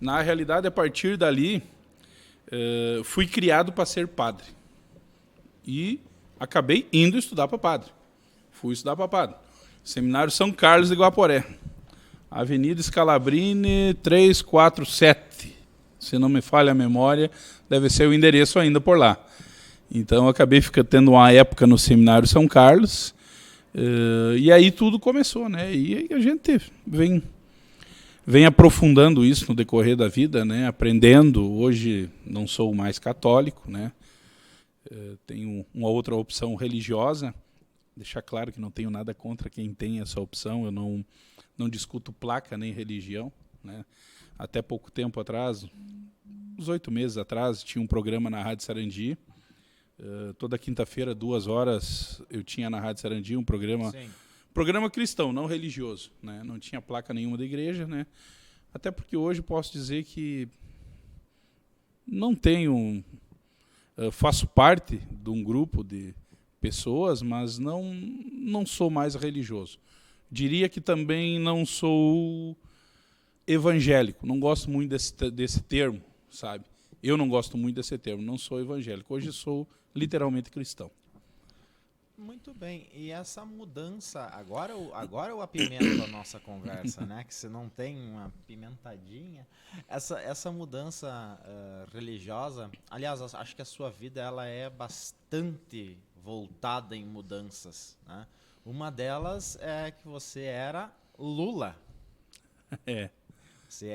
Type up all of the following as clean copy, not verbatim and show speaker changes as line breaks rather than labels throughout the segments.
Na realidade, a partir dali, fui criado para ser padre. E acabei indo estudar para padre. Fui estudar para padre. Seminário São Carlos de Guaporé. Avenida Scalabrini 347. Se não me falha a memória, deve ser o endereço ainda por lá. Então, eu acabei tendo uma época no Seminário São Carlos. E aí tudo começou, né? E aí a gente vem aprofundando isso no decorrer da vida, né? Aprendendo. Hoje não sou mais católico, né? Tenho uma outra opção religiosa. Deixar claro que não tenho nada contra quem tem essa opção. Eu não discuto placa nem religião, né? Até pouco tempo atrás, uns 8 meses atrás, tinha um programa na Rádio Sarandi. Toda quinta-feira, 2 horas, eu tinha na Rádio Sarandi um programa cristão, não religioso, né? Não tinha placa nenhuma da igreja, né? Até porque hoje posso dizer que não tenho... faço parte de um grupo de pessoas, mas não sou mais religioso. Diria que também não sou evangélico. Não gosto muito desse termo, sabe? Eu não gosto muito desse termo. Não sou evangélico. Hoje sou literalmente cristão.
Muito bem. E essa mudança, agora eu apimento a nossa conversa, né? Que se não tem uma pimentadinha. Essa mudança religiosa, aliás, acho que a sua vida ela é bastante voltada em mudanças, né? Uma delas é que você era Lula. Você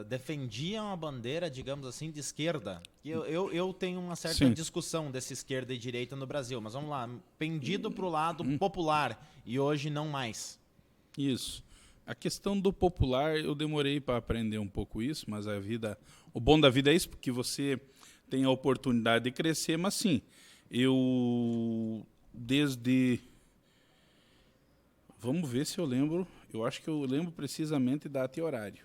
defendia uma bandeira, digamos assim, de esquerda. Eu tenho uma certa discussão dessa esquerda e direita no Brasil, mas vamos lá, pendido para o lado popular, e hoje não mais.
Isso. A questão do popular, eu demorei para aprender um pouco isso, mas o bom da vida é isso, porque você tem a oportunidade de crescer, mas sim, vamos ver se eu lembro, eu acho que eu lembro precisamente data e horário.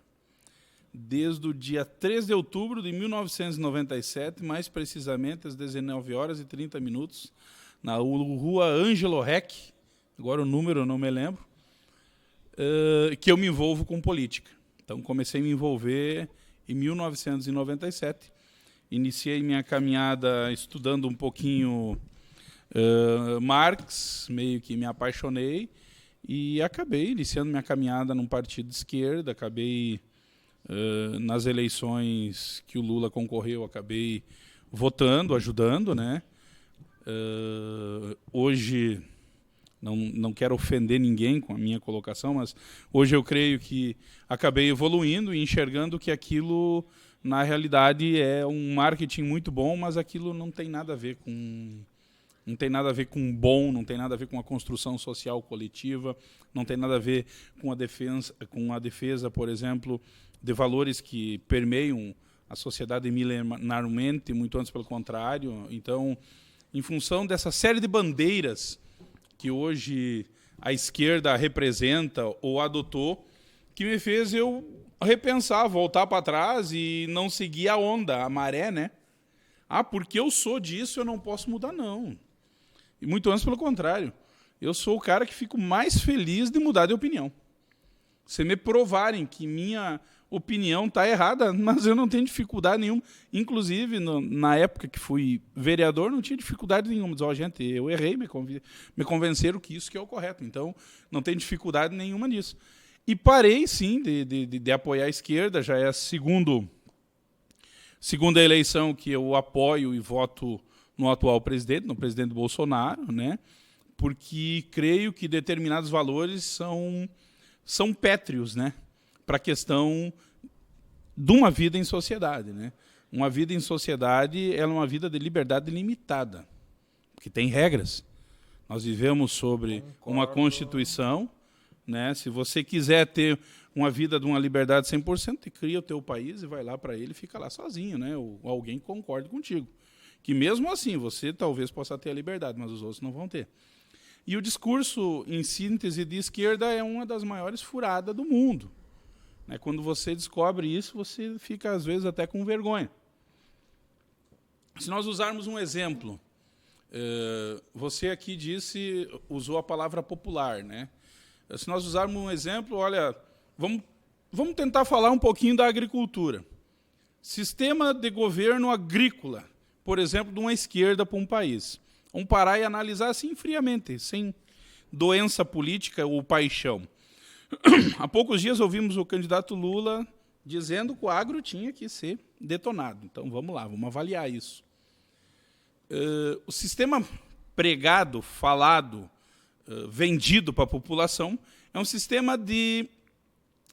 Desde o dia 3 de outubro de 1997, mais precisamente às 19 horas e 30 minutos, na rua Ângelo Rec, agora o número eu não me lembro, que eu me envolvo com política. Então, comecei a me envolver em 1997. Iniciei minha caminhada estudando um pouquinho Marx, meio que me apaixonei, e acabei iniciando minha caminhada num partido de esquerda, acabei... nas eleições que o Lula concorreu, acabei votando, ajudando, né? Hoje, não quero ofender ninguém com a minha colocação, mas hoje eu creio que acabei evoluindo e enxergando que aquilo, na realidade, é um marketing muito bom, mas aquilo não tem nada a ver com... Não tem nada a ver com bom, não tem nada a ver com a construção social coletiva, não tem nada a ver com a defesa, por exemplo, de valores que permeiam a sociedade milenarmente, muito antes pelo contrário. Então, em função dessa série de bandeiras que hoje a esquerda representa ou adotou, que me fez eu repensar, voltar para trás e não seguir a onda, a maré, né? Porque eu sou disso, eu não posso mudar, não. E muito antes pelo contrário. Eu sou o cara que fico mais feliz de mudar de opinião. Se me provarem que minha opinião está errada, mas eu não tenho dificuldade nenhuma. Inclusive, na época que fui vereador, não tinha dificuldade nenhuma. Diz, gente, eu errei, me convenceram que isso que é o correto. Então, não tenho dificuldade nenhuma nisso. E parei, sim, de apoiar a esquerda. Já é a segunda eleição que eu apoio e voto no atual presidente, no presidente Bolsonaro, né? Porque creio que determinados valores são pétreos, né? Para a questão de uma vida em sociedade, né? Uma vida em sociedade ela é uma vida de liberdade limitada, porque tem regras. Nós vivemos sobre uma Constituição, né? Se você quiser ter uma vida de uma liberdade 100%, você cria o teu país e vai lá para ele e fica lá sozinho, né? Ou alguém que concorde contigo. Que mesmo assim você talvez possa ter a liberdade, mas os outros não vão ter. E o discurso, em síntese, de esquerda é uma das maiores furadas do mundo. Quando você descobre isso, você fica, às vezes, até com vergonha. Se nós usarmos um exemplo, você aqui usou a palavra popular, né? Se nós usarmos um exemplo, olha, vamos vamos tentar falar um pouquinho da agricultura. Sistema de governo agrícola, por exemplo, de uma esquerda para um país. Vamos parar e analisar assim friamente, sem doença política ou paixão. Há poucos dias ouvimos o candidato Lula dizendo que o agro tinha que ser detonado. Então, vamos lá, vamos avaliar isso. O sistema pregado, falado, vendido para a população é um sistema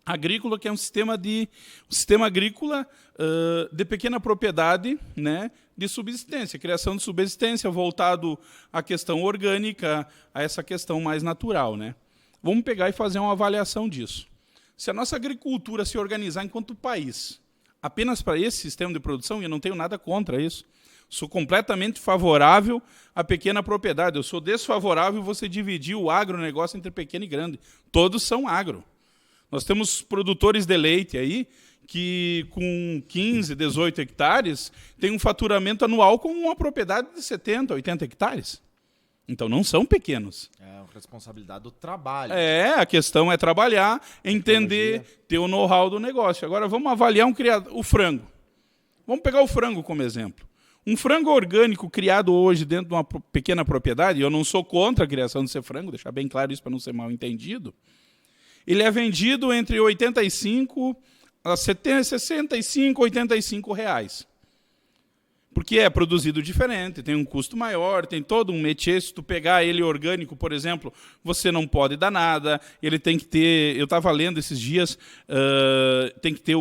agrícola que é um sistema agrícola de pequena propriedade, né, de subsistência, criação de subsistência voltado à questão orgânica, a essa questão mais natural, né? Vamos pegar e fazer uma avaliação disso. Se a nossa agricultura se organizar enquanto país, apenas para esse sistema de produção, e eu não tenho nada contra isso, sou completamente favorável à pequena propriedade, eu sou desfavorável você dividir o agronegócio entre pequeno e grande. Todos são agro. Nós temos produtores de leite aí que, com 15, 18 hectares, têm um faturamento anual com uma propriedade de 70, 80 hectares. Então, não são pequenos.
É a responsabilidade do trabalho.
A questão é trabalhar, entender, ter o know-how do negócio. Agora, vamos avaliar o frango. Vamos pegar o frango como exemplo. Um frango orgânico criado hoje dentro de uma pequena propriedade, e eu não sou contra a criação de ser frango, deixar bem claro isso para não ser mal entendido, ele é vendido entre 85 a 65, 85 reais. Porque é produzido diferente, tem um custo maior, tem todo um métier. Se tu pegar ele orgânico, por exemplo, você não pode dar nada, ele tem que ter... Eu estava lendo esses dias, tem que ter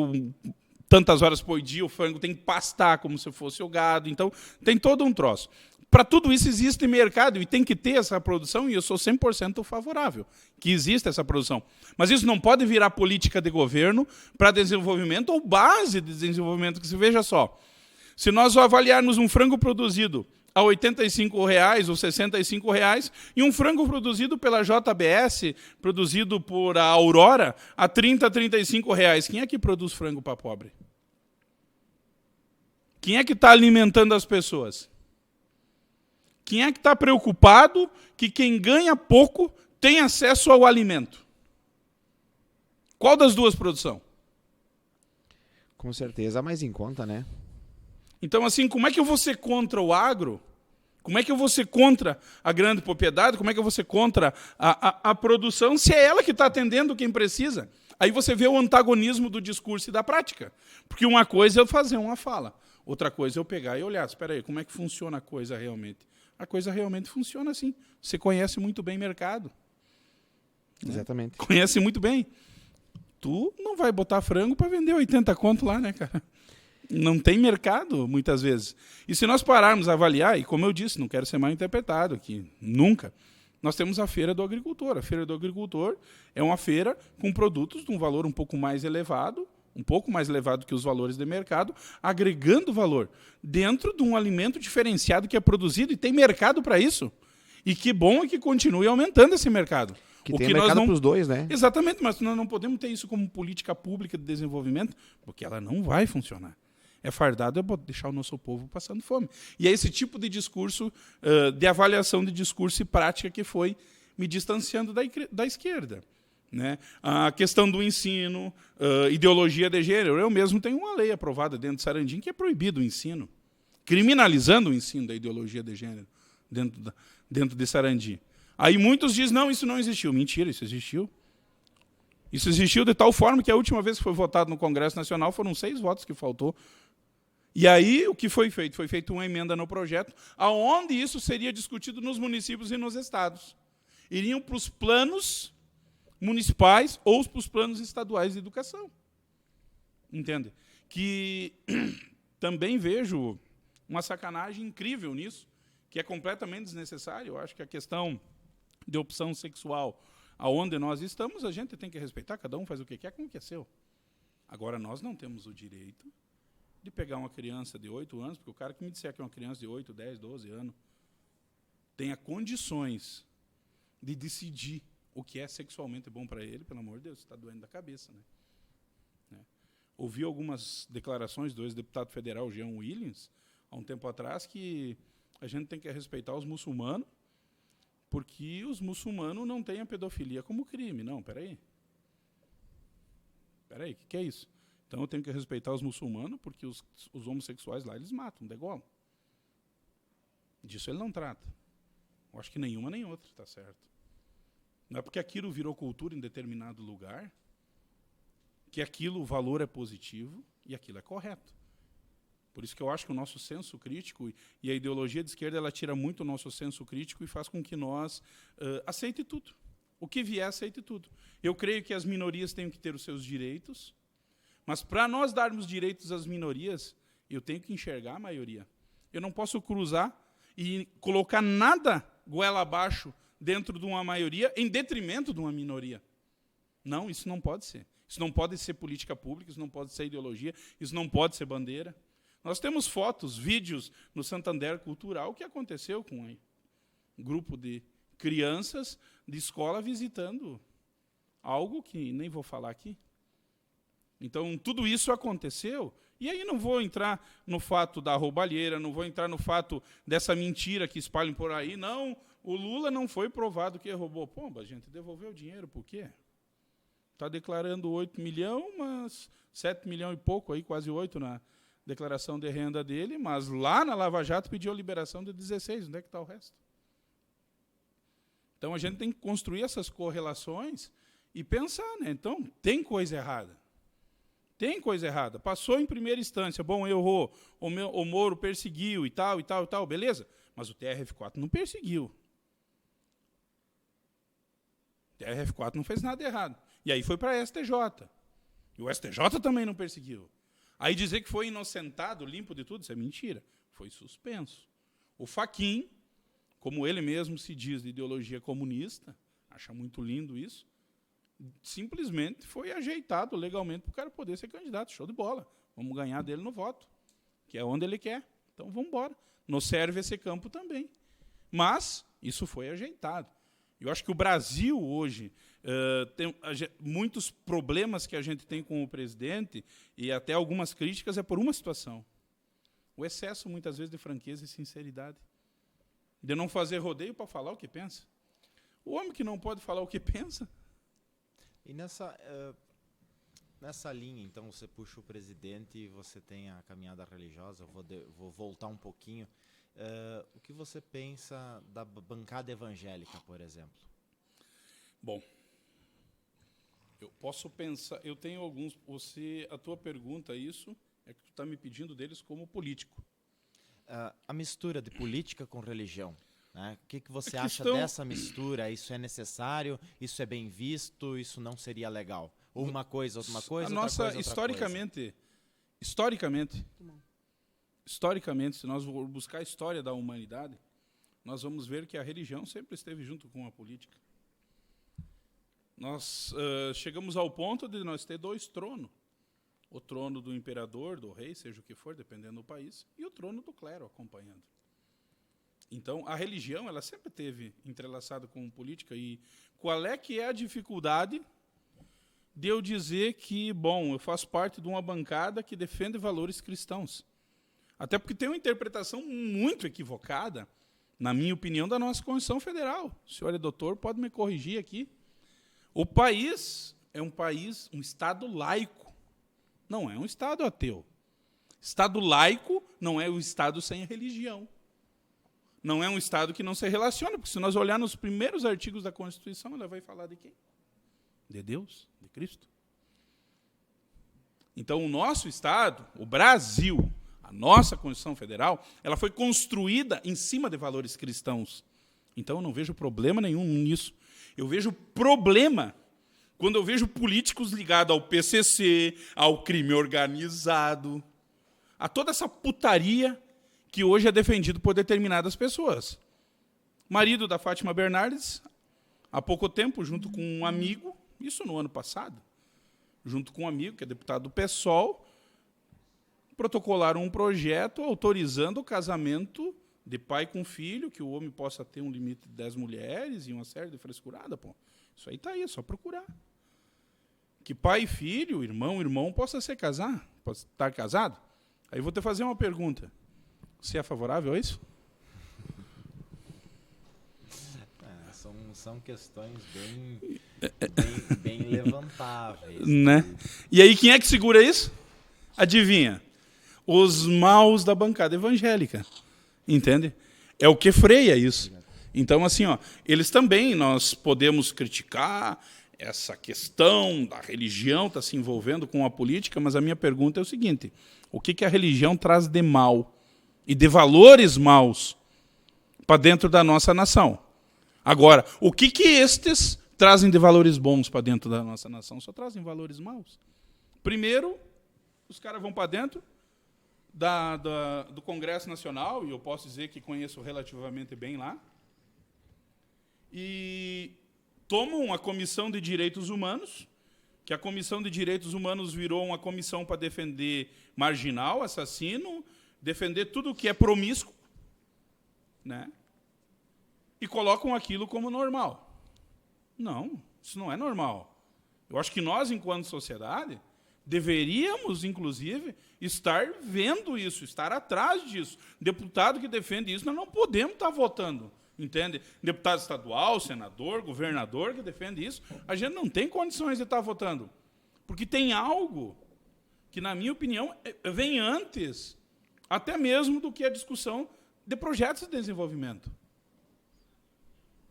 tantas horas por dia, o frango tem que pastar como se fosse o gado, então tem todo um troço. Para tudo isso existe mercado e tem que ter essa produção, e eu sou 100% favorável que exista essa produção. Mas isso não pode virar política de governo para desenvolvimento ou base de desenvolvimento, que se veja só. Se nós avaliarmos um frango produzido a R$ 85 ou R$ 65 e um frango produzido pela JBS, produzido por a Aurora, a R$ 30, R$ 35, quem é que produz frango para pobre? Quem é que está alimentando as pessoas? Quem é que está preocupado que quem ganha pouco tem acesso ao alimento? Qual das duas produção?
Com certeza, mais em conta, né?
Então, assim, como é que eu vou ser contra o agro? Como é que eu vou ser contra a grande propriedade? Como é que eu vou ser contra a produção, se é ela que está atendendo quem precisa? Aí você vê o antagonismo do discurso e da prática. Porque uma coisa é eu fazer uma fala, outra coisa é eu pegar e olhar, espera aí, como é que funciona a coisa realmente? A coisa realmente funciona assim. Você conhece muito bem o mercado.
Exatamente.
Né? Conhece muito bem. Tu não vai botar frango para vender 80 conto lá, né, cara? Não tem mercado, muitas vezes. E se nós pararmos a avaliar, e como eu disse, não quero ser mal interpretado aqui, nunca, nós temos a Feira do Agricultor. A Feira do Agricultor é uma feira com produtos de um valor um pouco mais elevado que os valores de mercado, agregando valor dentro de um alimento diferenciado que é produzido e tem mercado para isso. E que bom é que continue aumentando esse mercado.
Que tem mercado para os dois, né?
Exatamente, mas nós não podemos ter isso como política pública de desenvolvimento, porque ela não vai funcionar. É fardado deixar o nosso povo passando fome. E é esse tipo de discurso, de avaliação de discurso e prática que foi me distanciando da esquerda. Né? A questão do ensino, ideologia de gênero. Eu mesmo tenho uma lei aprovada dentro de Sarandim que é proibido o ensino, criminalizando o ensino da ideologia de gênero dentro de Sarandim. Aí muitos dizem, não, isso não existiu. Mentira, isso existiu. Isso existiu de tal forma que a última vez que foi votado no Congresso Nacional foram 6 votos que faltou. E aí, o que foi feito? Foi feita uma emenda no projeto, aonde isso seria discutido nos municípios e nos estados. Iriam para os planos municipais ou para os planos estaduais de educação. Entende? Que também vejo uma sacanagem incrível nisso, que é completamente desnecessário. Eu acho que a questão de opção sexual, aonde nós estamos, a gente tem que respeitar, cada um faz o que quer com o que é seu. Agora, nós não temos o direito de pegar uma criança de 8 anos, porque o cara que me disser que é uma criança de 8, 10, 12 anos tenha condições de decidir o que é sexualmente bom para ele, pelo amor de Deus, está doendo da cabeça. Né? Ouvi algumas declarações do ex-deputado federal Jean Williams, há um tempo atrás, que a gente tem que respeitar os muçulmanos, porque os muçulmanos não têm a pedofilia como crime. Não, peraí. Peraí, o que é isso? Então eu tenho que respeitar os muçulmanos, porque os homossexuais lá eles matam, degolam. Disso ele não trata. Eu acho que nenhuma nem outra, tá certo. Não é porque aquilo virou cultura em determinado lugar que aquilo, o valor é positivo e aquilo é correto. Por isso que eu acho que o nosso senso crítico e a ideologia de esquerda ela tira muito o nosso senso crítico e faz com que nós aceite tudo. O que vier, aceite tudo. Eu creio que as minorias têm que ter os seus direitos, mas para nós darmos direitos às minorias, eu tenho que enxergar a maioria. Eu não posso cruzar e colocar nada goela abaixo dentro de uma maioria em detrimento de uma minoria. Não, isso não pode ser. Isso não pode ser política pública, isso não pode ser ideologia, isso não pode ser bandeira. Nós temos fotos, vídeos no Santander Cultural que aconteceu com um grupo de crianças de escola visitando algo que nem vou falar aqui. Então, tudo isso aconteceu. E aí não vou entrar no fato da roubalheira, não vou entrar no fato dessa mentira que espalham por aí. Não, o Lula não foi provado que roubou. Pomba, gente, devolveu o dinheiro, por quê? Está declarando 8 milhões, mas 7 milhões e pouco, aí, quase 8 na declaração de renda dele, mas lá na Lava Jato pediu a liberação de 16. Onde é que está o resto? Então, a gente tem que construir essas correlações e pensar, né? Então, tem coisa errada. Tem coisa errada. Passou em primeira instância, bom, errou, o Moro perseguiu e tal, beleza. Mas o TRF4 não perseguiu. O TRF4 não fez nada errado. E aí foi para a STJ. E o STJ também não perseguiu. Aí dizer que foi inocentado, limpo de tudo, isso é mentira. Foi suspenso. O Fachin, como ele mesmo se diz de ideologia comunista, acha muito lindo isso, simplesmente foi ajeitado legalmente para o cara poder ser candidato. Show de bola. Vamos ganhar dele no voto, que é onde ele quer. Então vamos embora. Nos serve esse campo também. Mas isso foi ajeitado. Eu acho que o Brasil hoje tem muitos problemas que a gente tem com o presidente e até algumas críticas é por uma situação. O excesso, muitas vezes, de franqueza e sinceridade. De não fazer rodeio para falar o que pensa. O homem que não pode falar o que pensa.
E nessa linha, então, você puxa o presidente e você tem a caminhada religiosa. Eu vou voltar um pouquinho. O que você pensa da bancada evangélica, por exemplo?
Bom, eu posso pensar, eu tenho alguns, a tua pergunta, isso, é que tu está me pedindo deles como político.
A mistura de política com religião, né? O que você acha dessa mistura? Isso é necessário? Isso é bem visto? Isso não seria legal? Ou uma coisa, outra coisa,
historicamente, se nós formos buscar a história da humanidade, nós vamos ver que a religião sempre esteve junto com a política. Nós chegamos ao ponto de nós ter 2 tronos. O trono do imperador, do rei, seja o que for, dependendo do país, e o trono do clero acompanhando. Então, a religião ela sempre esteve entrelaçada com política. E qual é que é a dificuldade de eu dizer que, bom, eu faço parte de uma bancada que defende valores cristãos? Até porque tem uma interpretação muito equivocada, na minha opinião, da nossa Constituição Federal. O senhor é doutor, pode me corrigir aqui. O país é um Estado laico, não é um Estado ateu. Estado laico não é o Estado sem religião. Não é um Estado que não se relaciona, porque se nós olharmos nos primeiros artigos da Constituição, ela vai falar de quem? De Deus, de Cristo. Então, o nosso Estado, o Brasil, a nossa Constituição Federal, ela foi construída em cima de valores cristãos. Então, eu não vejo problema nenhum nisso. Eu vejo problema quando eu vejo políticos ligados ao PCC, ao crime organizado, a toda essa putaria que hoje é defendido por determinadas pessoas. Marido da Fátima Bernardes, há pouco tempo, junto com um amigo, isso no ano passado, junto com um amigo, que é deputado do PSOL, protocolaram um projeto autorizando o casamento de pai com filho, que o homem possa ter um limite de 10 mulheres e uma série de frescurada. Pô. Isso aí está aí, é só procurar. Que pai e filho, irmão, possa estar casado. Aí vou te fazer uma pergunta. Você é favorável a isso?
São questões bem levantáveis.
Né? E aí, quem é que segura isso? Adivinha? Os maus da bancada evangélica. Entende? É o que freia isso. Então, assim, ó, eles também, nós podemos criticar essa questão da religião estar se envolvendo com a política, mas a minha pergunta é o seguinte: o que a religião traz de mal e de valores maus para dentro da nossa nação? Agora, o que estes trazem de valores bons para dentro da nossa nação? Só trazem valores maus. Primeiro, os caras vão para dentro do Congresso Nacional, e eu posso dizer que conheço relativamente bem lá, e tomam a Comissão de Direitos Humanos, que a Comissão de Direitos Humanos virou uma comissão para defender marginal, assassino, defender tudo o que é promíscuo, né? E colocam aquilo como normal. Não, isso não é normal. Eu acho que nós, enquanto sociedade, deveríamos, inclusive, estar vendo isso, estar atrás disso. Deputado que defende isso, nós não podemos estar votando. Entende? Deputado estadual, senador, governador que defende isso, a gente não tem condições de estar votando. Porque tem algo que, na minha opinião, vem antes, até mesmo do que a discussão de projetos de desenvolvimento.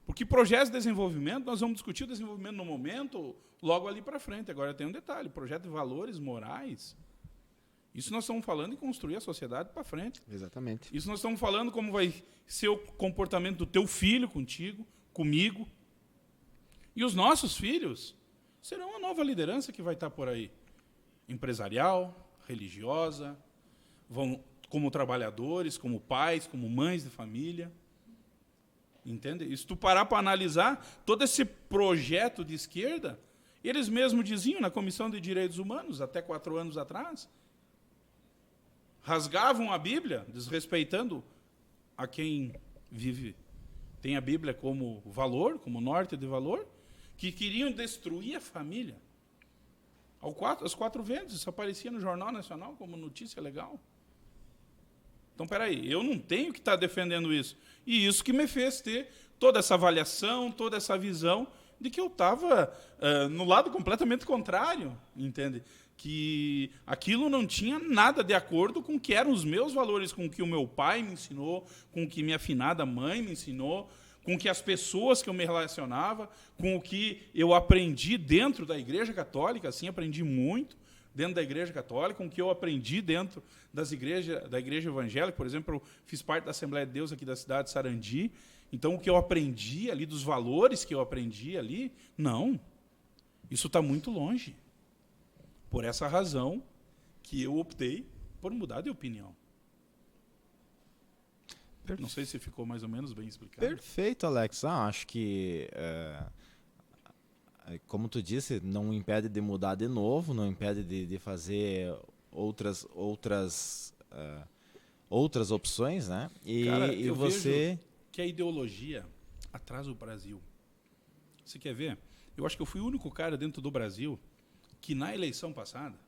Porque projetos de desenvolvimento, nós vamos discutir o desenvolvimento no momento, logo ali para frente. Agora tem um detalhe: projeto de valores morais. Isso nós estamos falando em construir a sociedade para frente.
Exatamente.
Isso nós estamos falando como vai ser o comportamento do teu filho contigo, comigo. E os nossos filhos serão uma nova liderança que vai estar por aí. Empresarial, religiosa, vão como trabalhadores, como pais, como mães de família. Entende? E se tu parar para analisar todo esse projeto de esquerda, eles mesmos diziam na Comissão de Direitos Humanos, até 4 anos atrás, rasgavam a Bíblia, desrespeitando a quem vive, tem a Bíblia como valor, como norte de valor, que queriam destruir a família. Aos 4 ventos, isso aparecia no Jornal Nacional como notícia legal. Então, peraí, eu não tenho que estar defendendo isso. E isso que me fez ter toda essa avaliação, toda essa visão de que eu estava no lado completamente contrário, entende? Que aquilo não tinha nada de acordo com o que eram os meus valores, com o que o meu pai me ensinou, com o que minha afinada mãe me ensinou, com o que as pessoas que eu me relacionava, com o que eu aprendi dentro da Igreja Católica, assim, aprendi muito dentro da Igreja Católica, com o que eu aprendi dentro da Igreja Evangélica. Por exemplo, eu fiz parte da Assembleia de Deus aqui da cidade de Sarandi. Então, o que eu aprendi ali, dos valores que eu aprendi ali, não, isso está muito longe. Por essa razão que eu optei por mudar de opinião. Não sei se ficou mais ou menos bem explicado.
Perfeito, Alex. Acho que, como tu disse, não impede de mudar de novo, não impede de fazer outras opções, né?
Cara,
e
eu
você...
vejo que a ideologia atrasa o Brasil. Você quer ver? Eu acho que eu fui o único cara dentro do Brasil que, na eleição passada,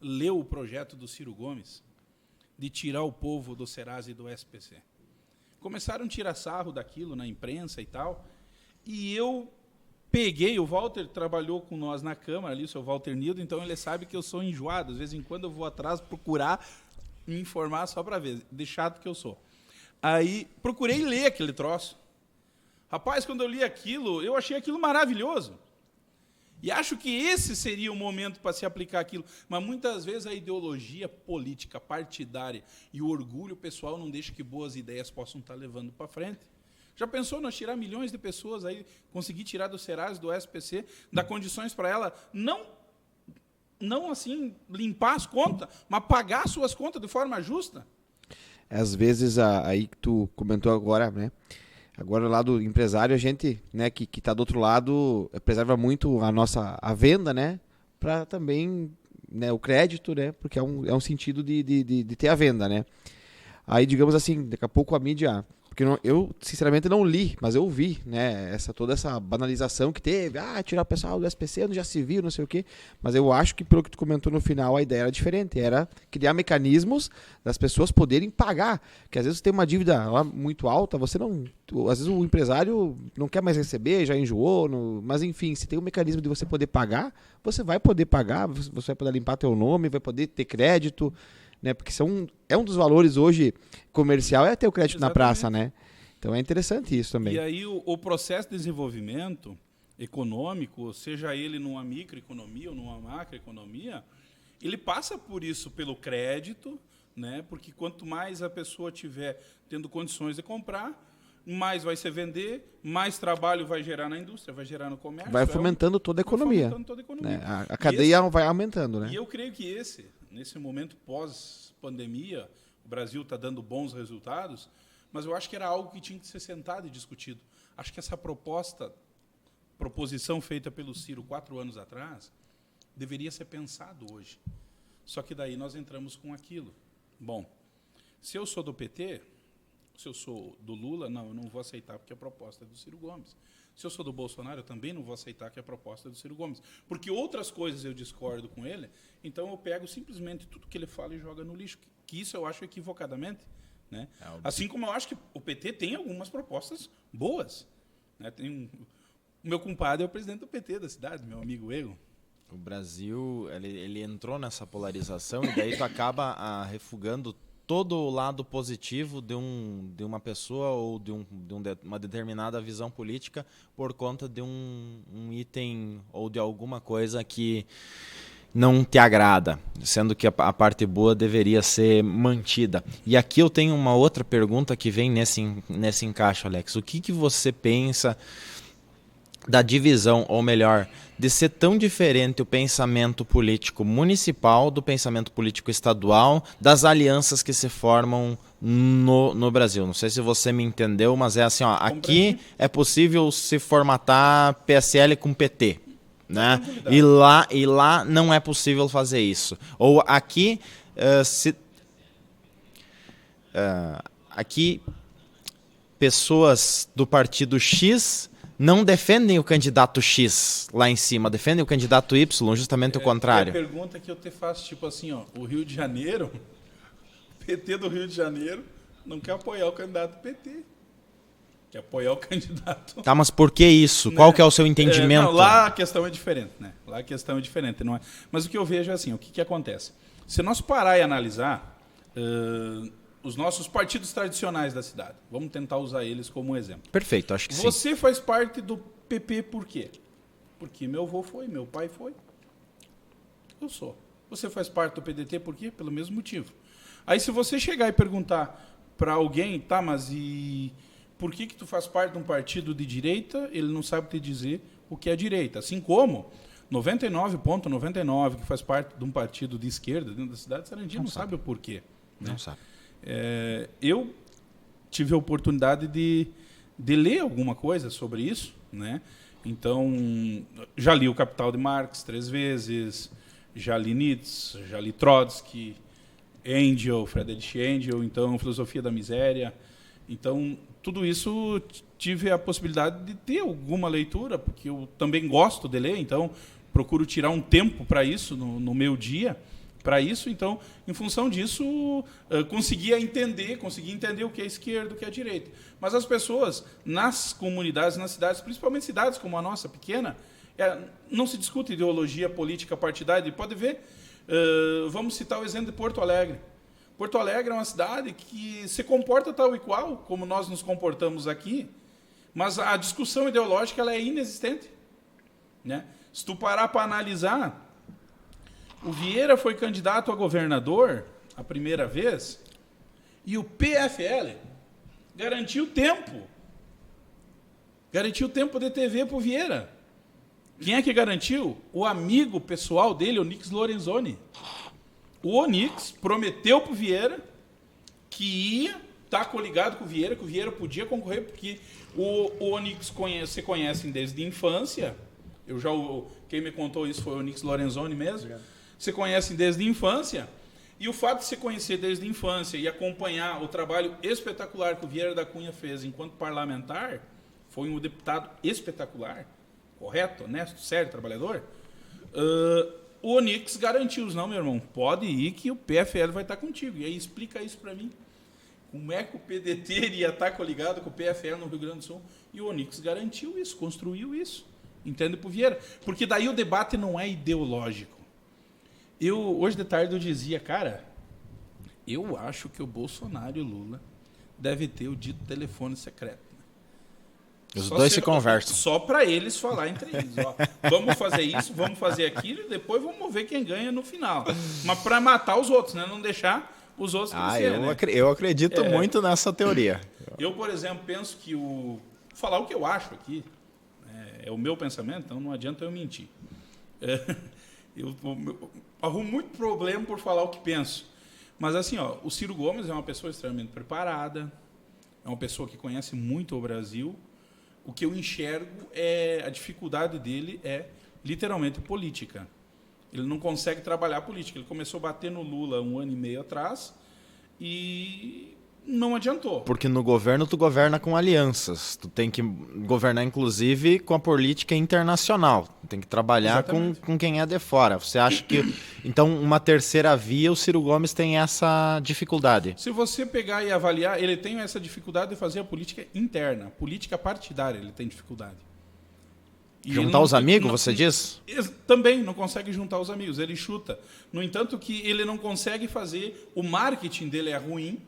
leu o projeto do Ciro Gomes de tirar o povo do Serasa e do SPC. Começaram a tirar sarro daquilo na imprensa e tal, e eu peguei, o Walter trabalhou com nós na Câmara, ali, o seu Walter Nildo, então ele sabe que eu sou enjoado, de vez em quando eu vou atrás procurar me informar só para ver, de chato que eu sou. Aí procurei ler aquele troço. Rapaz, quando eu li aquilo, eu achei aquilo maravilhoso. E acho que esse seria o momento para se aplicar aquilo. Mas muitas vezes a ideologia política, partidária e o orgulho pessoal não deixa que boas ideias possam estar levando para frente. Já pensou nós tirar milhões de pessoas aí, conseguir tirar do Serasa, do SPC, dar condições para ela não assim limpar as contas, mas pagar suas contas de forma justa?
Às vezes, aí que tu comentou agora, né? Agora, lá do empresário, a gente, né, que está do outro lado, preserva muito a venda, né? Para também, né, o crédito, né? Porque é um sentido de ter a venda, né? Aí, digamos assim, daqui a pouco a mídia Porque eu, sinceramente, não li, mas eu vi, né? Toda essa banalização que teve. Tirar o pessoal do SPC, já se viu, não sei o quê. Mas eu acho que, pelo que tu comentou no final, a ideia era diferente. Era criar mecanismos das pessoas poderem pagar. Porque às vezes você tem uma dívida lá muito alta, você não... Às vezes o empresário não quer mais receber, já enjoou. Mas enfim, se tem um mecanismo de você poder pagar, você vai poder pagar, você vai poder limpar teu nome, vai poder ter crédito, né? Porque é um dos valores hoje comercial é ter o crédito na praça, né? Então é interessante isso também.
E aí o processo de desenvolvimento econômico, seja ele numa microeconomia ou numa macroeconomia, ele passa por isso, pelo crédito, né? Porque quanto mais a pessoa tiver tendo condições de comprar, mais vai se vender, mais trabalho vai gerar na indústria, vai gerar no comércio.
Vai fomentando toda a economia. Né? A cadeia vai aumentando, né?
E eu creio que nesse momento pós-pandemia, o Brasil está dando bons resultados, mas eu acho que era algo que tinha que ser sentado e discutido. Acho que essa proposição feita pelo Ciro 4 anos atrás, deveria ser pensado hoje. Só que daí nós entramos com aquilo. Bom, se eu sou do PT, se eu sou do Lula, eu não vou aceitar porque a proposta é do Ciro Gomes. Se eu sou do Bolsonaro, eu também não vou aceitar que a proposta é do Ciro Gomes. Porque outras coisas eu discordo com ele, então eu pego simplesmente tudo que ele fala e joga no lixo. Que isso eu acho equivocadamente. Né? Assim como eu acho que o PT tem algumas propostas boas. Né? O meu compadre é o presidente do PT da cidade, meu amigo Ego.
O Brasil ele entrou nessa polarização e daí tu acaba refugando todo o lado positivo de uma pessoa ou de uma determinada visão política por conta de um item ou de alguma coisa que não te agrada, sendo que a parte boa deveria ser mantida. E aqui eu tenho uma outra pergunta que vem nesse encaixe, Alex. O que você pensa da divisão, ou melhor, de ser tão diferente o pensamento político municipal do pensamento político estadual, das alianças que se formam no Brasil? Não sei se você me entendeu, mas é assim, aqui é possível se formatar PSL com PT. Né? E lá não é possível fazer isso. Ou aqui, aqui pessoas do partido X não defendem o candidato X lá em cima, defendem o candidato Y, justamente o contrário.
A pergunta que eu te faço, tipo assim, o Rio de Janeiro, o PT do Rio de Janeiro não quer apoiar o candidato do PT. Que apoiar o candidato.
Tá, mas por que isso? Né? Qual que é o seu entendimento?
Lá a questão é diferente, né? Lá a questão é diferente, não é? Mas o que eu vejo é assim, o que acontece? Se nós parar e analisar os nossos partidos tradicionais da cidade, vamos tentar usar eles como exemplo.
Perfeito, acho que sim.
Você faz parte do PP por quê? Porque meu avô foi, meu pai foi. Eu sou. Você faz parte do PDT por quê? Pelo mesmo motivo. Aí se você chegar e perguntar para alguém, tá, mas por que tu faz parte de um partido de direita? Ele não sabe te dizer o que é direita. Assim como 99,99% que faz parte de um partido de esquerda dentro da cidade de Sarandi não sabe o porquê. Né?
Não sabe.
Eu tive a oportunidade de ler alguma coisa sobre isso. Né? Então, já li o Capital de Marx 3 vezes, já li Nietzsche, já li Trotsky, Engels, Friedrich Engels, então, Filosofia da Miséria. Então, tudo isso tive a possibilidade de ter alguma leitura, porque eu também gosto de ler, então procuro tirar um tempo para isso no meu dia, para isso. Então, em função disso, consegui entender o que é esquerda, o que é direita. Mas as pessoas, nas comunidades, nas cidades, principalmente cidades como a nossa, pequena, não se discute ideologia política partidária. Pode ver, vamos citar o exemplo de Porto Alegre. Porto Alegre é uma cidade que se comporta tal e qual, como nós nos comportamos aqui, mas a discussão ideológica ela é inexistente. Né? Se tu parar para analisar, o Vieira foi candidato a governador a primeira vez e o PFL garantiu tempo. Garantiu tempo de TV para o Vieira. Quem é que garantiu? O amigo pessoal dele, o Onyx Lorenzoni. O Onyx prometeu para o Vieira que ia estar coligado com o Vieira podia concorrer, porque o Onyx se conhecem desde a infância. Quem me contou isso foi o Onyx Lorenzoni mesmo. Obrigado. Se conhecem desde a infância. E o fato de se conhecer desde a infância e acompanhar o trabalho espetacular que o Vieira da Cunha fez enquanto parlamentar, foi um deputado espetacular, correto, honesto, sério, trabalhador, o Onix garantiu, não, meu irmão, pode ir que o PFL vai estar contigo. E aí explica isso para mim. Como é que o PDT iria estar coligado com o PFL no Rio Grande do Sul? E o Onix garantiu isso, construiu isso. Entende, pro Vieira? Porque daí o debate não é ideológico. Hoje de tarde eu dizia, cara, eu acho que o Bolsonaro e o Lula devem ter o dito telefone secreto.
Os dois se conversam.
Só para eles falar entre eles. Ó, vamos fazer isso, vamos fazer aquilo e depois vamos ver quem ganha no final. Mas para matar os outros, né? Não deixar os outros crescerem.
Eu acredito muito nessa teoria.
Eu, por exemplo, penso que falar o que eu acho aqui é o meu pensamento, então não adianta eu mentir. Eu arrumo muito problema por falar o que penso. Mas assim, ó, o Ciro Gomes é uma pessoa extremamente preparada, é uma pessoa que conhece muito o Brasil. O que eu enxergo a dificuldade dele é literalmente política. Ele não consegue trabalhar a política. Ele começou a bater no Lula 1 ano e meio atrás e não adiantou.
Porque no governo tu governa com alianças. Tu tem que governar, inclusive, com a política internacional. Tu tem que trabalhar com quem é de fora. Você acha que, então, uma terceira via, o Ciro Gomes tem essa dificuldade?
Se você pegar e avaliar, ele tem essa dificuldade de fazer a política interna. Política partidária, ele tem dificuldade. E
juntar os amigos, você diz?
Também não consegue juntar os amigos. Ele chuta. No entanto, que ele não consegue fazer... O marketing dele é ruim.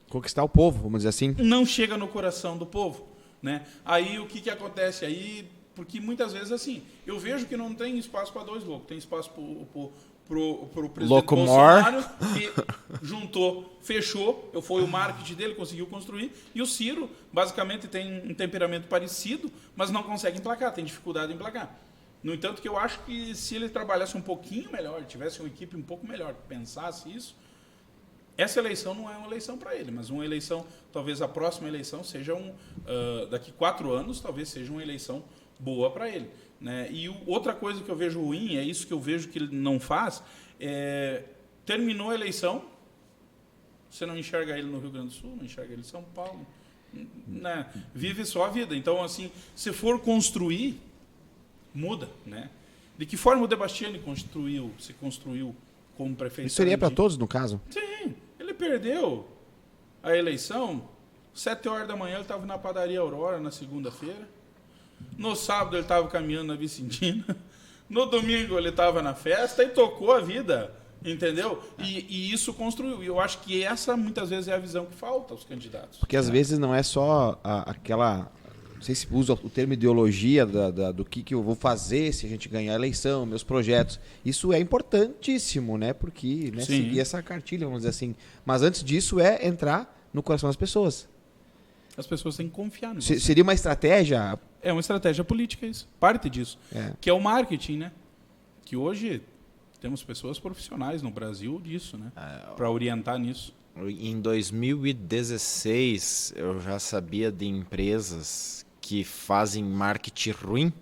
Conquistar o povo, vamos dizer assim.
Não chega no coração do povo, né? Aí o que acontece aí? Porque muitas vezes assim, eu vejo que não tem espaço para dois loucos, tem espaço pro presidente Bolsonaro, que juntou, fechou, foi o marketing dele, conseguiu construir, e o Ciro basicamente tem um temperamento parecido, mas não consegue emplacar, tem dificuldade em emplacar. No entanto, que eu acho que se ele trabalhasse um pouquinho melhor, tivesse uma equipe um pouco melhor, pensasse isso, essa eleição não é uma eleição para ele, mas uma eleição, talvez a próxima eleição seja daqui 4 anos, talvez seja uma eleição boa para ele, né? E outra coisa que eu vejo ruim, é isso que eu vejo que ele não faz, terminou a eleição, você não enxerga ele no Rio Grande do Sul, não enxerga ele em São Paulo, né? Vive só a vida. Então, assim, se for construir, muda, né? De que forma o Debastiani se construiu como prefeito?
Isso seria para todos, no caso?
Sim. Ele perdeu a eleição, 7 horas da manhã ele estava na padaria Aurora, na segunda-feira. No sábado ele estava caminhando na Vicentina. No domingo ele estava na festa e tocou a vida, entendeu? E isso construiu. E eu acho que essa, muitas vezes, é a visão que falta aos candidatos.
Porque, às vezes, não é só aquela... Não sei se usa o termo ideologia do que eu vou fazer se a gente ganhar a eleição, meus projetos. Isso é importantíssimo, né? Porque seguir essa cartilha, vamos dizer assim. Mas antes disso é entrar no coração das pessoas.
As pessoas têm que confiar no você.
Seria uma estratégia?
É uma estratégia política isso. Parte disso. Que é o marketing, né? Que hoje temos pessoas profissionais no Brasil disso, né? Para orientar nisso.
Em 2016, eu já sabia de empresas que fazem marketing ruim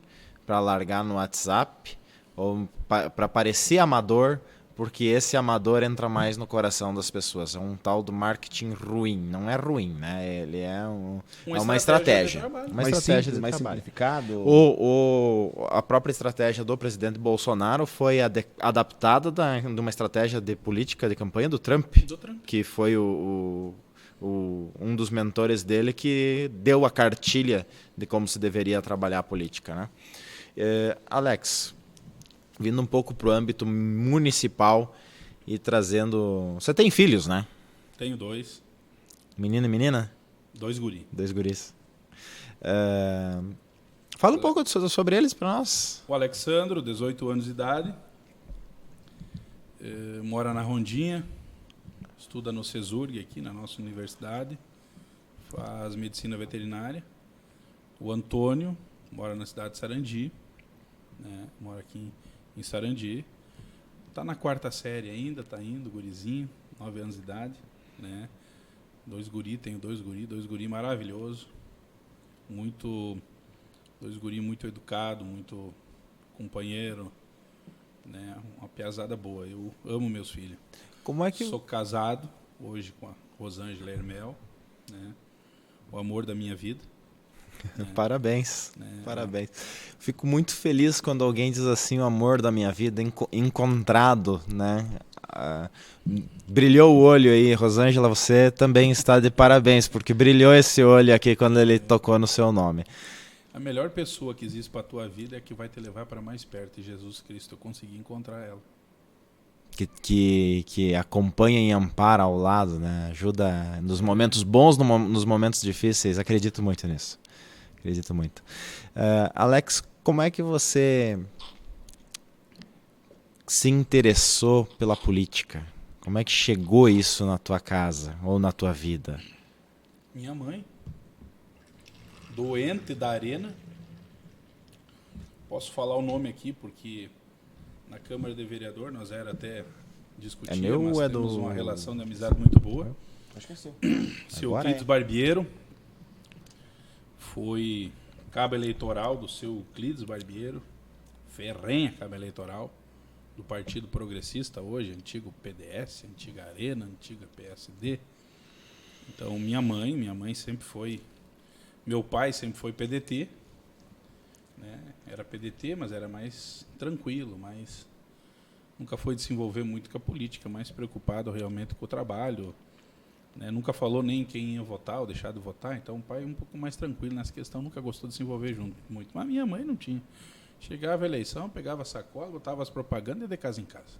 para largar no WhatsApp ou para parecer amador, porque esse amador entra mais no coração das pessoas. É um tal do marketing ruim. Não é ruim, né? Ele é uma estratégia. Uma estratégia de
mais
trabalho.
simplificado.
A própria estratégia do presidente Bolsonaro foi adaptada de uma estratégia de política de campanha do Trump. Que foi um dos mentores dele que deu a cartilha de como se deveria trabalhar a política, né? Alex, vindo um pouco para o âmbito municipal e trazendo... Você tem filhos, né?
Tenho 2.
Menino e menina?
2 guri.
2 guris. Fala um pouco sobre eles para nós.
O Alexandro, 18 anos de idade, mora na Rondinha, estuda no CESURG aqui na nossa universidade, faz medicina veterinária. O Antônio mora na cidade de Sarandi, né? Mora aqui em Sarandi. Está na 4ª série ainda, está indo, gurizinho, 9 anos de idade, né? 2 guri, tenho 2 guri maravilhoso, 2 guri muito educado, muito companheiro, né? Uma piazada boa. Eu amo meus filhos.
Como é que...
Sou casado hoje com a Rosângela Hermel, né? O amor da minha vida.
Parabéns, parabéns. Fico muito feliz quando alguém diz assim, o amor da minha vida encontrado, né? Brilhou o olho aí, Rosângela, você também está de parabéns, porque brilhou esse olho aqui quando ele tocou no seu nome.
A melhor pessoa que existe para a tua vida é a que vai te levar para mais perto de Jesus Cristo. Eu consegui encontrar ela.
Que acompanha e ampara ao lado, né? Ajuda nos momentos bons, nos momentos difíceis. Acredito muito nisso. Acredito muito. Alex, como é que você se interessou pela política? Como é que chegou isso na tua casa ou na tua vida?
Minha mãe, doente da Arena. Posso falar o nome aqui porque na Câmara de Vereador nós era até discutir, mas temos uma relação de amizade muito boa.
Acho que é seu.
Seu Euclides Barbiero foi cabo eleitoral do seu Euclides Barbiero, ferrenha cabo eleitoral do Partido Progressista hoje, antigo PDS, antiga Arena, antiga PSD. Então minha mãe sempre foi, meu pai sempre foi PDT, né? Era PDT, mas era mais tranquilo, nunca foi de se envolver muito com a política, mais preocupado realmente com o trabalho, né? Nunca falou nem quem ia votar ou deixar de votar, então o pai é um pouco mais tranquilo nessa questão, nunca gostou de se envolver junto muito. Mas minha mãe não tinha. Chegava a eleição, pegava a sacola, botava as propagandas e de casa em casa.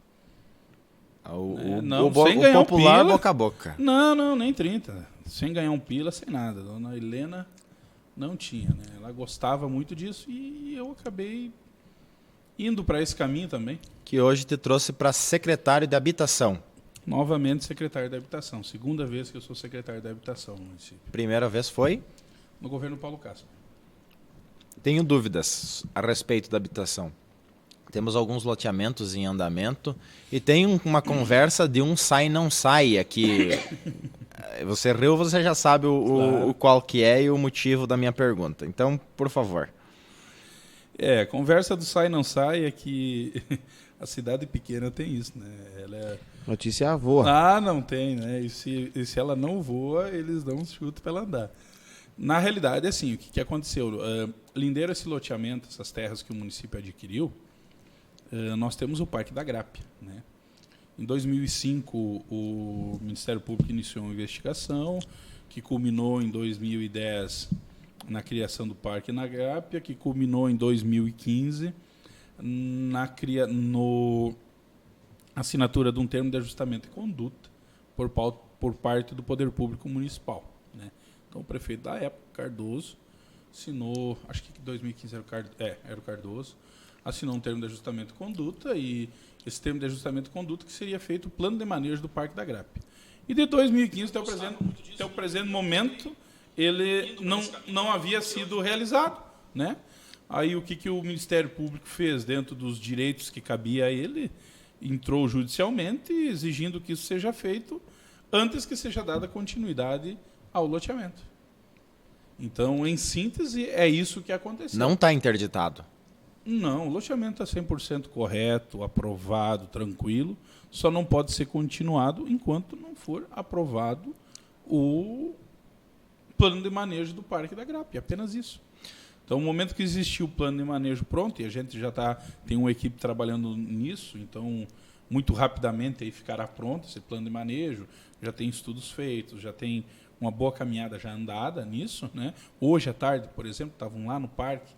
O popular boca a boca.
Não, nem 30. Sem ganhar um pila, sem nada. Dona Helena não tinha, né? Ela gostava muito disso e eu acabei indo para esse caminho também.
Que hoje te trouxe para secretário de Habitação.
Novamente secretário de Habitação. Segunda vez que eu sou secretário de Habitação no município.
Primeira vez foi?
No governo Paulo Castro.
Tenho dúvidas a respeito da habitação. Temos alguns loteamentos em andamento e tem uma conversa de um sai não sai aqui. Você riu, você já sabe o qual que é e o motivo da minha pergunta. Então, por favor.
A conversa do sai não sai é que a cidade pequena tem isso, né? Ela
Notícia voa.
não tem, né? E se ela não voa, eles dão um chute para ela andar. Na realidade, assim, o que aconteceu? Lindeiro esse loteamento, essas terras que o município adquiriu, nós temos o Parque da Grápia, né? Em 2005, o Ministério Público iniciou uma investigação que culminou em 2010 na criação do Parque da Grápia, que culminou em 2015 na assinatura de um termo de ajustamento de conduta por parte do Poder Público Municipal, né? Então, o prefeito da época, Cardoso, assinou, acho que em 2015 era o Cardoso, assinou um termo de ajustamento de conduta e esse termo de ajustamento de conduta que seria feito o plano de manejo do Parque da Grápia. E de 2015 até o presente momento, ele não havia sido realizado, né? Aí o que o Ministério Público fez dentro dos direitos que cabia a ele, entrou judicialmente exigindo que isso seja feito antes que seja dada continuidade ao loteamento. Então, em síntese, é isso que aconteceu.
Não está interditado?
Não, o loteamento está 100% correto, aprovado, tranquilo, só não pode ser continuado enquanto não for aprovado o plano de manejo do Parque da Grápia, apenas isso. Então, no momento que existiu o plano de manejo pronto, e a gente já tem uma equipe trabalhando nisso, então, muito rapidamente aí ficará pronto esse plano de manejo, já tem estudos feitos, já tem uma boa caminhada já andada nisso, né? Hoje à tarde, por exemplo, estavam lá no parque,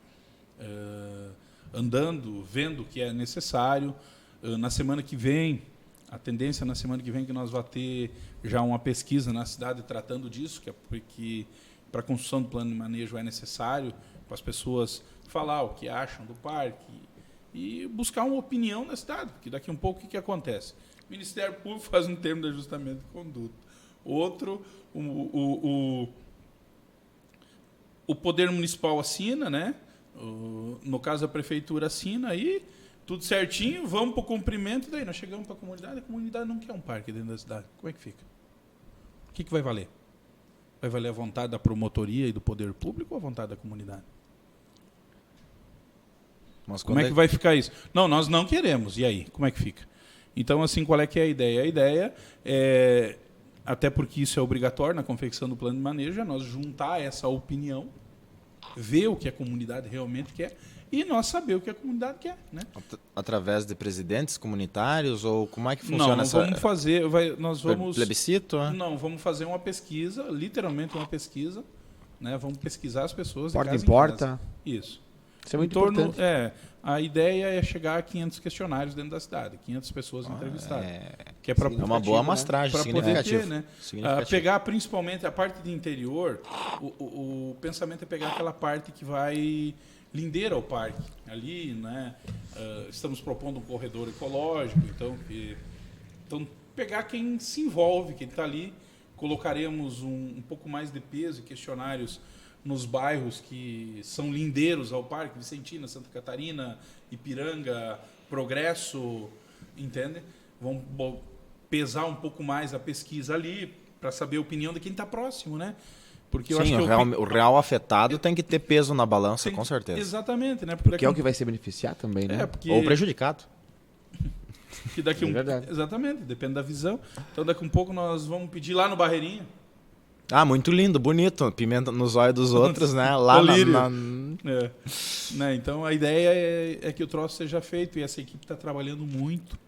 andando, vendo o que é necessário. Na semana que vem, a tendência na semana que vem é que nós vamos ter já uma pesquisa na cidade tratando disso, que é porque para a construção do plano de manejo é necessário para as pessoas falar o que acham do parque e buscar uma opinião da cidade, porque daqui a um pouco o que acontece? O Ministério Público faz um termo de ajustamento de conduta. Outro, o Poder Municipal assina, né? No caso, a Prefeitura assina aí, tudo certinho, vamos para o cumprimento, daí nós chegamos para a comunidade não quer um parque dentro da cidade. Como é que fica? O que vai valer? Vai valer a vontade da promotoria e do Poder Público ou a vontade da comunidade?
Mas
como é que vai ficar isso? Não, nós não queremos. E aí, como é que fica? Então, assim, qual é que é a ideia? A ideia é, até porque isso é obrigatório na confecção do plano de manejo, é nós juntar essa opinião, ver o que a comunidade realmente quer e nós saber o que a comunidade quer, né?
Através de presidentes comunitários ou como é que funciona
Não,
essa...
vamos fazer, nós vamos...
Plebiscito, né?
Não, vamos fazer uma pesquisa, literalmente uma pesquisa, né? Vamos pesquisar as pessoas de
Porta
casa
em porta.
casa. Isso.
Isso é muito
Em torno,
importante.
a ideia é chegar a 500 questionários dentro da cidade, 500 pessoas entrevistadas. Que é, pra,
É uma boa amostragem,
para poder
significativa.
ter, né?
Significativo.
Pegar principalmente a parte de interior, o pensamento é pegar aquela parte que vai lindeira ao parque. Ali, né? Estamos propondo um corredor ecológico, então pegar quem se envolve, quem está ali, colocaremos um pouco mais de peso e questionários nos bairros que são lindeiros ao parque, Vicentina, Santa Catarina, Ipiranga, Progresso, entende? Vão pesar um pouco mais a pesquisa ali para saber a opinião de quem está próximo, né? Porque eu acho que
o real afetado tem que ter peso na balança, com certeza.
Exatamente, né?
Porque é o que vai se beneficiar também, né?
Porque
Ou prejudicado.
que daqui
verdade.
Exatamente, depende da visão. Então daqui um pouco nós vamos pedir lá no Barreirinha.
Ah, muito lindo, bonito. Pimenta nos olhos dos outros, né? Lá
Colírio.
na...
Então a ideia é que o troço seja feito e essa equipe está trabalhando muito,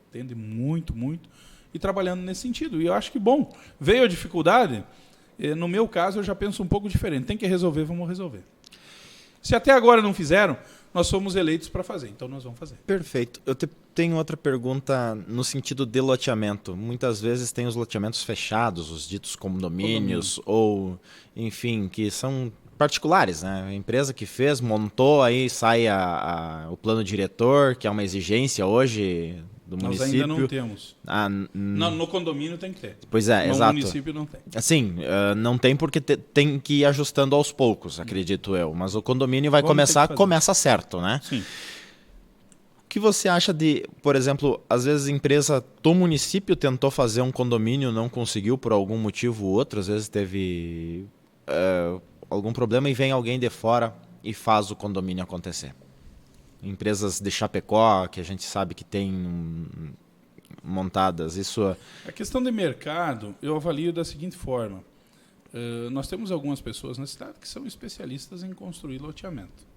entende? Muito, muito. E trabalhando nesse sentido. E eu acho que, bom, veio a dificuldade, no meu caso eu já penso um pouco diferente. Tem que resolver, vamos resolver. Se até agora não fizeram, nós somos eleitos para fazer, então nós vamos fazer.
Perfeito. Eu tenho outra pergunta no sentido de loteamento. Muitas vezes tem os loteamentos fechados, os ditos condomínios, ou, enfim, que são particulares, né? A empresa que fez, montou, aí sai o plano diretor, que é uma exigência hoje do município.
Nós ainda não temos. Não, no condomínio tem que ter.
Pois é,
no
exato.
No município não tem.
Assim, não tem porque tem que ir ajustando aos poucos, acredito eu. Mas o condomínio vai começa certo, né?
Sim.
O que você acha de, por exemplo, às vezes a empresa do município tentou fazer um condomínio, não conseguiu por algum motivo ou outro, às vezes teve algum problema e vem alguém de fora e faz o condomínio acontecer? Empresas de Chapecó, que a gente sabe que tem montadas, isso...
A questão de mercado, eu avalio da seguinte forma. Nós temos algumas pessoas na cidade que são especialistas em construir loteamento.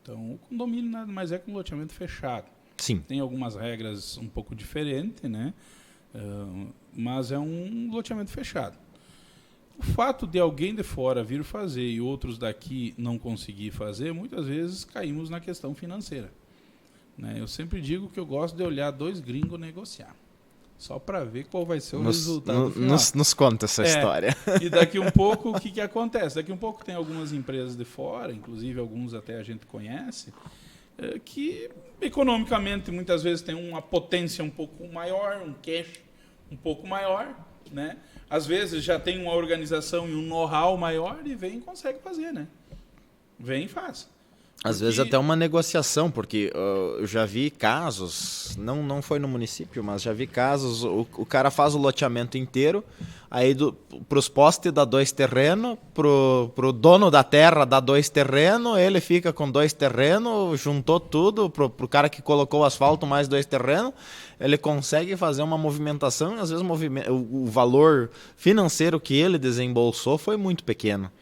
Então, o condomínio nada mais é que um loteamento fechado.
Sim.
Tem algumas regras um pouco diferentes, né? Mas é um loteamento fechado. O fato de alguém de fora vir fazer e outros daqui não conseguir fazer, muitas vezes caímos na questão financeira. Né? Eu sempre digo que eu gosto de olhar dois gringos negociar, só para ver qual vai ser o resultado final.
Nos conta essa história.
E daqui um pouco, o que acontece? Daqui um pouco tem algumas empresas de fora, inclusive alguns até a gente conhece, que economicamente muitas vezes tem uma potência um pouco maior, um cash um pouco maior, né? Às vezes já tem uma organização e um know-how maior e vem e consegue fazer, né? Vem e faz.
Às vezes até uma negociação, porque eu já vi casos, não foi no município, mas já vi casos, o cara faz o loteamento inteiro, aí para os postes dá 2 terrenos, pro dono da terra dá 2 terrenos, ele fica com 2 terrenos, juntou tudo, pro cara que colocou o asfalto mais 2 terrenos, ele consegue fazer uma movimentação, e às vezes o valor financeiro que ele desembolsou foi muito pequeno.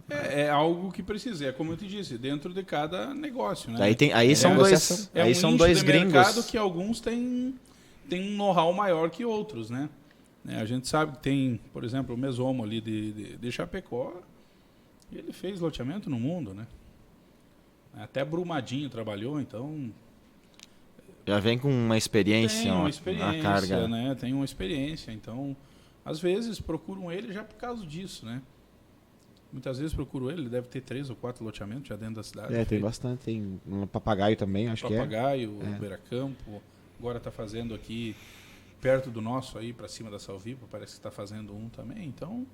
É algo que precisa, é como eu te disse, dentro de cada negócio, né?
Aí são dois gringos.
Mercado que alguns têm um know-how maior que outros, né? A gente sabe que tem, por exemplo, o Mesomo ali de Chapecó, ele fez loteamento no mundo, né? Até Brumadinho trabalhou, então...
Já vem com uma experiência,
uma
carga.
Né? Tem uma experiência, então, às vezes procuram ele já por causa disso, né? Muitas vezes procuro ele deve ter 3 ou 4 loteamentos já dentro da cidade.
Tem bastante. Tem um Papagaio também, acho que é.
Papagaio, Beiracampo, agora está fazendo aqui perto do nosso, aí para cima da Salviva, parece que está fazendo um também. Então,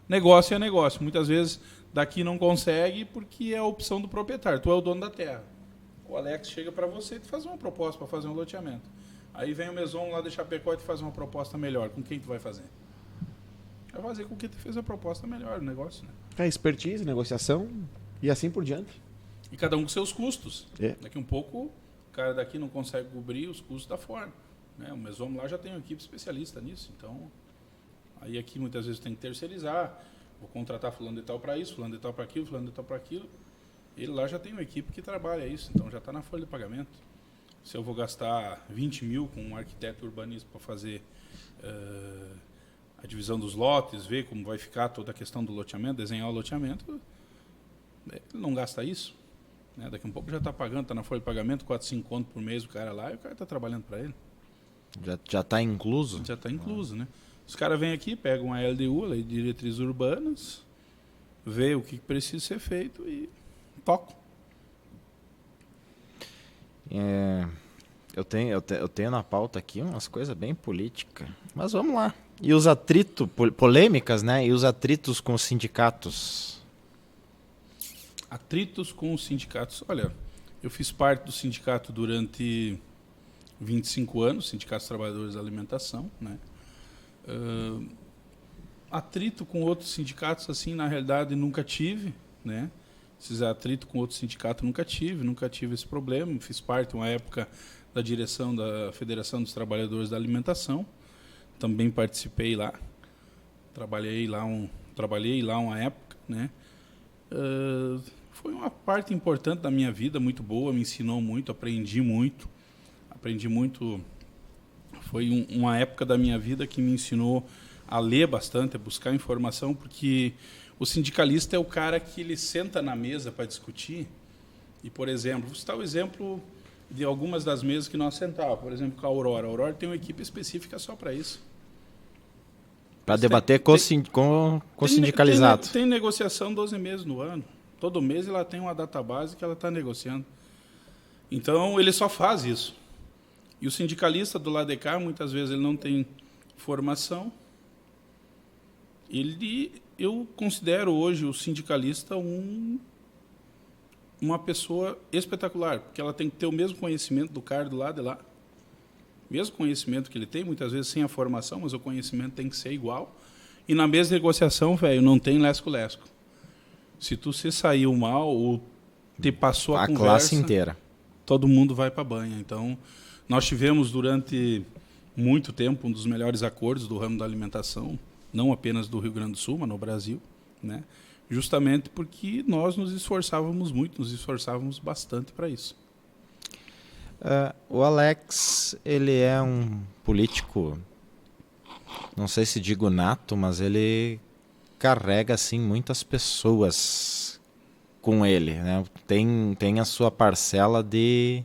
negócio é negócio. Muitas vezes daqui não consegue porque é a opção do proprietário. Tu é o dono da terra. O Alex chega para você e te faz uma proposta para fazer um loteamento. Aí vem o Meson lá de Chapecó e te faz uma proposta melhor. Com quem tu vai fazer? Vai fazer com quem tu fez a proposta melhor no negócio, né?
Expertise, negociação e assim por diante.
E cada um com seus custos. Daqui um pouco, o cara daqui não consegue cobrir os custos da forma. Né? O Mesomo lá já tem uma equipe especialista nisso, então aí aqui muitas vezes tem que terceirizar, vou contratar fulano de tal para isso, fulano de tal para aquilo, fulano de tal para aquilo. Ele lá já tem uma equipe que trabalha isso, então já está na folha de pagamento. Se eu vou gastar 20 mil com um arquiteto urbanista para fazer a divisão dos lotes, ver como vai ficar toda a questão do loteamento, desenhar o loteamento, ele não gasta isso. Né? Daqui a um pouco já está pagando, está na folha de pagamento, 4, 5 contos por mês o cara lá, e o cara está trabalhando para ele.
Já está incluso?
Já está incluso, né? Os caras vêm aqui, pegam a LDU, a Lei de Diretrizes Urbanas, vê o que precisa ser feito e tocam.
Eu tenho na pauta aqui umas coisas bem políticas, mas vamos lá. E os atritos, polêmicas, né? E os atritos com os sindicatos?
Atritos com os sindicatos. Olha, eu fiz parte do sindicato durante 25 anos, Sindicato dos Trabalhadores da Alimentação, né? Atrito com outros sindicatos, assim, na realidade, nunca tive, né? Esses atritos com outros sindicatos nunca tive esse problema. Fiz parte, uma época, da direção da Federação dos Trabalhadores da Alimentação. Também participei lá. Trabalhei lá uma época, né? Foi uma parte importante da minha vida, muito boa, me ensinou muito, aprendi muito. Foi uma época da minha vida que me ensinou a ler bastante, a buscar informação, porque o sindicalista é o cara que ele senta na mesa para discutir. E, por exemplo, vou citar o exemplo de algumas das mesas que nós sentávamos. Por exemplo, com a Aurora. A Aurora tem uma equipe específica só para isso.
Para debater com o sindicalizado.
Tem negociação 12 meses no ano. Todo mês ela tem uma database que ela está negociando. Então, ele só faz isso. E o sindicalista do lado de cá, muitas vezes, ele não tem formação. Eu considero hoje o sindicalista uma pessoa espetacular, porque ela tem que ter o mesmo conhecimento do cara do lado de lá. Mesmo conhecimento que ele tem, muitas vezes sem a formação, mas o conhecimento tem que ser igual. E na mesa de negociação, velho, não tem lesco-lesco. Se tu se saiu mal ou te passou a conversa...
A classe inteira.
Todo mundo vai para a banha. Então, nós tivemos durante muito tempo um dos melhores acordos do ramo da alimentação, não apenas do Rio Grande do Sul, mas no Brasil, né? Justamente porque nós nos esforçávamos muito, nos esforçávamos bastante para isso.
O Alex, ele é um político, não sei se digo nato, mas ele carrega assim muitas pessoas com ele, né? Tem a sua parcela de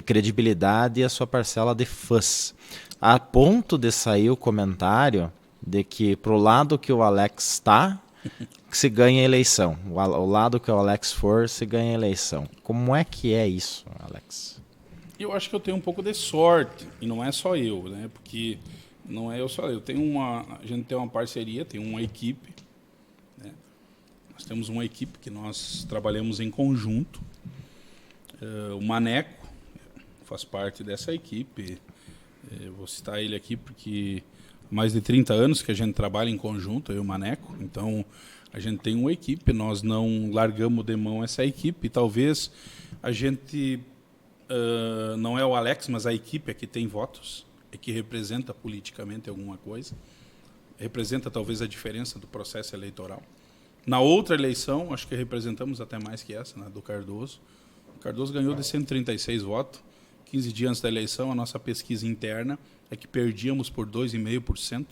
credibilidade e a sua parcela de fãs. A ponto de sair o comentário de que pro lado que o Alex está, se ganha a eleição. O lado que o Alex for, se ganha a eleição. Como é que é isso, Alex?
Eu acho que eu tenho um pouco de sorte, e não é só eu, né? Porque não é eu só eu. A gente tem uma parceria, tem uma equipe, né? Nós temos uma equipe que nós trabalhamos em conjunto. O Maneco faz parte dessa equipe. Eu vou citar ele aqui porque há mais de 30 anos que a gente trabalha em conjunto, eu e o Maneco. Então, a gente tem uma equipe, nós não largamos de mão essa equipe. E talvez a gente... não é o Alex, mas a equipe é que tem votos, é que representa politicamente alguma coisa, representa talvez a diferença do processo eleitoral. Na outra eleição, acho que representamos até mais que essa, né, do Cardoso. O Cardoso ganhou de 136 votos. 15 dias antes da eleição, a nossa pesquisa interna é que perdíamos por 2,5%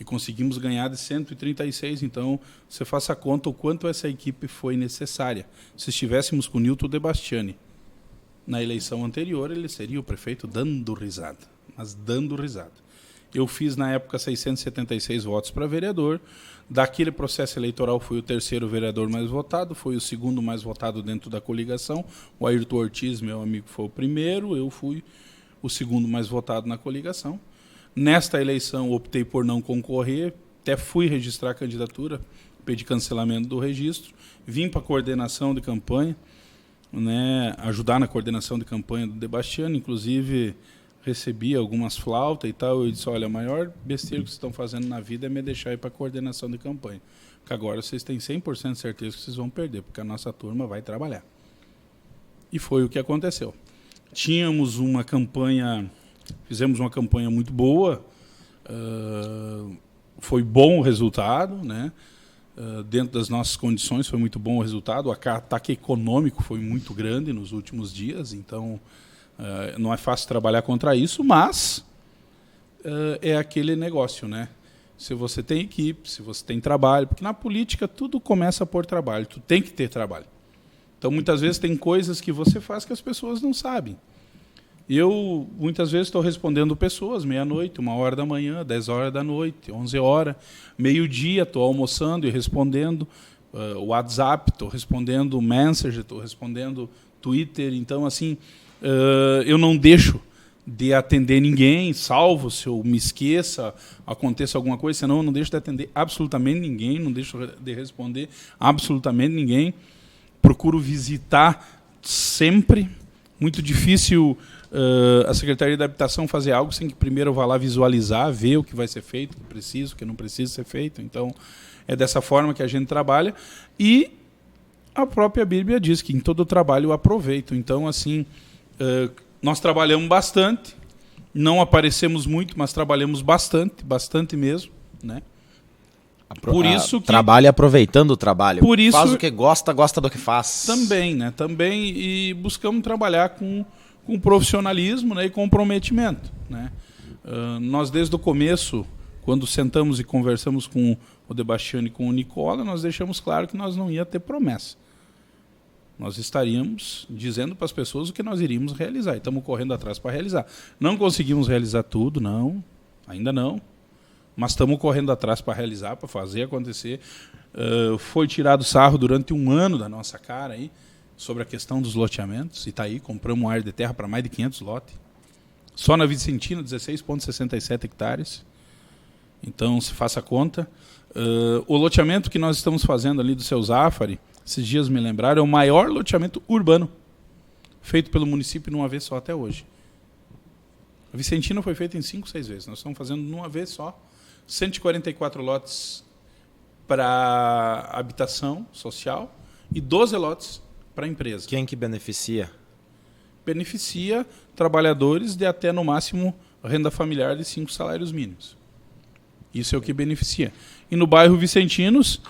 e conseguimos ganhar de 136. Então, você faça a conta o quanto essa equipe foi necessária. Se estivéssemos com o Nilton de Bastiani, na eleição anterior, ele seria o prefeito dando risada, mas dando risada. Eu fiz, na época, 676 votos para vereador. Daquele processo eleitoral, fui o terceiro vereador mais votado, fui o segundo mais votado dentro da coligação. O Ayrton Ortiz, meu amigo, foi o primeiro, eu fui o segundo mais votado na coligação. Nesta eleição, optei por não concorrer, até fui registrar a candidatura, pedi cancelamento do registro, vim para a coordenação de campanha, né, ajudar na coordenação de campanha do De Bastiani, inclusive recebi algumas flautas e tal. Eu disse, olha, a maior besteira que vocês estão fazendo na vida é me deixar ir para a coordenação de campanha, porque agora vocês têm 100% de certeza que vocês vão perder, porque a nossa turma vai trabalhar. E foi o que aconteceu. Tínhamos uma campanha Fizemos uma campanha muito boa, foi bom o resultado, né? Dentro das nossas condições foi muito bom o resultado. O ataque econômico foi muito grande nos últimos dias, então não é fácil trabalhar contra isso, mas é aquele negócio, né? Se você tem equipe, se você tem trabalho, porque na política tudo começa por trabalho, tu tem que ter trabalho. Então muitas vezes tem coisas que você faz que as pessoas não sabem. Eu muitas vezes estou respondendo pessoas, meia-noite, 1h da manhã, 10 horas da noite, 11 horas, meio-dia, estou almoçando e respondendo WhatsApp, estou respondendo Messenger, estou respondendo Twitter. Então, assim, eu não deixo de atender ninguém, salvo se eu me esqueça, aconteça alguma coisa, senão eu não deixo de atender absolutamente ninguém, não deixo de responder absolutamente ninguém. Procuro visitar sempre. Muito difícil a Secretaria da Habitação fazer algo sem que primeiro eu vá lá visualizar, ver o que vai ser feito, o que precisa, o que não precisa ser feito. Então, é dessa forma que a gente trabalha. E a própria Bíblia diz que em todo trabalho eu aproveito. Então, assim, nós trabalhamos bastante, não aparecemos muito, mas trabalhamos bastante mesmo, né? Por isso que
trabalha aproveitando o trabalho.
Por isso,
faz o que gosta, gosta do que faz.
Também, né? Também, e buscamos trabalhar com profissionalismo, né, e comprometimento, né? Nós desde o começo, quando sentamos e conversamos com o Debastiano e com o Nicola, nós deixamos claro que nós não ia ter promessa. Nós estaríamos dizendo para as pessoas o que nós iríamos realizar. E estamos correndo atrás para realizar. Não conseguimos realizar tudo, não. Ainda não. Mas estamos correndo atrás para realizar, para fazer acontecer. Foi tirado sarro durante 1 ano da nossa cara aí, sobre a questão dos loteamentos. E está aí, compramos uma área de terra para mais de 500 lotes. Só na Vicentina, 16,67 hectares. Então, se faça a conta. O loteamento que nós estamos fazendo ali do Seu Zafari, esses dias me lembraram, é o maior loteamento urbano feito pelo município numa vez só até hoje. A Vicentina foi feita em 5, 6 vezes. Nós estamos fazendo numa vez só 144 lotes para habitação social e 12 lotes para empresa.
Quem que beneficia?
Beneficia trabalhadores de até, no máximo, renda familiar de 5 salários mínimos. Isso é o que beneficia. E no bairro Vicentinos,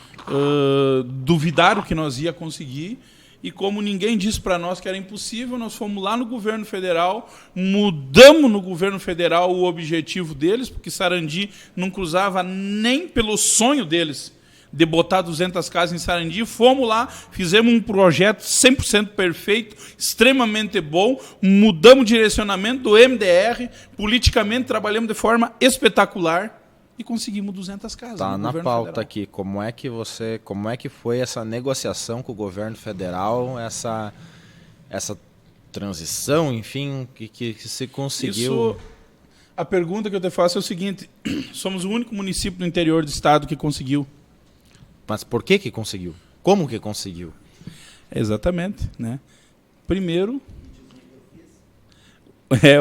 duvidaram que nós ia conseguir, e como ninguém disse para nós que era impossível, nós fomos lá no governo federal, mudamos no governo federal o objetivo deles, porque Sarandi não cruzava nem pelo sonho deles de botar 200 casas em Sarandi. Fomos lá, fizemos um projeto 100% perfeito, extremamente bom, mudamos o direcionamento do MDR, politicamente trabalhamos de forma espetacular, e conseguimos 200 casas.
Está na pauta
federal.
Aqui. Como é que foi essa negociação com o governo federal, essa transição, enfim, que se conseguiu?
A pergunta que eu te faço é o seguinte: somos o único município do interior do estado que conseguiu.
Mas por que conseguiu? Como que conseguiu?
Exatamente, né? Primeiro,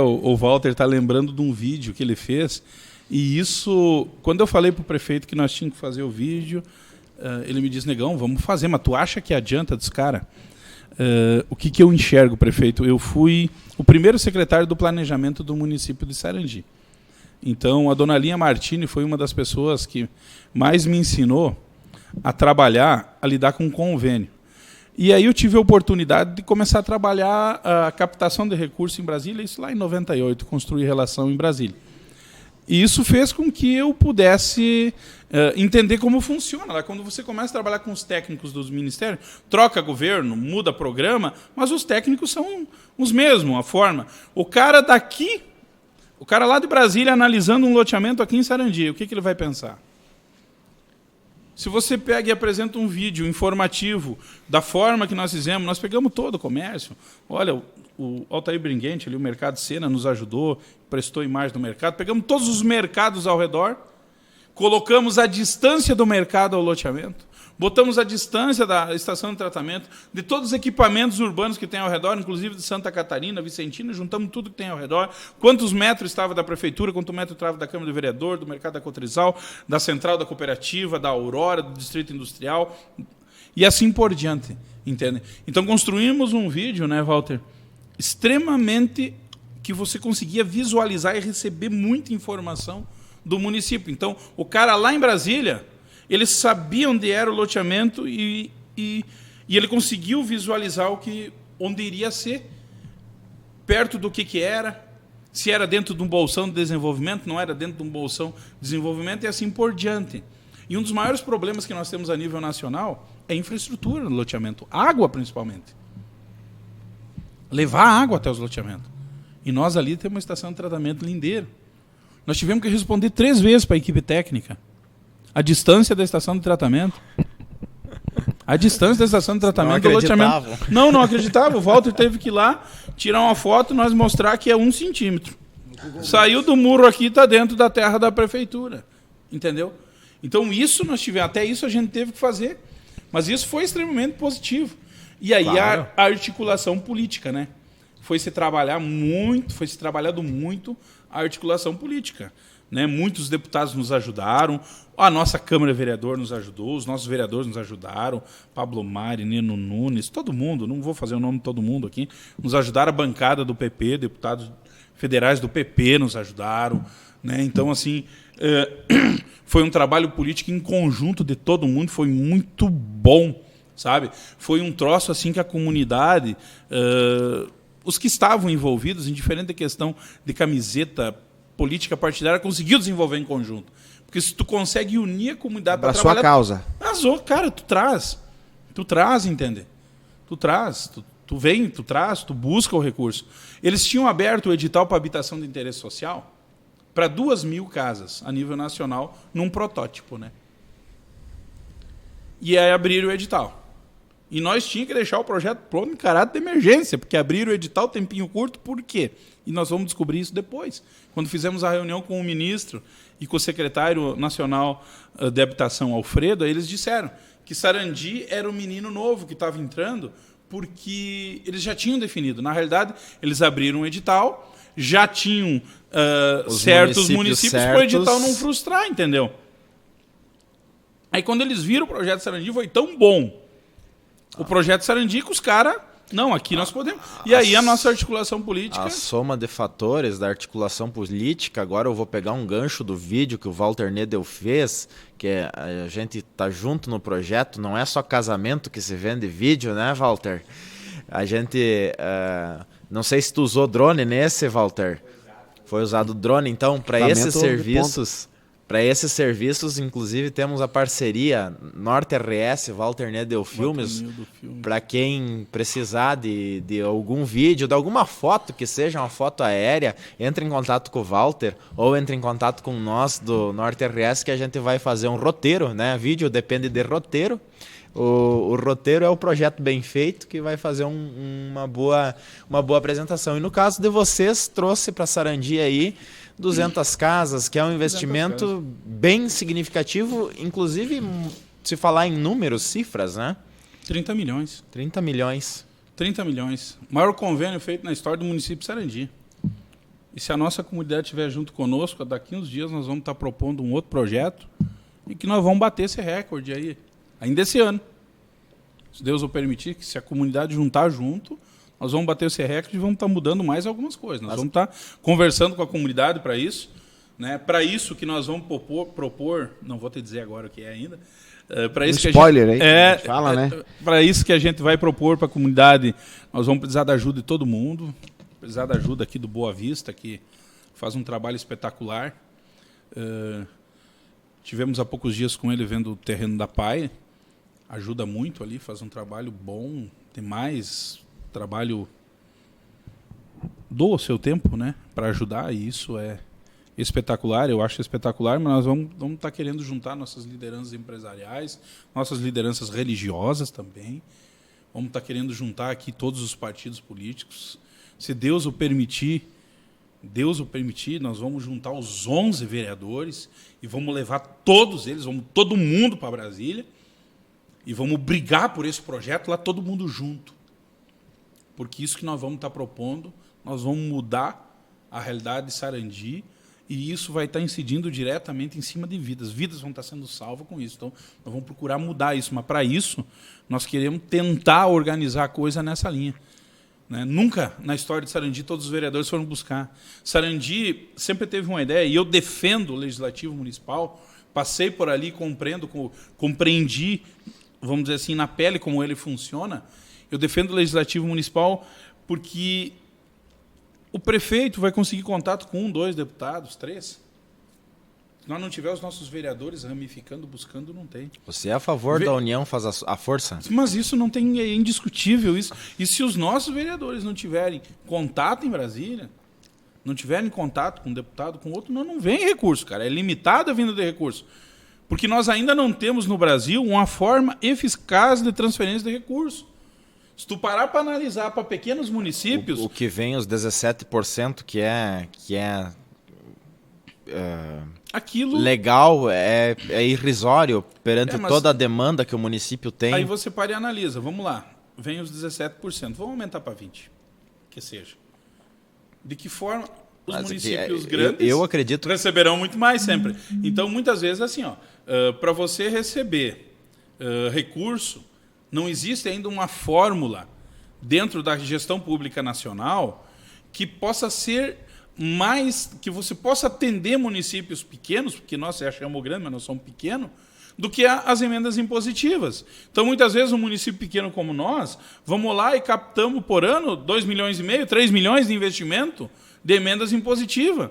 o Walter está lembrando de um vídeo que ele fez. E isso, quando eu falei para o prefeito que nós tínhamos que fazer o vídeo, ele me disse: Negão, vamos fazer, mas tu acha que adianta dos caras? O que eu enxergo, prefeito? Eu fui o primeiro secretário do planejamento do município de Sarandi. Então, a dona Linha Martini foi uma das pessoas que mais me ensinou a trabalhar, a lidar com convênio. E aí eu tive a oportunidade de começar a trabalhar a captação de recursos em Brasília, isso lá em 98, construir relação em Brasília. E isso fez com que eu pudesse entender como funciona. Quando você começa a trabalhar com os técnicos dos ministérios, troca governo, muda programa, mas os técnicos são os mesmos, a forma. O cara daqui, o cara lá de Brasília analisando um loteamento aqui em Sarandi, o que ele vai pensar? Se você pega e apresenta um vídeo informativo da forma que nós fizemos, nós pegamos todo o comércio. Olha, o Altair Bringuente, ali, o Mercado Sena, nos ajudou, prestou imagem do mercado. Pegamos todos os mercados ao redor, colocamos a distância do mercado ao loteamento, botamos a distância da estação de tratamento, de todos os equipamentos urbanos que tem ao redor, inclusive de Santa Catarina, Vicentina, juntamos tudo que tem ao redor, quantos metros estava da prefeitura, quanto metro estava da Câmara do Vereador, do Mercado da Cotrizal, da Central da Cooperativa, da Aurora, do Distrito Industrial, e assim por diante, entende? Então construímos um vídeo, né, Walter, extremamente que você conseguia visualizar e receber muita informação do município. Então, o cara lá em Brasília, ele sabia onde era o loteamento e ele conseguiu visualizar onde iria ser, perto do que era, se era dentro de um bolsão de desenvolvimento, não era dentro de um bolsão de desenvolvimento e assim por diante. E um dos maiores problemas que nós temos a nível nacional é infraestrutura no loteamento, água principalmente. Levar água até os loteamentos. E nós ali temos uma estação de tratamento lindeiro. Nós tivemos que responder 3 vezes para a equipe técnica a distância da estação de tratamento. A distância da estação de tratamento do loteamento. Não acreditava. O Walter teve que ir lá, tirar uma foto e nós mostrar que é 1 centímetro. Saiu do muro aqui e está dentro da terra da prefeitura. Entendeu? Então, isso nós tivemos. Até isso a gente teve que fazer. Mas isso foi extremamente positivo. E aí claro. a articulação política, né? Foi se trabalhado muito a articulação política. Né? Muitos deputados nos ajudaram, a nossa Câmara Vereador nos ajudou, os nossos vereadores nos ajudaram, Pablo Mari, Nino Nunes, todo mundo, não vou fazer o nome de todo mundo aqui, nos ajudaram, a bancada do PP, deputados federais do PP nos ajudaram. Né? Então, assim, foi um trabalho político em conjunto de todo mundo, foi muito bom, sabe? Foi um troço assim que a comunidade, os que estavam envolvidos, indiferente da questão de camiseta política partidária, conseguiu desenvolver em conjunto. Porque se tu consegue unir a comunidade para trabalhar...
sua causa.
Cara, tu traz, entende? Tu traz, tu vem, tu traz, tu busca o recurso. Eles tinham aberto o edital para habitação de interesse social para 2.000 casas a nível nacional num protótipo, né? E aí abriram o edital. E nós tínhamos que deixar o projeto pronto em caráter de emergência, porque abriram o edital tempinho curto, por quê? E nós vamos descobrir isso depois. Quando fizemos a reunião com o ministro e com o secretário nacional de habitação, Alfredo, aí eles disseram que Sarandi era o menino novo que estava entrando, porque eles já tinham definido. Na realidade, eles abriram um edital, já tinham certos municípios para o edital não frustrar, entendeu? Aí quando eles viram o projeto Sarandi, foi tão bom o projeto Sarandi que os caras... Não, aqui nós podemos. E aí a nossa articulação política...
A soma de fatores da articulação política, agora eu vou pegar um gancho do vídeo que o Walter Nedel fez, que a gente tá junto no projeto, não é só casamento que se vende vídeo, né, Walter? A gente... não sei se tu usou drone nesse, Walter. Foi usado drone, então, para esses serviços... Para esses serviços, inclusive, temos a parceria Norte RS, Walter Nedel Filmes, para quem precisar de algum vídeo, de alguma foto, que seja uma foto aérea, entre em contato com o Walter ou entre em contato com nós do Norte RS, que a gente vai fazer um roteiro, né? Vídeo depende de roteiro. O roteiro é o projeto bem feito que vai fazer uma boa apresentação. E no caso de vocês, trouxe para Sarandi aí 200 casas, que é um investimento bem significativo, inclusive se falar em números, cifras, né?
30 milhões.
30 milhões.
30 milhões. O maior convênio feito na história do município de Sarandi. E se a nossa comunidade estiver junto conosco, daqui uns dias nós vamos estar propondo um outro projeto e que nós vamos bater esse recorde aí, ainda esse ano. Se Deus o permitir, que se a comunidade juntar junto, nós vamos bater esse recorde e vamos estar mudando mais algumas coisas. Nós vamos estar conversando com a comunidade para isso. Né? Para isso que nós vamos propor, não vou te dizer agora o que é ainda, para isso
spoiler aí, fala, né?
Para isso que a gente vai propor para a comunidade, nós vamos precisar da ajuda de todo mundo, precisar da ajuda aqui do Boa Vista, que faz um trabalho espetacular. Tivemos há poucos dias com ele vendo o terreno da PAI, ajuda muito ali, faz um trabalho bom, demais, trabalho doa o seu tempo, né, para ajudar, e isso é espetacular, eu acho espetacular, mas nós vamos estar querendo juntar nossas lideranças empresariais, nossas lideranças religiosas também, vamos estar querendo juntar aqui todos os partidos políticos, se Deus o permitir, nós vamos juntar os 11 vereadores e vamos levar todos eles, todo mundo para Brasília e vamos brigar por esse projeto lá todo mundo junto. Porque isso que nós vamos estar propondo, nós vamos mudar a realidade de Sarandi e isso vai estar incidindo diretamente em cima de vidas. Vidas vão estar sendo salvas com isso. Então, nós vamos procurar mudar isso. Mas, para isso, nós queremos tentar organizar a coisa nessa linha. Né? Nunca na história de Sarandi todos os vereadores foram buscar. Sarandi sempre teve uma ideia, e eu defendo o Legislativo Municipal, passei por ali, compreendi, vamos dizer assim, na pele como ele funciona. Eu defendo o Legislativo Municipal porque o prefeito vai conseguir contato com 1, 2 deputados, 3. Se nós não tivermos os nossos vereadores ramificando, buscando, não tem.
Você é a favor da união faz a força?
Mas isso não tem, é indiscutível isso. E se os nossos vereadores não tiverem contato em Brasília, não tiverem contato com um deputado, com outro, não vem recurso, cara. É limitada a vinda de recurso. Porque nós ainda não temos no Brasil uma forma eficaz de transferência de recurso. Se tu parar para analisar para pequenos municípios...
O que vem, os 17%, que é
aquilo
legal, é irrisório perante toda a demanda que o município tem.
Aí você para e analisa. Vamos lá. Vem os 17%. Vamos aumentar para 20%. Que seja. De que forma os municípios grandes
eu acredito
receberão muito mais sempre. Então, muitas vezes, assim, para você receber recurso, não existe ainda uma fórmula dentro da gestão pública nacional que possa ser mais, que você possa atender municípios pequenos, porque nós achamos grande, mas nós somos pequenos, do que as emendas impositivas. Então, muitas vezes, um município pequeno como nós, vamos lá e captamos por ano 2,5 milhões, 3 milhões de investimento de emendas impositivas.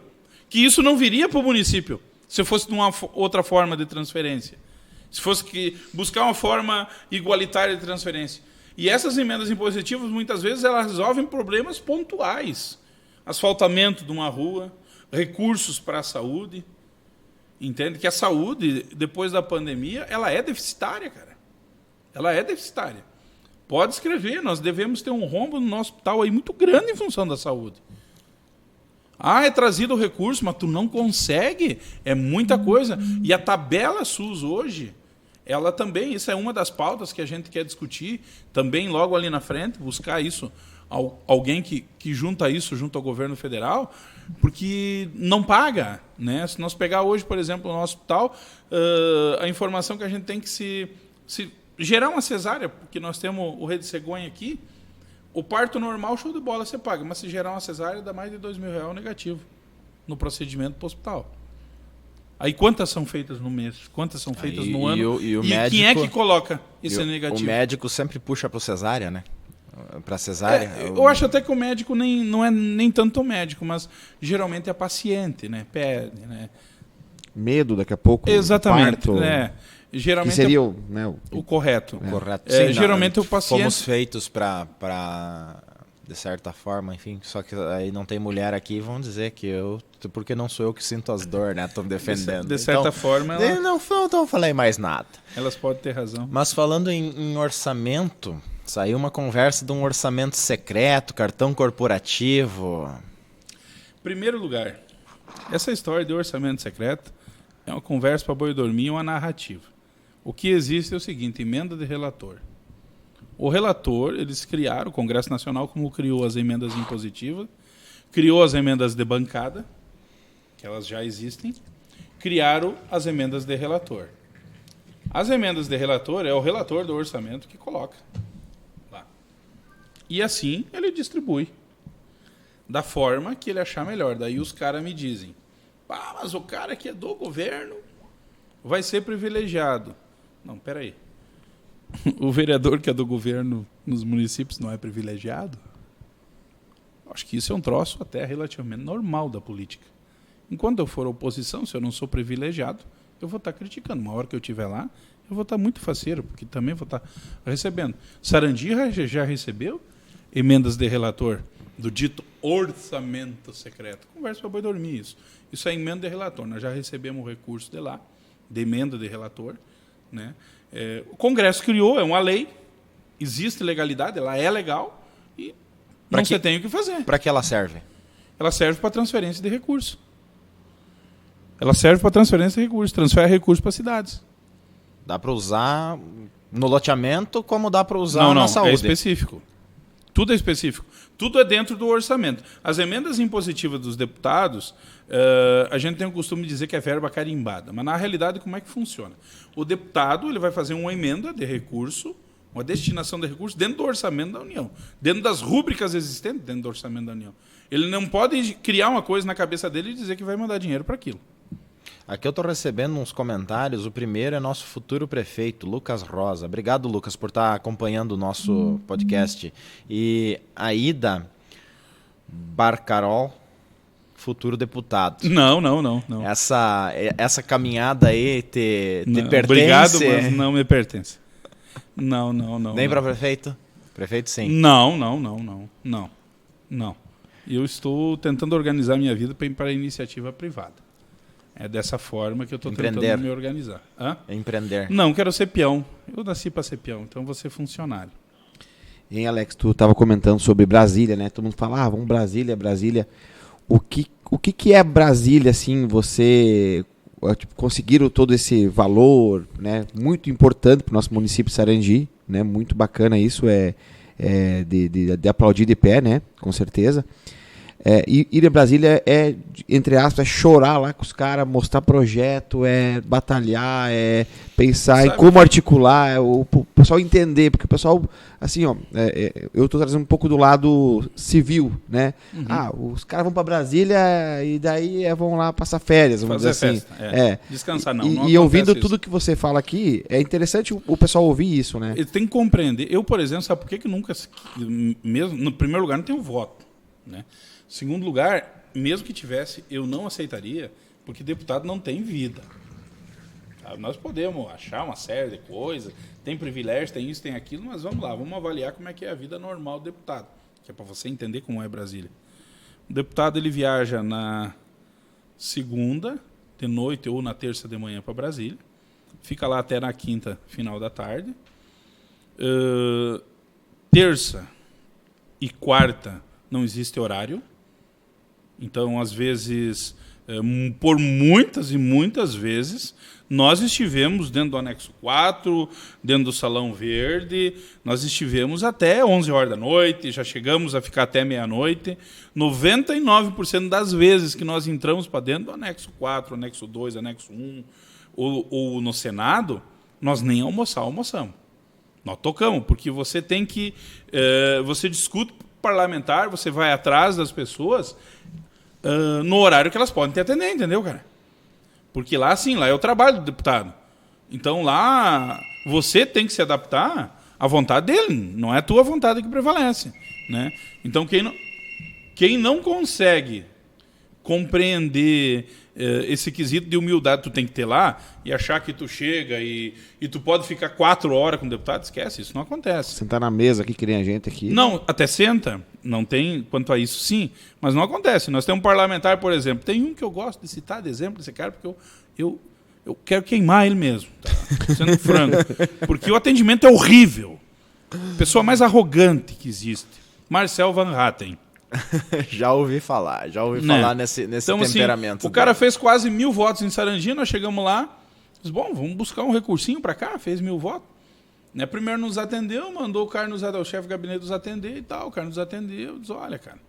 Que isso não viria para o município, se fosse de uma outra forma de transferência. Se fosse buscar uma forma igualitária de transferência. E essas emendas impositivas, muitas vezes, elas resolvem problemas pontuais. Asfaltamento de uma rua, recursos para a saúde. Entende que a saúde, depois da pandemia, ela é deficitária, cara. Ela é deficitária. Pode escrever, nós devemos ter um rombo no nosso hospital aí muito grande em função da saúde. É trazido o recurso, mas tu não consegue. É muita coisa. E a tabela SUS hoje, ela também, isso é uma das pautas que a gente quer discutir, também logo ali na frente, buscar isso, alguém que junta isso junto ao governo federal, porque não paga. Né? Se nós pegar hoje, por exemplo, no nosso hospital, a informação que a gente tem que se gerar uma cesárea, porque nós temos o Rede Cegonha aqui, o parto normal, show de bola, você paga, mas se gerar uma cesárea, dá mais de R$2.000 negativo no procedimento para o hospital. Aí quantas são feitas no mês? Quantas são feitas no ano?
E
médico, quem é que coloca esse negativo?
O médico sempre puxa para o cesárea, né? Para cesárea.
Eu acho até que o médico não é nem tanto o médico, mas geralmente é a paciente, né? Pede, né?
Medo daqui a pouco.
Exatamente.
Parto,
geralmente
que seria
o correto.
Correto.
Sim, geralmente o paciente.
Fomos feitos para de certa forma, enfim, só que aí não tem mulher aqui, vão dizer que porque não sou eu que sinto as dores, né? Estão defendendo.
De certa forma,
não falei mais nada.
Elas podem ter razão.
Mas falando em orçamento, saiu uma conversa de um orçamento secreto, cartão corporativo.
Primeiro lugar, essa história de orçamento secreto é uma conversa para boi dormir, uma narrativa. O que existe é o seguinte: emenda de relator. O relator, eles criaram, o Congresso Nacional, como criou as emendas impositivas, criou as emendas de bancada, que elas já existem, criaram as emendas de relator. As emendas de relator é o relator do orçamento que coloca lá. E assim ele distribui, da forma que ele achar melhor. Daí os caras me dizem, mas o cara que é do governo vai ser privilegiado. Não, peraí. O vereador que é do governo nos municípios não é privilegiado? Acho que isso é um troço até relativamente normal da política. Enquanto eu for oposição, se eu não sou privilegiado, eu vou estar criticando. Uma hora que eu estiver lá, eu vou estar muito faceiro, porque também vou estar recebendo. Sarandi já recebeu emendas de relator do dito orçamento secreto. Conversa para boi dormir isso. Isso é emenda de relator. Nós já recebemos o recurso de lá, de emenda de relator, né? O Congresso criou, é uma lei, existe legalidade, ela é legal e você tem o que fazer.
Para que ela serve?
Ela serve para transferência de recursos. Ela serve para transferência de recursos, transfere recursos para cidades.
Dá para usar no loteamento como dá para usar na saúde?
É específico. Tudo é específico. Tudo é dentro do orçamento. As emendas impositivas dos deputados, a gente tem o costume de dizer que é verba carimbada. Mas, na realidade, como é que funciona? O deputado ele vai fazer uma emenda de recurso uma destinação de recursos dentro do orçamento da União, dentro das rúbricas existentes dentro do orçamento da União. Ele não pode criar uma coisa na cabeça dele e dizer que vai mandar dinheiro para aquilo.
Aqui eu estou recebendo uns comentários. O primeiro é nosso futuro prefeito, Lucas Rosa. Obrigado, Lucas, por estar acompanhando o nosso podcast. E a Ida Barcarol, futuro deputado.
Não.
Essa caminhada aí te pertence?
Obrigado, mas não me pertence. Não.
Nem para prefeito? Prefeito, sim.
Não. Eu estou tentando organizar minha vida para a iniciativa privada. É dessa forma que eu estou tentando me organizar. Hã?
Empreender.
Não, quero ser peão. Eu nasci para ser peão, então vou ser funcionário.
Hein, Alex, tu estava comentando sobre Brasília, né? Todo mundo fala, vamos Brasília. O que é Brasília, assim, você conseguiram todo esse valor, né? Muito importante para o nosso município de Sarandi, né? Muito bacana isso, de aplaudir de pé, né? Com certeza. Ir a Brasília entre aspas, é chorar lá com os caras, mostrar projeto, batalhar, pensar em como articular, o pessoal entender, porque o pessoal, assim, eu estou trazendo um pouco do lado civil, né?
Uhum.
Os caras vão para Brasília e daí vão lá passar férias, vamos dizer assim.
Festa, descansar não.
E ouvindo tudo que você fala aqui, é interessante o pessoal ouvir isso, né?
Ele tem que compreender. Eu, por exemplo, sabe por que nunca, mesmo no primeiro lugar, não tenho voto, né? Segundo lugar, mesmo que tivesse, eu não aceitaria, porque deputado não tem vida. Nós podemos achar uma série de coisas, tem privilégio, tem isso, tem aquilo, mas vamos lá, vamos avaliar como é que é a vida normal do deputado, que é para você entender como é Brasília. O deputado ele viaja na segunda de noite ou na terça de manhã para Brasília, fica lá até na quinta, final da tarde. Terça e quarta não existe horário. Então, às vezes, por muitas e muitas vezes, nós estivemos dentro do anexo 4, dentro do Salão Verde, nós estivemos até 11 horas da noite, já chegamos a ficar até meia-noite. 99% das vezes que nós entramos para dentro do anexo 4, anexo 2, anexo 1, ou no Senado, nós nem almoçamos. Nós tocamos, porque você tem que... você discute parlamentar, você vai atrás das pessoas... no horário que elas podem te atender, entendeu, cara? Porque lá, sim, lá é o trabalho do deputado. Então, lá, você tem que se adaptar à vontade dele, não é a tua vontade que prevalece, né? Então, quem não consegue compreender esse quesito de humildade que tu tem que ter lá e achar que tu chega e tu pode ficar 4 horas com o deputado, esquece, isso não acontece.
Sentar na mesa aqui, que nem a gente aqui.
Não, até senta, não tem quanto a isso sim, mas não acontece. Nós temos um parlamentar, por exemplo, tem um que eu gosto de citar de exemplo desse cara, porque eu quero queimar ele mesmo, tá? Sendo franco, porque o atendimento é horrível. Pessoa mais arrogante que existe, Marcel Van Hatten.
Já ouvi falar nesse então, temperamento.
Assim, o cara fez quase 1000 votos em Sarandi, nós chegamos lá, disse, bom, vamos buscar um recursinho para cá, fez 1000 votos. Né, primeiro nos atendeu, mandou o Carlos, o chefe de gabinete nos atender e tal, o cara nos atendeu, disse, olha, cara,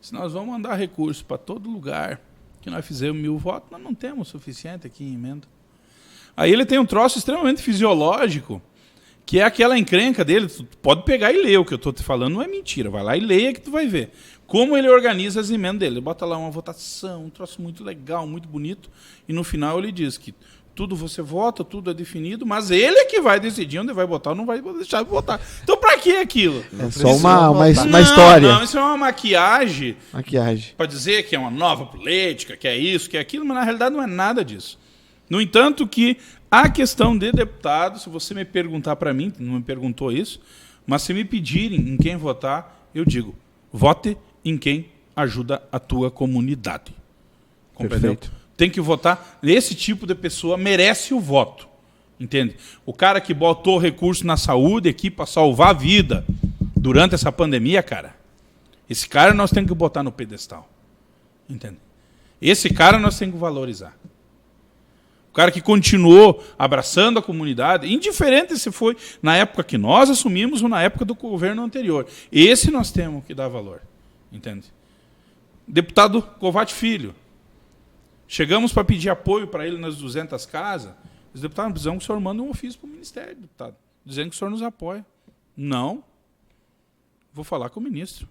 se nós vamos mandar recurso para todo lugar que nós fizemos 1000 votos, nós não temos o suficiente aqui em emenda. Aí ele tem um troço extremamente fisiológico, que é aquela encrenca dele, tu pode pegar e ler, o que eu estou te falando não é mentira, vai lá e leia que tu vai ver. Como ele organiza as emendas dele. Ele bota lá uma votação, um troço muito legal, muito bonito, e no final ele diz que tudo você vota, tudo é definido, mas ele é que vai decidir onde vai botar ou não vai deixar de votar. Então pra que aquilo?
É só uma história.
Não, isso é uma maquiagem.
Para
dizer que é uma nova política, que é isso, que é aquilo, mas na realidade não é nada disso. No entanto que a questão de deputado, se você me perguntar para mim, não me perguntou isso, mas se me pedirem em quem votar, eu digo, vote em quem ajuda a tua comunidade. Compreendeu?
Perfeito.
Tem que votar. Esse tipo de pessoa merece o voto. Entende? O cara que botou recurso na saúde aqui para salvar a vida durante essa pandemia, cara, esse cara nós temos que botar no pedestal. Entende? Esse cara nós temos que valorizar. O cara que continuou abraçando a comunidade, indiferente se foi na época que nós assumimos ou na época do governo anterior. Esse nós temos que dar valor. Entende? Deputado Covatti Filho. Chegamos para pedir apoio para ele nas 200 casas. Os deputados precisam que o senhor mande um ofício para o Ministério, deputado, dizendo que o senhor nos apoia. Não. Vou falar com o ministro.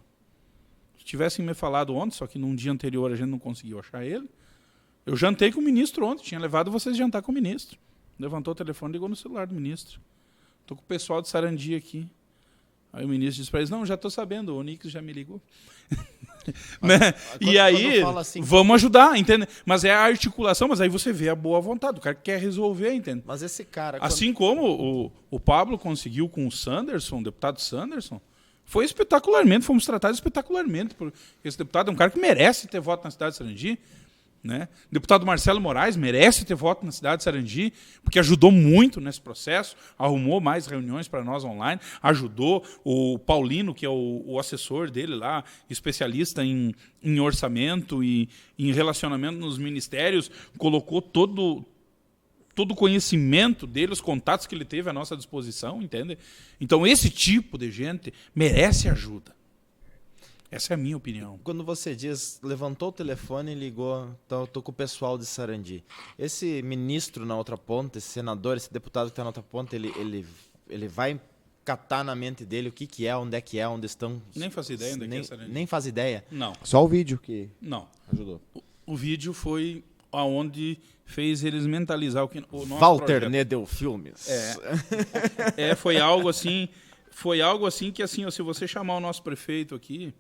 Se tivessem me falado ontem, só que num dia anterior a gente não conseguiu achar ele, eu jantei com o ministro ontem, tinha levado vocês jantar com o ministro. Levantou o telefone e ligou no celular do ministro. Estou com o pessoal de Sarandi aqui. Aí o ministro disse para eles, não, já estou sabendo, o Onix já me ligou. Né? E aí, assim, vamos ajudar, entende? Mas é a articulação, mas aí você vê a boa vontade, o cara quer resolver, entende?
Mas esse cara...
Assim como o Pablo conseguiu com o Sanderson, o deputado Sanderson, foi espetacularmente, fomos tratados espetacularmente. Por esse deputado é um cara que merece ter voto na cidade de Sarandi. Né? O deputado Marcelo Moraes merece ter voto na cidade de Sarandi, porque ajudou muito nesse processo, arrumou mais reuniões para nós online, ajudou o Paulino, que é o assessor dele lá, especialista em orçamento e em relacionamento nos ministérios, colocou todo o conhecimento dele, os contatos que ele teve à nossa disposição, entende? Então esse tipo de gente merece ajuda. Essa é a minha opinião.
Quando você diz, levantou o telefone e ligou, então estou com o pessoal de Sarandi. Esse ministro na outra ponta, esse senador, esse deputado que está na outra ponta, ele vai catar na mente dele o que é, onde estão...
Nem faz ideia onde é Sarandi.
Nem faz ideia?
Não.
Só o vídeo que
não
ajudou.
O vídeo foi aonde fez eles mentalizar o nosso
Walter
projeto.
Nedel Filmes.
Foi algo assim que, assim, se você chamar o nosso prefeito aqui,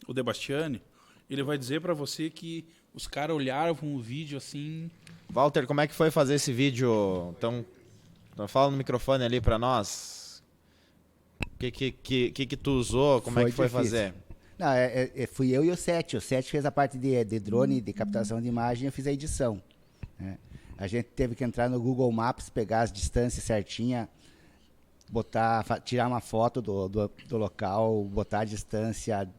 o Debastiani, ele vai dizer para você que os caras olharam o vídeo assim...
Walter, como é que foi fazer esse vídeo? Então fala no microfone ali para nós. O que tu usou? Como é que foi fazer?
Não, fui eu e o Sete. O Sete fez a parte de drone, de captação de imagem, eu fiz a edição. Né? A gente teve que entrar no Google Maps, pegar as distâncias certinhas, tirar uma foto do local, botar a distância,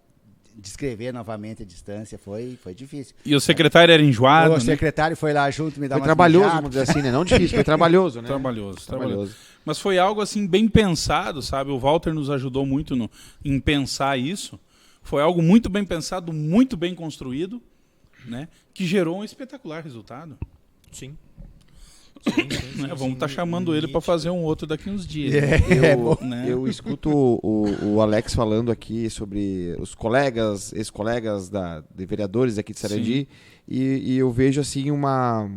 descrever novamente a distância, foi difícil.
E o secretário era enjoado,
O secretário foi lá junto, me dar
foi
uma
trabalhoso, vamos dizer assim, né? Não difícil, foi trabalhoso, né?
Trabalhoso. Mas foi algo assim bem pensado, sabe? O Walter nos ajudou muito em pensar isso. Foi algo muito bem pensado, muito bem construído, né? Que gerou um espetacular resultado.
Sim.
Vamos estar chamando ele para fazer um outro daqui uns dias.
Eu escuto o Alex falando aqui sobre os colegas, ex-colegas de vereadores aqui de Sarandi, e eu vejo assim uma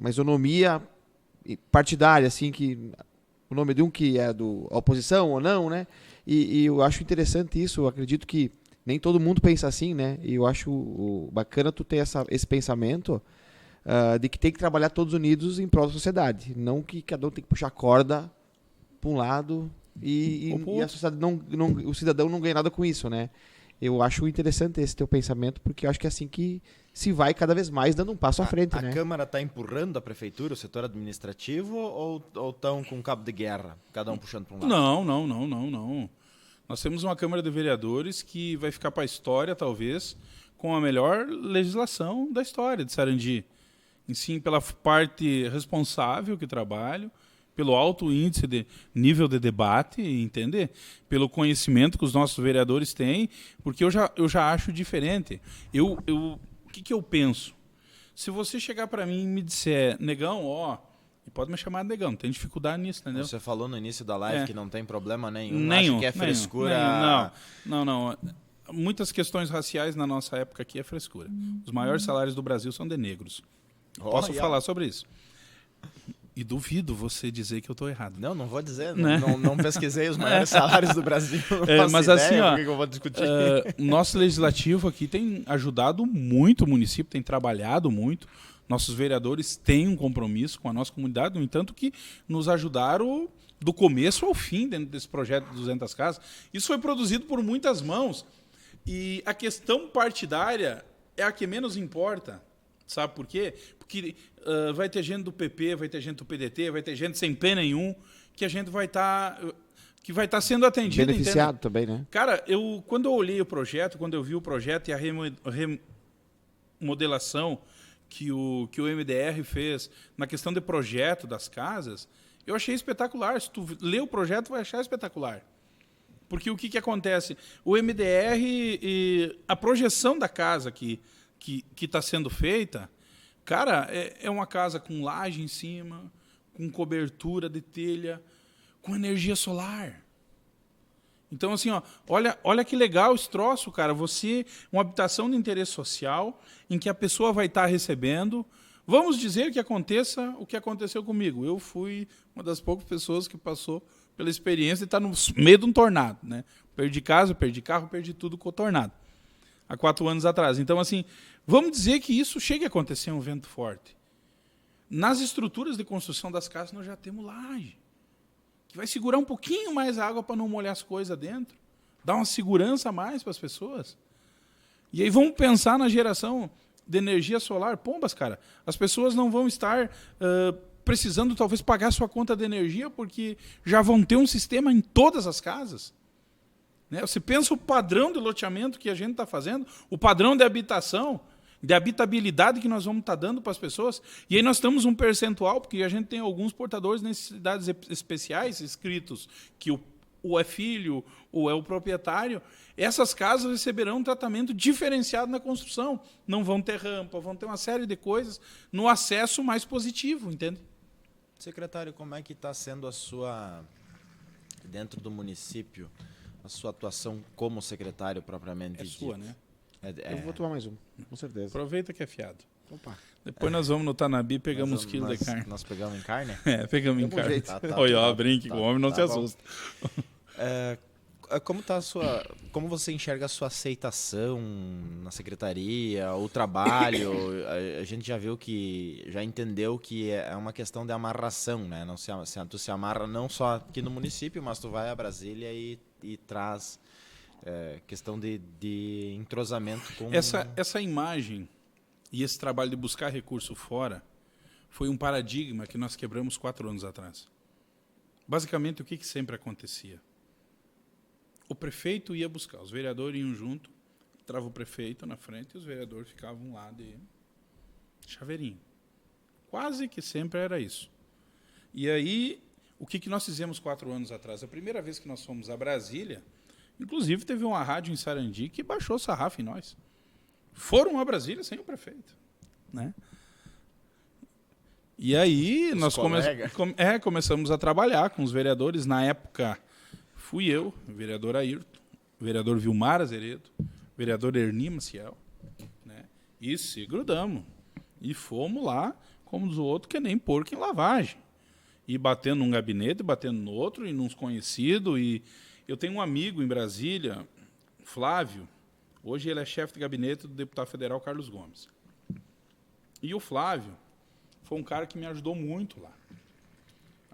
isonomia partidária, assim, que o nome de um que é do oposição ou não, né? E eu acho interessante isso, eu acredito que nem todo mundo pensa assim, né? E eu acho bacana tu ter esse pensamento de que tem que trabalhar todos unidos em prol da sociedade. Não que cada um tem que puxar corda para um lado e a sociedade o cidadão não ganha nada com isso, né? Eu acho interessante esse teu pensamento, porque eu acho que é assim que se vai cada vez mais dando um passo à frente, né?
A Câmara está empurrando a Prefeitura, o setor administrativo, ou estão com cabo de guerra, cada um puxando para um lado?
Não. Nós temos uma Câmara de Vereadores que vai ficar para a história, talvez, com a melhor legislação da história de Sarandi. Sim, pela parte responsável que trabalho, pelo alto índice de nível de debate, entende? Pelo conhecimento que os nossos vereadores têm, porque eu já acho diferente. O que eu penso? Se você chegar para mim e me disser, negão, e pode me chamar de negão, não tem dificuldade nisso, entendeu?
Você falou no início da live que não tem problema nenhum, acho que é frescura.
Não. Muitas questões raciais na nossa época aqui é frescura. Os maiores salários do Brasil são de negros. Posso falar sobre isso. E duvido você dizer que eu estou errado.
Não vou dizer. Né? Não pesquisei os maiores salários do Brasil.
Mas assim,
o que eu vou discutir.
Nosso legislativo aqui tem ajudado muito o município, tem trabalhado muito. Nossos vereadores têm um compromisso com a nossa comunidade, no entanto que nos ajudaram do começo ao fim dentro desse projeto de 200 casas. Isso foi produzido por muitas mãos. E a questão partidária é a que menos importa. Sabe por quê? Porque vai ter gente do PP, vai ter gente do PDT, vai ter gente sem pé nenhum, que a gente vai estar sendo atendido.
Beneficiado
entende?
Também, né?
Cara, quando eu olhei o projeto, quando eu vi o projeto e a remodelação que o MDR fez na questão de projeto das casas, eu achei espetacular. Se tu ler o projeto, vai achar espetacular. Porque o que acontece? O MDR e a projeção da casa que está sendo feita, cara, é uma casa com laje em cima, com cobertura de telha, com energia solar. Então, assim, ó, olha que legal esse troço, cara. Você, uma habitação de interesse social, em que a pessoa vai estar recebendo. Vamos dizer que aconteça o que aconteceu comigo. Eu fui uma das poucas pessoas que passou pela experiência de estar no meio de um tornado, né? Perdi casa, perdi carro, perdi tudo com o tornado. Há 4 anos atrás. Então, assim, vamos dizer que isso chegue a acontecer um vento forte. Nas estruturas de construção das casas, nós já temos laje, que vai segurar um pouquinho mais a água para não molhar as coisas dentro, dar uma segurança a mais para as pessoas. E aí vamos pensar na geração de energia solar. Pombas, cara, as pessoas não vão estar precisando talvez pagar sua conta de energia porque já vão ter um sistema em todas as casas. Né? Você pensa o padrão de loteamento que a gente está fazendo, o padrão de habitação, de habitabilidade que nós vamos estar dando para as pessoas, e aí nós temos um percentual, porque a gente tem alguns portadores de necessidades especiais escritos, que o é filho, ou é o proprietário. Essas casas receberão um tratamento diferenciado na construção. Não vão ter rampa, vão ter uma série de coisas no acesso mais positivo, entende?
Secretário, como é que está sendo a sua, dentro do município, a sua atuação como secretário propriamente dito?
Sua, né?
Eu vou tomar mais um, com certeza.
Aproveita que é fiado.
Opa.
Depois nós vamos no Tanabi e pegamos uns quilos de carne.
Nós pegamos em carne?
Pegamos em
Tamo
carne.
jeito.
Olha, ó, brinque, o homem não se assusta.
Como tá como você enxerga a sua aceitação na secretaria, o trabalho? A gente já entendeu que é uma questão de amarração, né? Não tu se amarra não só aqui no município, mas tu vai a Brasília e traz questão de entrosamento com...
Essa imagem e esse trabalho de buscar recurso fora foi um paradigma que nós quebramos 4 anos atrás. Basicamente, o que sempre acontecia? O prefeito ia buscar, os vereadores iam junto, entrava o prefeito na frente e os vereadores ficavam lá de chaveirinho. Quase que sempre era isso. E aí, o que nós fizemos 4 anos atrás? A primeira vez que nós fomos a Brasília, inclusive teve uma rádio em Sarandi que baixou o sarrafo em nós. Foram a Brasília sem o prefeito. Né? E aí, nós começamos a trabalhar com os vereadores. Na época, fui eu, o vereador Ayrton, o vereador Vilmar Azeredo, o vereador Erni Maciel, né? E se grudamos. E fomos lá, como os outros, que nem porco em lavagem. E batendo num gabinete, batendo no outro, e nos conhecidos. E eu tenho um amigo em Brasília, Flávio. Hoje ele é chefe de gabinete do deputado federal Carlos Gomes. E o Flávio foi um cara que me ajudou muito lá.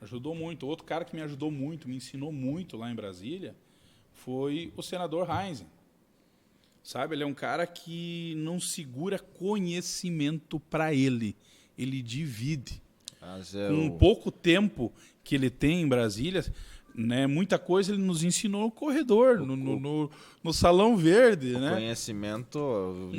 Ajudou muito. Outro cara que me ajudou muito, me ensinou muito lá em Brasília, foi o senador Heinzen. Sabe, ele é um cara que não segura conhecimento para ele. Ele divide. Com pouco tempo que ele tem em Brasília, né, muita coisa ele nos ensinou no corredor, no Salão Verde. Né?
Conhecimento...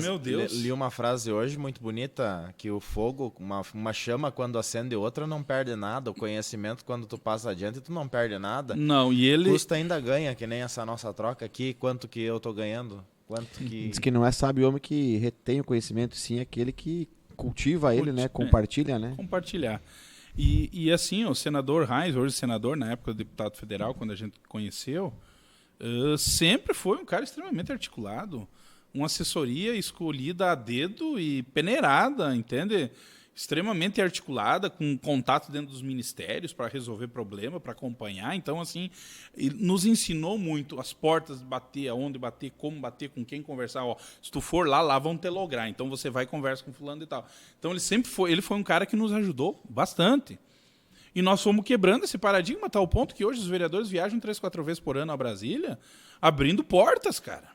Meu Deus.
Li uma frase hoje muito bonita, que o fogo, uma chama quando acende outra não perde nada, o conhecimento quando tu passa adiante tu não perde nada.
Não, e ele...
Custa ainda ganha, que nem essa nossa troca aqui, quanto que eu tô ganhando?
Diz que não é sábio o homem que retém o conhecimento, sim aquele que cultiva ele, né? Compartilha, né?
Compartilhar. E assim, o senador Heinz, hoje senador, na época do deputado federal, quando a gente conheceu, sempre foi um cara extremamente articulado, uma assessoria escolhida a dedo e peneirada, entende? Extremamente articulada, com contato dentro dos ministérios para resolver problema, para acompanhar. Então, assim, ele nos ensinou muito as portas de bater, aonde bater, como bater, com quem conversar. Ó, se tu for lá vão te lograr. Então, você vai e conversa com fulano e tal. Então, ele foi um cara que nos ajudou bastante. E nós fomos quebrando esse paradigma a tal ponto que hoje os vereadores viajam 3, 4 vezes por ano a Brasília, abrindo portas, cara.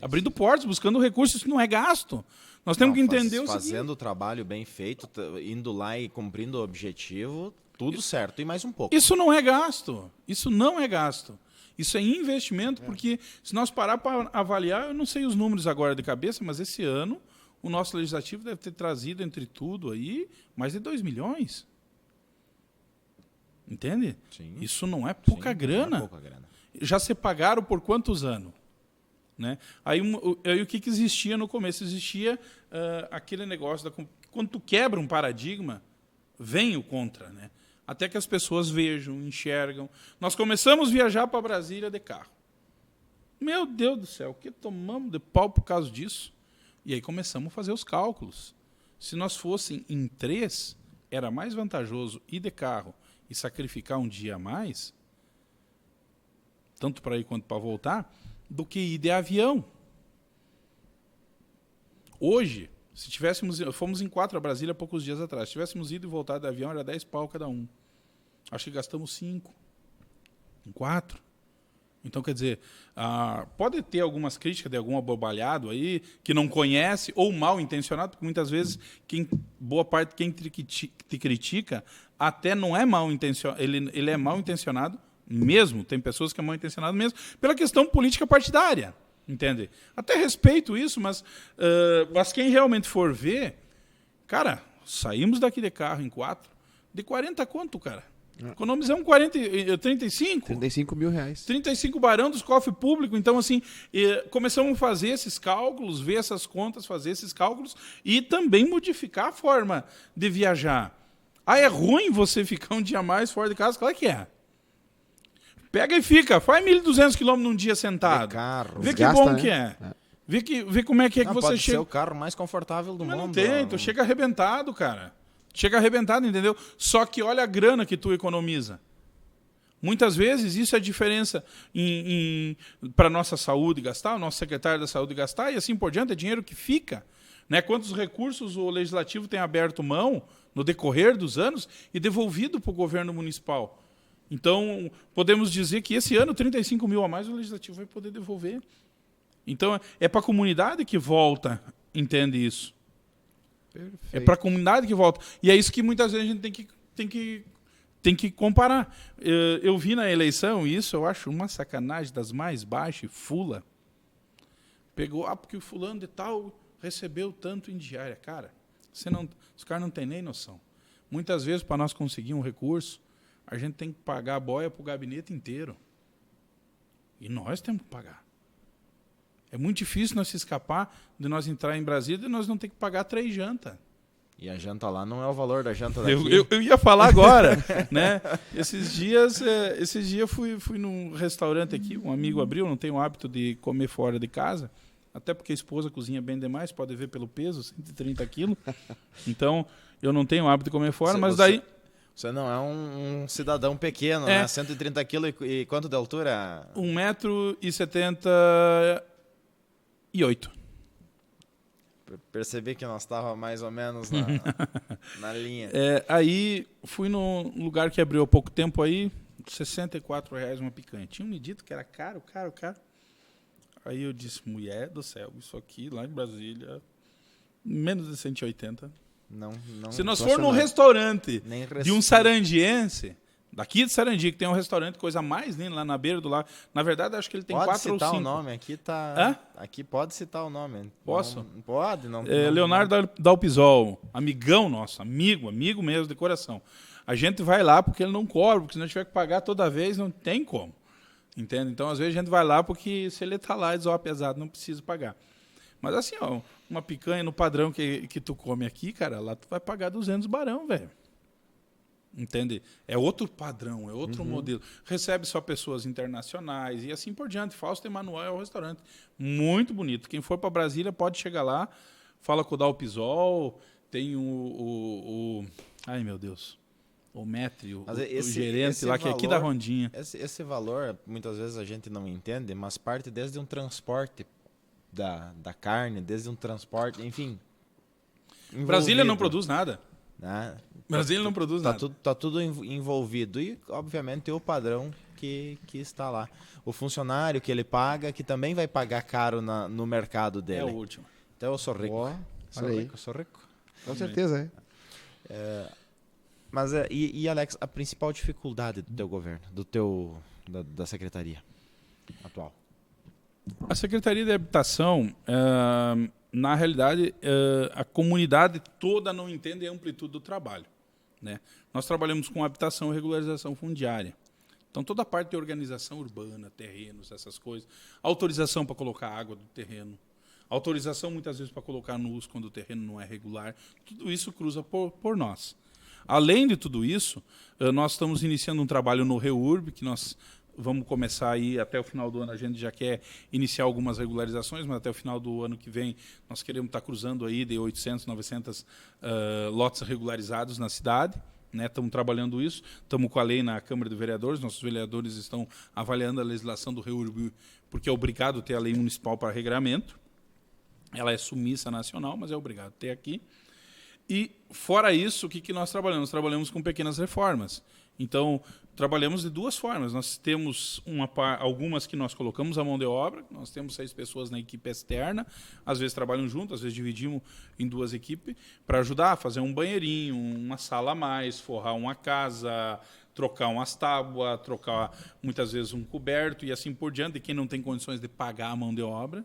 Abrindo portas, buscando recursos, isso não é gasto. Nós temos que entender o seguinte.
Fazendo o trabalho bem feito, indo lá e cumprindo o objetivo, tudo certo, e mais um pouco.
Isso não é gasto. Isso não é gasto. Isso é investimento, porque se nós parar para avaliar, eu não sei os números agora de cabeça, mas esse ano o nosso legislativo deve ter trazido, entre tudo, aí, mais de 2 milhões. Entende?
Sim.
Isso não é pouca grana.
Não é pouca grana.
Já se pagaram por quantos anos? Né? Aí o que existia no começo? Existia aquele negócio, quando tu quebra um paradigma, vem o contra. Né? até que as pessoas vejam, enxergam. Nós começamos a viajar para Brasília de carro. Meu Deus do céu, o que tomamos de pau por causa disso? E aí começamos a fazer os cálculos. Se nós fossem em 3, era mais vantajoso ir de carro e sacrificar um dia a mais, tanto para ir quanto para voltar, do que ir de avião. Hoje, se tivéssemos, fomos em 4 a Brasília há poucos dias atrás, se tivéssemos ido e voltado de avião, era 10 pau cada um. Acho que gastamos 5 em 4. Então, quer dizer, pode ter algumas críticas de algum abobalhado aí, que não conhece, ou mal intencionado, porque muitas vezes, boa parte de quem te critica, até não é mal intencionado, ele é mal intencionado mesmo, tem pessoas que é mal intencionado mesmo, pela questão política partidária, entende? Até respeito isso, mas quem realmente for ver, cara, saímos daqui de carro em 4, de 40 quanto, cara? Economizamos 35?
35 mil reais.
35 barão dos cofres públicos. Então, assim, começamos a fazer esses cálculos, ver essas contas, fazer esses cálculos e também modificar a forma de viajar. É ruim você ficar um dia a mais fora de casa? Claro que é. Pega e fica. Faz 1.200 quilômetros num dia sentado.
De carro.
Vê que
Desgasta,
bom
né?
que é. Vê como é que
Não,
você
pode
chega.
ser o carro mais confortável do
Mas
mundo.
não tem, tu chega arrebentado, cara. Chega arrebentado, entendeu? Só que olha a grana que tu economiza. Muitas vezes isso é a diferença para a nossa saúde gastar, o nosso secretário da saúde gastar, e assim por diante, é dinheiro que fica. Né? Quantos recursos o legislativo tem aberto mão no decorrer dos anos e devolvido para o governo municipal. Então, podemos dizer que esse ano, 35 mil a mais, o legislativo vai poder devolver. Então, é para a comunidade que volta, entende isso.
Perfeito.
É para a comunidade que volta. E é isso que muitas vezes a gente tem que comparar. Eu vi na eleição, e isso eu acho uma sacanagem das mais baixas, fula. Pegou, porque o fulano de tal recebeu tanto em diária. Cara, os caras não têm nem noção. Muitas vezes, para nós conseguir um recurso, a gente tem que pagar a boia para o gabinete inteiro. E nós temos que pagar. É muito difícil nós se escapar de nós entrar em Brasília e nós não ter que pagar 3 jantas.
E a janta lá não é o valor da janta daqui.
Eu ia falar agora, né? Esses dias fui num restaurante aqui, um amigo abriu, não tenho o hábito de comer fora de casa, até porque a esposa cozinha bem demais, pode ver pelo peso, 130 quilos. Então, eu não tenho o hábito de comer fora, mas daí...
Você não é um cidadão pequeno, né? 130 quilos e quanto de altura?
1,78 m.
Percebi que nós estávamos mais ou menos na linha.
Aí fui num lugar que abriu há pouco tempo aí, R$64 uma picanha. Tinha me dito que era caro. Aí eu disse, mulher do céu, isso aqui lá em Brasília, menos de 180.
Não,
se nós for num restaurante
nem
de um sarandiense, daqui de Sarandi, que tem um restaurante, coisa mais linda, lá na beira do lago. Na verdade, acho que ele tem 4 ou 5.
Pode citar o nome, aqui tá... Aqui pode citar o nome.
Posso?
Não pode? Não,
Leonardo Dalpisol, amigão nosso, amigo mesmo, de coração. A gente vai lá porque ele não cobra, porque se não tiver que pagar toda vez, não tem como. Entende? Então, às vezes, a gente vai lá porque se ele tá lá e diz, pesado, não precisa pagar. Mas assim, uma picanha no padrão que tu come aqui, cara, lá tu vai pagar 200 barão, velho. Entende? É outro padrão, é outro modelo. Recebe só pessoas internacionais e assim por diante. Fausto Emanuel é o restaurante. Muito bonito. Quem for para Brasília pode chegar lá, fala com o Dalpisol, tem ai, meu Deus. O Metri, o gerente lá, que é aqui da Rondinha.
Esse valor, muitas vezes a gente não entende, mas parte desde um transporte da carne, desde um transporte, enfim.
Brasília não produz nada.
Né?
Brasília não produz nada.
Tá tudo envolvido. E, obviamente, tem o padrão que está lá. O funcionário que ele paga, que também vai pagar caro no mercado dele.
É o último.
Então eu sou rico.
Sou rico. Com certeza,
Mas, Alex, a principal dificuldade do teu governo, da secretaria atual?
A Secretaria de Habitação, na realidade, a comunidade toda não entende a amplitude do trabalho. Né? Nós trabalhamos com habitação e regularização fundiária. Então, toda a parte de organização urbana, terrenos, essas coisas, autorização para colocar água do terreno, autorização muitas vezes para colocar luz quando o terreno não é regular, tudo isso cruza por nós. Além de tudo isso, nós estamos iniciando um trabalho no REURB, que nós vamos começar aí até o final do ano. A gente já quer iniciar algumas regularizações, mas até o final do ano que vem nós queremos estar cruzando aí de 800, 900 lotes regularizados na cidade. Estamos trabalhando isso, estamos com a lei na Câmara de Vereadores, nossos vereadores estão avaliando a legislação do REURB, porque é obrigado ter a lei municipal para regramento. Ela é submissa nacional, mas é obrigado ter aqui. E, fora isso, o que nós trabalhamos? Nós trabalhamos com pequenas reformas. Então, trabalhamos de duas formas. Nós temos algumas que nós colocamos a mão de obra, nós temos 6 pessoas na equipe externa, às vezes trabalham juntos, às vezes dividimos em 2 equipes, para ajudar a fazer um banheirinho, uma sala a mais, forrar uma casa, trocar umas tábuas, trocar muitas vezes um coberto e assim por diante, de quem não tem condições de pagar a mão de obra.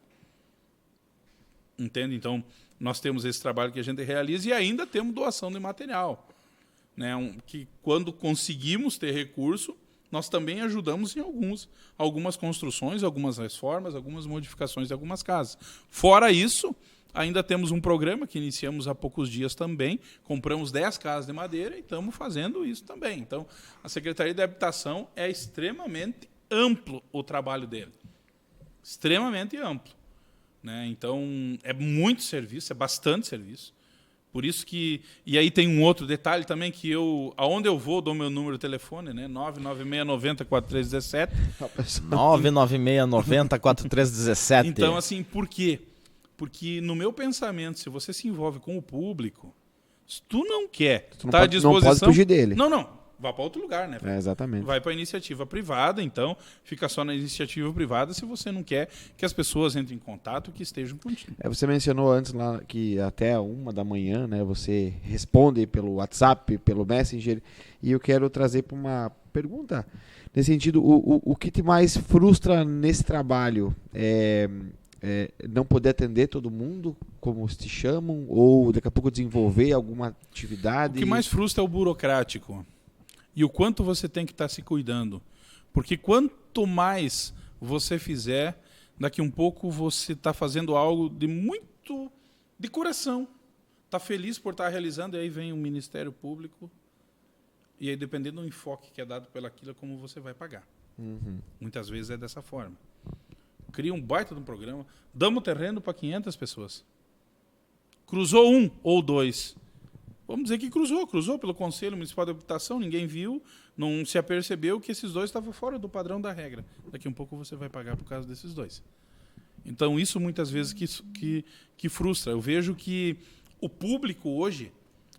Entende? Então, nós temos esse trabalho que a gente realiza e ainda temos doação de material. Que quando conseguimos ter recurso, nós também ajudamos em algumas construções, algumas reformas, algumas modificações de algumas casas. Fora isso, ainda temos um programa que iniciamos há poucos dias também, compramos 10 casas de madeira e estamos fazendo isso também. Então, a Secretaria de Habitação é extremamente amplo o trabalho dele. Extremamente amplo. Então, é muito serviço, é bastante serviço. Por isso que... E aí tem um outro detalhe também, que aonde eu vou, dou meu número de telefone, 996904317.
996904317.
Então, assim, por quê? Porque no meu pensamento, se você se envolve com o público, se tu não quer estar à disposição...
Não pode fugir dele.
Não. Vá para outro lugar, né?
Exatamente.
Vai para a iniciativa privada, então fica só na iniciativa privada se você não quer que as pessoas entrem em contato, que estejam contigo.
Você mencionou antes lá que até 1h, você responde pelo WhatsApp, pelo Messenger, e eu quero trazer para uma pergunta nesse sentido, o que te mais frustra nesse trabalho? Não poder atender todo mundo, como te chamam, ou daqui a pouco desenvolver alguma atividade?
O que mais frustra é o burocrático. E o quanto você tem que estar se cuidando. Porque quanto mais você fizer, daqui um pouco você está fazendo algo de coração. Está feliz por estar realizando, e aí vem o Ministério Público, e aí dependendo do enfoque que é dado pelaquilo, é como você vai pagar.
Uhum.
Muitas vezes é dessa forma. Cria um baita de um programa, damos terreno para 500 pessoas. Cruzou 1 ou 2. Vamos dizer que cruzou pelo Conselho Municipal de Habitação, ninguém viu, não se apercebeu que esses 2 estavam fora do padrão da regra. Daqui a um pouco você vai pagar por causa desses 2. Então, isso muitas vezes que frustra. Eu vejo que o público hoje,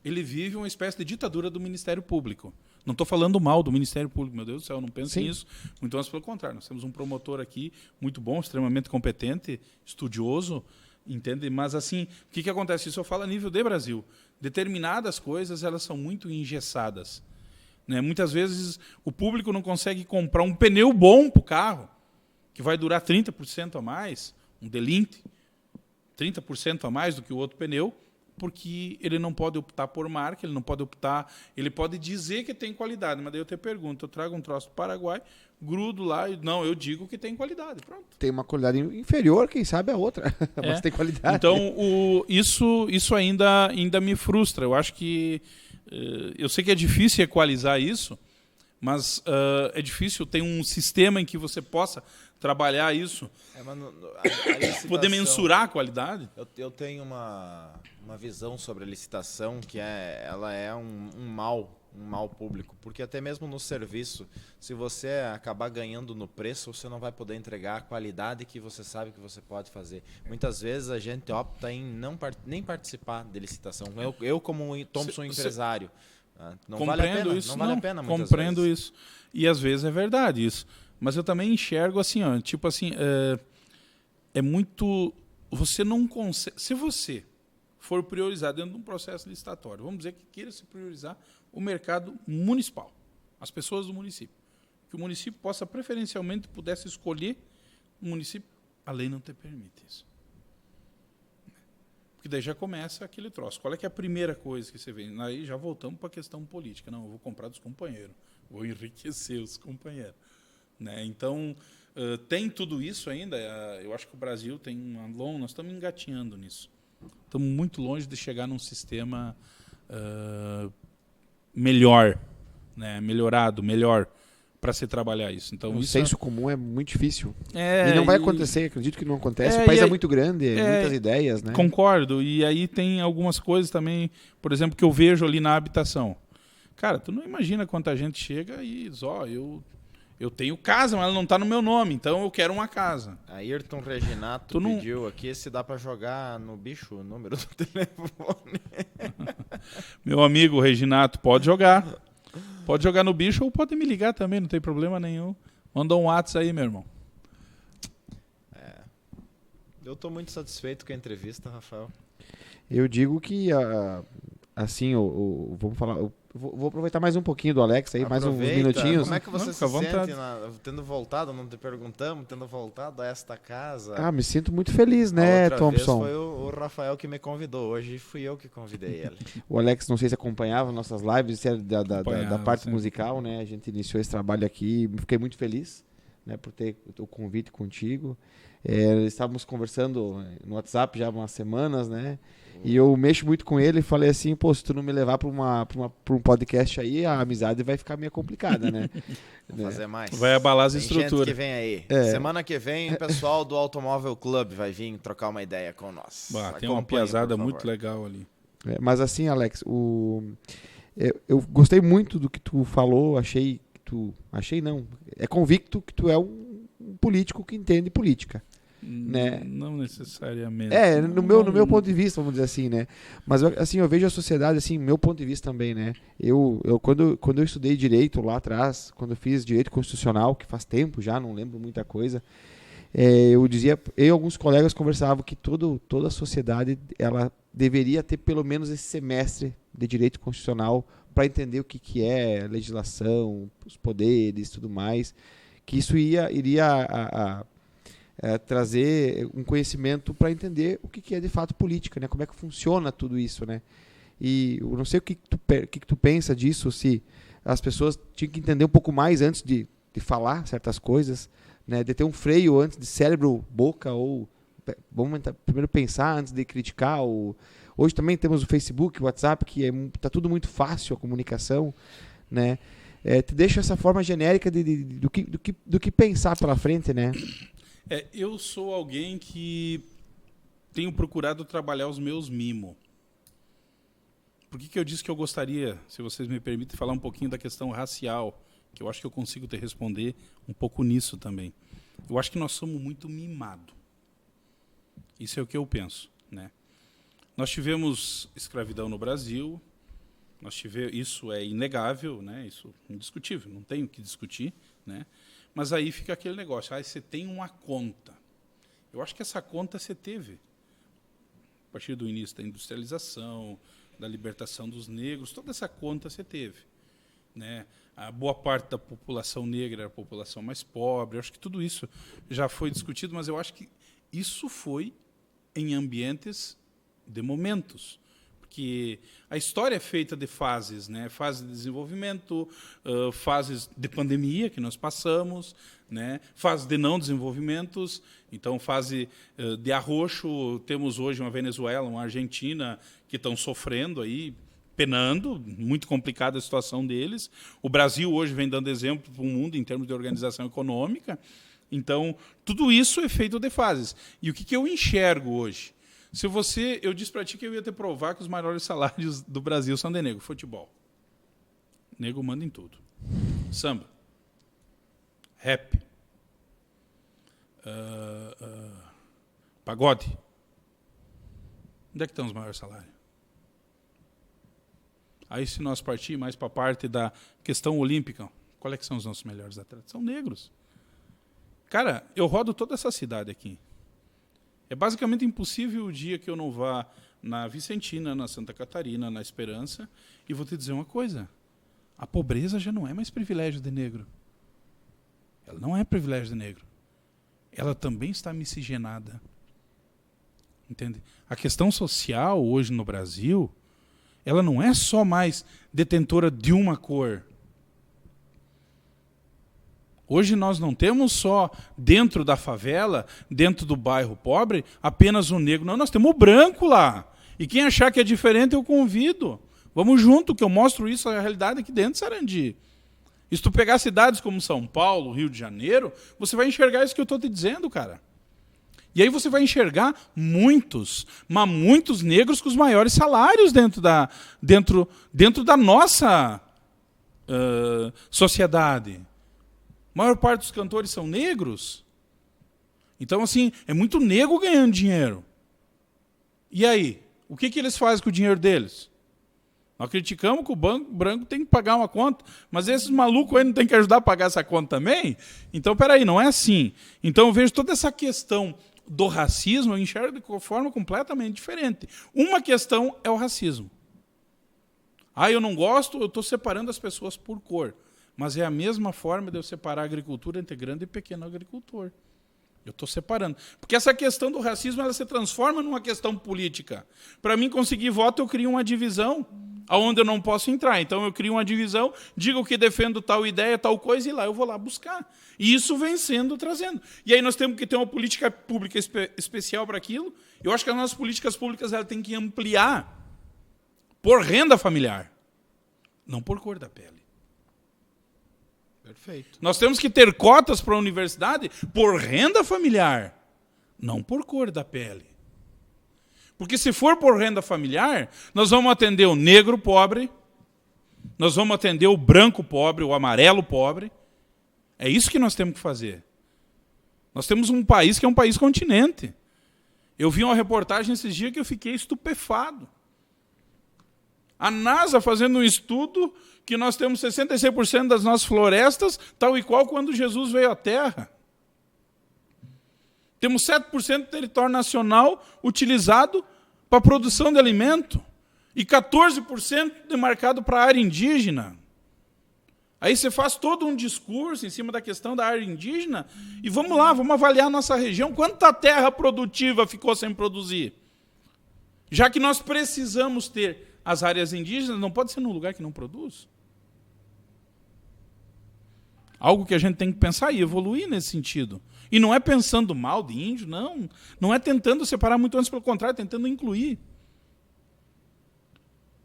ele vive uma espécie de ditadura do Ministério Público. Não estou falando mal do Ministério Público, meu Deus do céu, não penso nisso. Muito antes pelo contrário. Nós temos um promotor aqui muito bom, extremamente competente, estudioso, entende? Mas, assim, o que acontece? Isso eu falo a nível de Brasil. Determinadas coisas, elas são muito engessadas. Muitas vezes, o público não consegue comprar um pneu bom para o carro, que vai durar 30% a mais, um Delinte, 30% a mais do que o outro pneu, porque ele não pode optar por marca, ele não pode optar... Ele pode dizer que tem qualidade, mas daí eu te pergunto, eu trago um troço do Paraguai, grudo lá e... Não, eu digo que tem qualidade, pronto.
Tem uma qualidade inferior, quem sabe a outra, mas tem qualidade.
Então, isso ainda me frustra. Eu acho que... eu sei que é difícil equalizar isso, mas é difícil ter um sistema em que você possa trabalhar isso, poder mensurar a qualidade.
Eu tenho uma visão sobre a licitação que ela é um mal público, porque até mesmo no serviço, se você acabar ganhando no preço, você não vai poder entregar a qualidade que você sabe que você pode fazer. Muitas vezes a gente opta em nem participar de licitação. Eu como Thompson empresário, não vale a pena,
isso,
não vale a pena muitas
compreendo
vezes.
isso. E às vezes é verdade isso. Mas eu também enxergo assim, tipo assim, é muito... Você não consegue... Se você for priorizar dentro de um processo licitatório, vamos dizer que queira se priorizar o mercado municipal, as pessoas do município, que o município possa preferencialmente pudesse escolher o município, a lei não te permite isso. Porque daí já começa aquele troço. Qual é que é a primeira coisa que você vê? Aí já voltamos para a questão política. Não, eu vou comprar dos companheiros, vou enriquecer os companheiros. Então, tem tudo isso ainda. Eu acho que o Brasil tem nós estamos engatinhando nisso. Estamos muito longe de chegar num sistema melhor, né? Melhorado, melhor para se trabalhar isso. Então,
O
isso
senso comum é muito difícil.
é,
E não vai acontecer, acredito que não acontece.
É,
O país
e
é
aí-
muito grande, muitas ideias, né?
Concordo. E aí tem algumas coisas também, por exemplo, que eu vejo ali na habitação. Cara, tu não imagina quanta gente chega e diz, eu tenho casa, mas ela não está no meu nome, então eu quero uma casa.
Ayrton Reginato
Tu não-
pediu aqui se dá pra jogar no bicho o número do telefone.
Meu amigo Reginato, pode jogar. Pode jogar no bicho ou pode me ligar também, não tem problema nenhum. Manda um WhatsApp aí, meu irmão.
Eu tô muito satisfeito com a entrevista, Rafael.
Eu digo que, assim, vamos falar... eu vou aproveitar mais um pouquinho do Alex aí, mais uns
Aproveita.
minutinhos.
Como é que você
Não,
se
fica à vontade.
sente tendo voltado, não te perguntamos, tendo voltado a esta casa?
Ah, me sinto muito feliz,
A
né,
outra
Thompson?
vez foi o Rafael que me convidou, hoje fui eu que convidei ele.
O Alex, não sei se acompanhava nossas lives, se era da
Acompanhava,
parte
sim.
musical, né? A gente iniciou esse trabalho aqui, fiquei muito feliz, né, por ter o convite contigo. Estávamos conversando no WhatsApp já há umas semanas, né? E eu mexo muito com ele e falei assim, pô, se tu não me levar para um podcast aí, a amizade vai ficar meio complicada, né?
Vamos fazer mais.
Vai abalar as
Tem gente
estruturas.
que vem aí.
É.
Semana que vem o pessoal do Automóvel Club vai vir trocar uma ideia com nós.
Bah, tem uma
Acompanhe,
piazada
por
muito
favor.
legal ali.
Mas assim, Alex, eu gostei muito do que tu falou, achei não, é convicto que tu é um político que entende política. Né?
Não necessariamente.
No meu ponto de vista, vamos dizer assim, né? Mas assim, eu vejo a sociedade assim, meu ponto de vista também, né? Quando eu estudei direito lá atrás, quando eu fiz direito constitucional, que faz tempo já, não lembro muita coisa, eu e alguns colegas conversavam que toda a sociedade ela deveria ter pelo menos esse semestre de direito constitucional para entender o que é legislação, os poderes, tudo mais, que isso iria trazer um conhecimento para entender o que é de fato política, né? Como é que funciona tudo isso, né? E eu não sei o que tu pensa disso, se as pessoas tinham que entender um pouco mais antes de falar certas coisas, né? De ter um freio antes de cérebro, boca, ou vamos primeiro pensar antes de criticar. Hoje também temos o Facebook, o WhatsApp, que tá tudo muito fácil a comunicação, né? Te deixa essa forma genérica do que pensar pela frente, né?
Eu sou alguém que tenho procurado trabalhar os meus mimos. Por que eu disse que eu gostaria, se vocês me permitem, falar um pouquinho da questão racial, que eu acho que eu consigo te responder um pouco nisso também. Eu acho que nós somos muito mimados. Isso é o que eu penso, né? Nós tivemos escravidão no Brasil, isso é inegável, né? Isso é indiscutível, não tem o que discutir, né? Mas aí fica aquele negócio, você tem uma conta. Eu acho que essa conta você teve. A partir do início da industrialização, da libertação dos negros, toda essa conta você teve. Né? A boa parte da população negra era a população mais pobre. Eu acho que tudo isso já foi discutido, mas eu acho que isso foi em ambientes de momentos. Porque a história é feita de fases, né? Fase de desenvolvimento, fases de pandemia que nós passamos, né? Fase de não desenvolvimentos. Então, fase de arroxo, temos hoje uma Venezuela, uma Argentina que estão sofrendo aí, penando, muito complicada a situação deles. O Brasil hoje vem dando exemplo para o mundo em termos de organização econômica. Então, tudo isso é feito de fases. E o que eu enxergo hoje? Eu disse para ti que eu ia te provar que os maiores salários do Brasil são de negro. Futebol. Negro manda em tudo. Samba. Rap. Pagode. Onde é que estão os maiores salários? Aí, se nós partir mais para a parte da questão olímpica, qual é que são os nossos melhores atletas? São negros. Cara, eu rodo toda essa cidade aqui. É basicamente impossível o dia que eu não vá na Vicentina, na Santa Catarina, na Esperança, e vou te dizer uma coisa. A pobreza já não é mais privilégio de negro. Ela não é privilégio de negro. Ela também está miscigenada. Entende? A questão social hoje no Brasil, ela não é só mais detentora de uma cor. Hoje nós não temos só dentro da favela, dentro do bairro pobre, apenas o negro. Não, nós temos o branco lá. E quem achar que é diferente, eu convido. Vamos junto, que eu mostro isso, a realidade aqui dentro, Sarandi. E se tu pegar cidades como São Paulo, Rio de Janeiro, você vai enxergar isso que eu estou te dizendo, cara. E aí você vai enxergar muitos negros com os maiores salários dentro da nossa sociedade. A maior parte dos cantores são negros. Então, assim, é muito negro ganhando dinheiro. E aí? O que eles fazem com o dinheiro deles? Nós criticamos que o banco branco tem que pagar uma conta, mas esses malucos aí não tem que ajudar a pagar essa conta também? Então, peraí, não é assim. Então, eu vejo toda essa questão do racismo, eu enxergo de forma completamente diferente. Uma questão é o racismo. Eu não gosto, eu estou separando as pessoas por cor. Mas é a mesma forma de eu separar a agricultura entre grande e pequeno agricultor. Eu estou separando. Porque essa questão do racismo ela se transforma numa questão política. Para mim conseguir voto, eu crio uma divisão aonde eu não posso entrar. Então eu crio uma divisão, digo que defendo tal ideia, tal coisa, e lá eu vou lá buscar. E isso vem sendo trazendo. E aí nós temos que ter uma política pública especial para aquilo. Eu acho que as nossas políticas públicas elas têm que ampliar por renda familiar, não por cor da pele.
Perfeito.
Nós temos que ter cotas para a universidade por renda familiar, não por cor da pele. Porque se for por renda familiar, nós vamos atender o negro pobre, nós vamos atender o branco pobre, o amarelo pobre. É isso que nós temos que fazer. Nós temos um país que é um país continente. Eu vi uma reportagem esses dias que eu fiquei estupefado. A NASA fazendo um estudo que nós temos 66% das nossas florestas, tal e qual quando Jesus veio à Terra. Temos 7% do território nacional utilizado para a produção de alimento e 14% demarcado para a área indígena. Aí você faz todo um discurso em cima da questão da área indígena e vamos lá, vamos avaliar a nossa região. Quanta terra produtiva ficou sem produzir? Já que nós precisamos ter as áreas indígenas, não pode ser num lugar que não produz. Algo que a gente tem que pensar e evoluir nesse sentido. E não é pensando mal de índio, não. Não é tentando separar muito antes, pelo contrário, tentando incluir.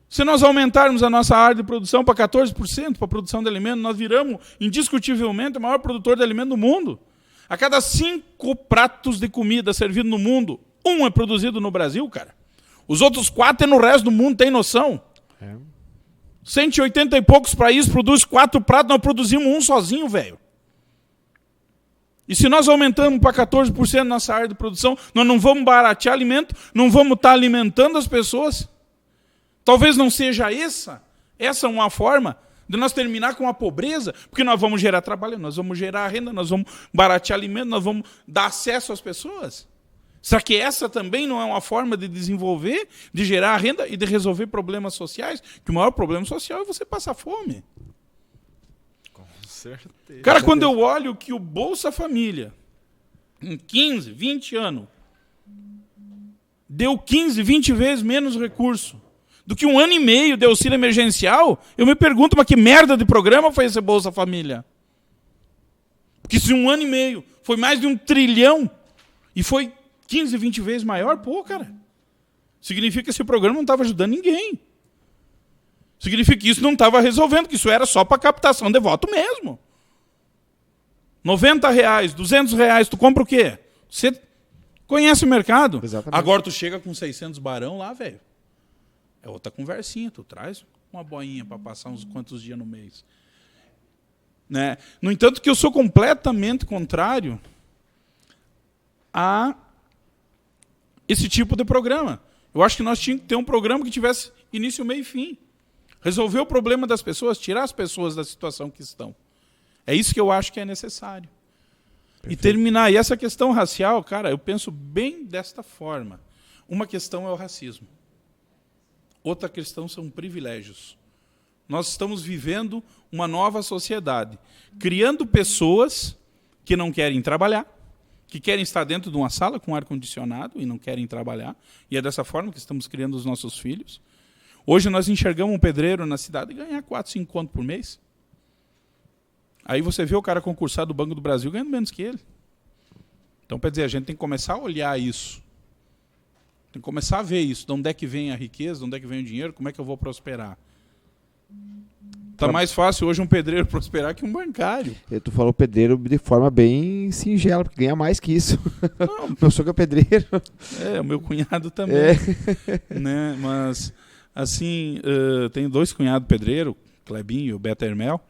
Se nós aumentarmos a nossa área de produção para 14%, para a produção de alimento, nós viramos, indiscutivelmente, o maior produtor de alimento do mundo. A cada 5 pratos de comida servidos no mundo, 1 é produzido no Brasil, cara. Os outros 4 é no resto do mundo, tem noção? 180 e poucos países produzem 4 pratos, nós produzimos 1 sozinho, velho. E se nós aumentamos para 14% nossa área de produção, nós não vamos baratear alimento, não vamos estar alimentando as pessoas. Talvez não seja essa uma forma de nós terminar com a pobreza, porque nós vamos gerar trabalho, nós vamos gerar renda, nós vamos baratear alimento, nós vamos dar acesso às pessoas. Será que essa também não é uma forma de desenvolver, de gerar renda e de resolver problemas sociais? Que o maior problema social é você passar fome.
Com certeza.
Cara, quando eu olho que o Bolsa Família, em 15, 20 anos, deu 15, 20 vezes menos recurso do que 1 ano e meio de auxílio emergencial, eu me pergunto, mas que merda de programa foi esse Bolsa Família? Porque se 1 ano e meio foi mais de 1 trilhão e foi 15, 20 vezes maior, pô, cara. Significa que esse programa não estava ajudando ninguém. Significa que isso não estava resolvendo, que isso era só para captação de voto mesmo. R$90, R$200, tu compra o quê? Você conhece o mercado?
Exatamente.
Agora tu chega com 600 barão lá, velho. É outra conversinha, tu traz uma boinha para passar uns quantos dias no mês. Né? No entanto, que eu sou completamente contrário a esse tipo de programa. Eu acho que nós tínhamos que ter um programa que tivesse início, meio e fim. Resolver o problema das pessoas, tirar as pessoas da situação que estão. É isso que eu acho que é necessário. Perfeito. E terminar. E essa questão racial, cara, eu penso bem desta forma. Uma questão é o racismo. Outra questão são privilégios. Nós estamos vivendo uma nova sociedade, criando pessoas que não querem trabalhar, que querem estar dentro de uma sala com ar-condicionado e não querem trabalhar. E é dessa forma que estamos criando os nossos filhos. Hoje nós enxergamos um pedreiro na cidade ganhar 4, 5 contos por mês. Aí você vê o cara concursado do Banco do Brasil ganhando menos que ele. Então, quer dizer, a gente tem que começar a olhar isso. Tem que começar a ver isso. De onde é que vem a riqueza, de onde é que vem o dinheiro, como é que eu vou prosperar. Tá mais fácil hoje um pedreiro prosperar que um bancário.
Tu falou pedreiro de forma bem singela, porque ganha mais que isso.
Não.
Meu sogro é pedreiro.
O meu cunhado também. Né? Mas, assim, tenho 2 cunhados pedreiros, Clebinho e o Beto Hermel.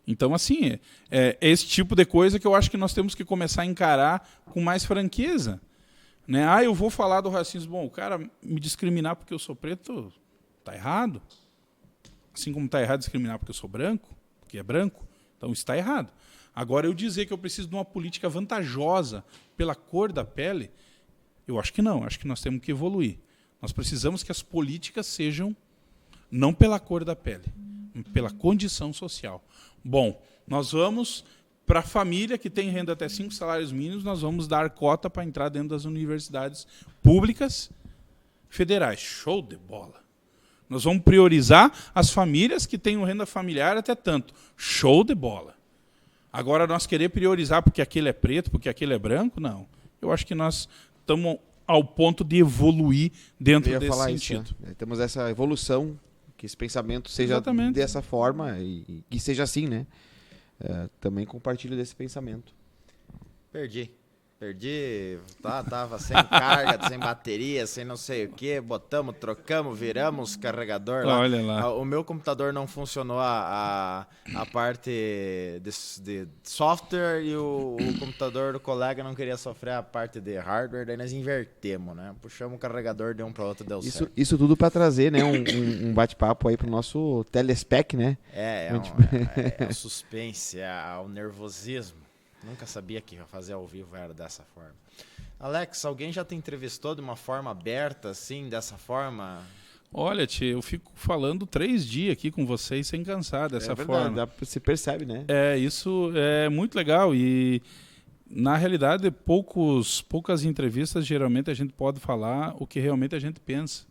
Então, assim, é esse tipo de coisa que eu acho que nós temos que começar a encarar com mais franqueza. Né? Eu vou falar do racismo. Bom, o cara me discriminar porque eu sou preto, tá errado. Assim como está errado discriminar porque eu sou branco, porque é branco, então está errado. Agora, eu dizer que eu preciso de uma política vantajosa pela cor da pele, eu acho que não. Acho que nós temos que evoluir. Nós precisamos que as políticas sejam não pela cor da pele, pela condição social. Bom, nós vamos, para a família que tem renda até 5 salários mínimos, nós vamos dar cota para entrar dentro das universidades públicas federais. Show de bola. Nós vamos priorizar as famílias que têm renda familiar até tanto. Show de bola. Agora, nós querer priorizar porque aquele é preto, porque aquele é branco, não. Eu acho que nós estamos ao ponto de evoluir dentro desse sentido.
Isso, né? Temos essa evolução, que esse pensamento seja
Exatamente.
dessa forma e que seja assim, né? Também compartilho desse pensamento.
Perdi, tava sem carga, sem bateria, sem não sei o que, botamos, trocamos, viramos carregador lá.
Olha lá.
O meu computador não funcionou a parte de software e o computador do colega não queria sofrer a parte de hardware, daí nós invertemos, né? Puxamos o carregador de um para outro, deu certo.
Isso tudo para trazer, né, um bate-papo aí pro nosso telespec, né?
É o suspense, é o nervosismo. Nunca sabia que fazer ao vivo era dessa forma. Alex, alguém já te entrevistou de uma forma aberta, assim, dessa forma?
Olha, tia, eu fico falando 3 dias aqui com vocês sem cansar dessa forma.
Você percebe, né?
Isso é muito legal e, na realidade, poucas entrevistas, geralmente a gente pode falar o que realmente a gente pensa,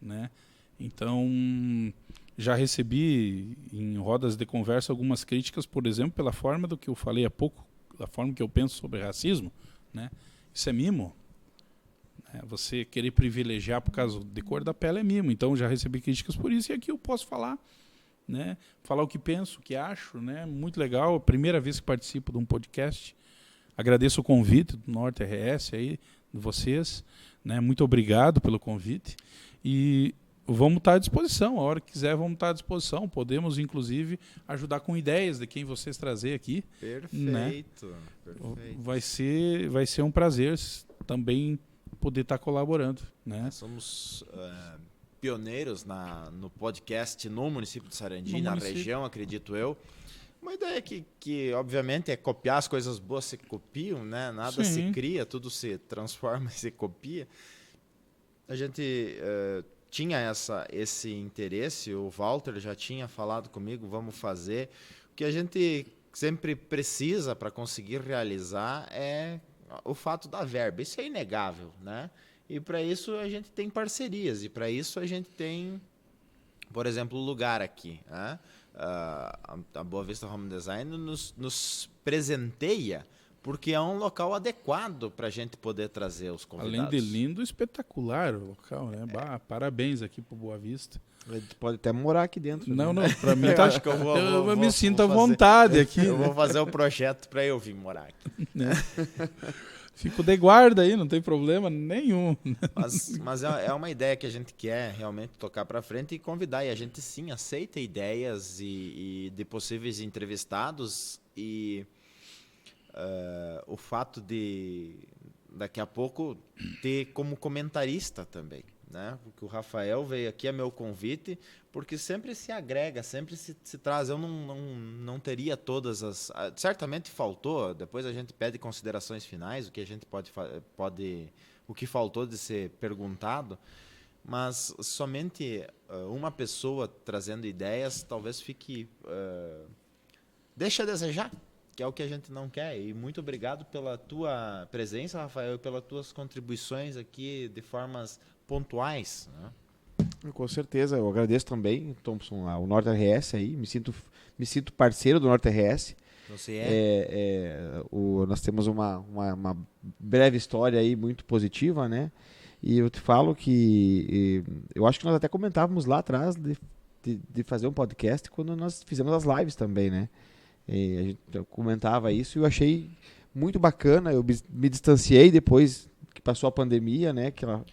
né? Então, já recebi em rodas de conversa algumas críticas, por exemplo, pela forma do que eu falei há pouco, da forma que eu penso sobre racismo, né? Isso é mimo. Você querer privilegiar por causa de cor da pele é mimo. Então, já recebi críticas por isso e aqui eu posso falar, né? Falar o que penso, o que acho, né? Muito legal. Primeira vez que participo de um podcast. Agradeço o convite do Norte RS aí, de vocês, né? Muito obrigado pelo convite. E vamos estar à disposição. A hora que quiser, vamos estar à disposição. Podemos, inclusive, ajudar com ideias de quem vocês trazer aqui.
Perfeito.
Né?
Perfeito.
Vai ser um prazer também poder estar colaborando. Né?
Somos pioneiros no podcast no município de Sarandi, na região, acredito eu. Uma ideia que, obviamente, é copiar as coisas boas, se copiam, né? Nada se cria, tudo se transforma e se copia. A gente tinha esse interesse, o Walter já tinha falado comigo, vamos fazer. O que a gente sempre precisa para conseguir realizar é o fato da verba. Isso é inegável, né? E para isso a gente tem parcerias, e para isso a gente tem, por exemplo, o lugar aqui, né? A Boa Vista Home Design nos presenteia porque é um local adequado para a gente poder trazer os convidados.
Além de lindo, espetacular o local, né? Parabéns aqui pro Boa Vista.
Pode até morar aqui dentro.
Não,
né?
não, para mim tá...
acho que eu
me sinto à vontade aqui.
Eu vou fazer o projeto para eu vir morar aqui.
Né? Fico de guarda aí, não tem problema nenhum.
Mas é uma ideia que a gente quer realmente tocar para frente e convidar. E a gente sim aceita ideias e de possíveis entrevistados. E o fato de daqui a pouco ter como comentarista também. Né? Porque o Rafael veio aqui a meu convite, porque sempre se agrega, sempre se traz. Eu não teria todas as... Certamente faltou, depois a gente pede considerações finais, o que a gente pode o que faltou de ser perguntado, mas somente uma pessoa trazendo ideias talvez fique... deixa a desejar, que é o que a gente não quer. E muito obrigado pela tua presença, Rafael, e pelas tuas contribuições aqui de formas pontuais, né?
Com certeza, eu agradeço também, Thompson, o Norte RS aí, me sinto parceiro do Norte RS.
Você
nós temos uma breve história aí muito positiva, né? E eu te falo que eu acho que nós até comentávamos lá atrás de fazer um podcast quando nós fizemos as lives também, né? E a gente comentava isso e eu achei muito bacana. Eu me distanciei depois que passou a pandemia, né? Que ela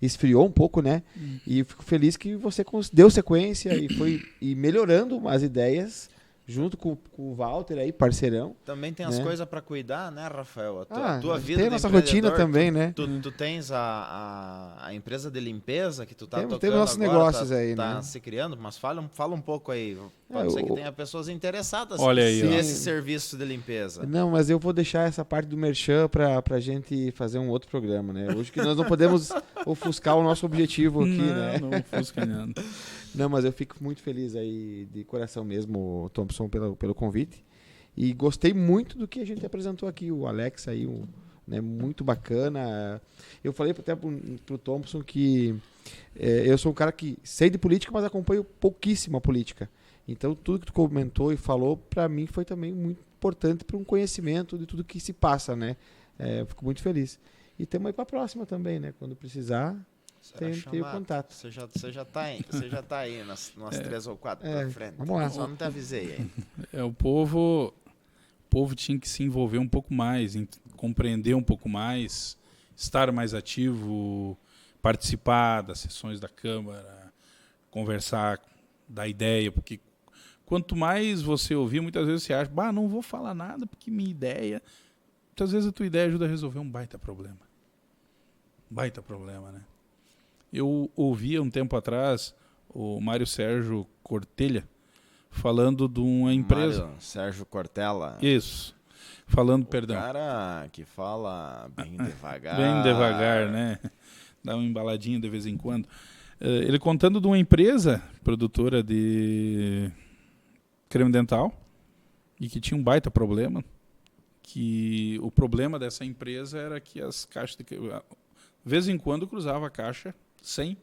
esfriou um pouco, né? E eu fico feliz que você deu sequência e foi melhorando as ideias junto com o Walter aí, parceirão.
Também tem as
né?
coisas para cuidar, né, Rafael? A tua vida
tem a
de
nossa rotina
empreendedor,
também, né?
Tu tens a empresa de limpeza que tu tá tocando
Temos nossos
agora,
negócios
tá,
aí,
tá
né?
se criando, mas fala um pouco aí. Pode ser que tenha pessoas interessadas
Olha aí, ó.
nesse serviço de limpeza.
Não, mas eu vou deixar essa parte do merchan pra gente fazer um outro programa, né? Hoje que nós não podemos ofuscar o nosso objetivo aqui, né?
Não ofusca nada.
Não, mas eu fico muito feliz aí, de coração mesmo, Thompson, pelo convite. E gostei muito do que a gente apresentou aqui, o Alex aí, né, muito bacana. Eu falei até pro Thompson que eu sou um cara que sei de política, mas acompanho pouquíssimo a política. Então, tudo que tu comentou e falou, para mim, foi também muito importante para um conhecimento de tudo que se passa, né? Eu fico muito feliz. E temos aí para a próxima também, né? Quando precisar, tem o contato.
Você já tá aí nas 3 ou 4 pra frente.
Vamos lá.
Só não te avisei aí.
O povo tinha que se envolver um pouco mais, compreender um pouco mais, estar mais ativo, participar das sessões da Câmara, conversar, dar ideia, porque quanto mais você ouvir, muitas vezes você acha, não vou falar nada porque minha ideia... Muitas vezes a tua ideia ajuda a resolver um baita problema. Baita problema, né? Eu ouvi um tempo atrás o Mário Sérgio Cortelha falando de uma empresa...
Mário Sérgio Cortella.
Isso. Falando, perdão.
Cara que fala bem devagar.
Bem devagar, né? Dá uma embaladinha de vez em quando. Ele contando de uma empresa produtora de creme dental e que tinha um baita problema, que o problema dessa empresa era que as caixas de vez em quando cruzava a caixa sem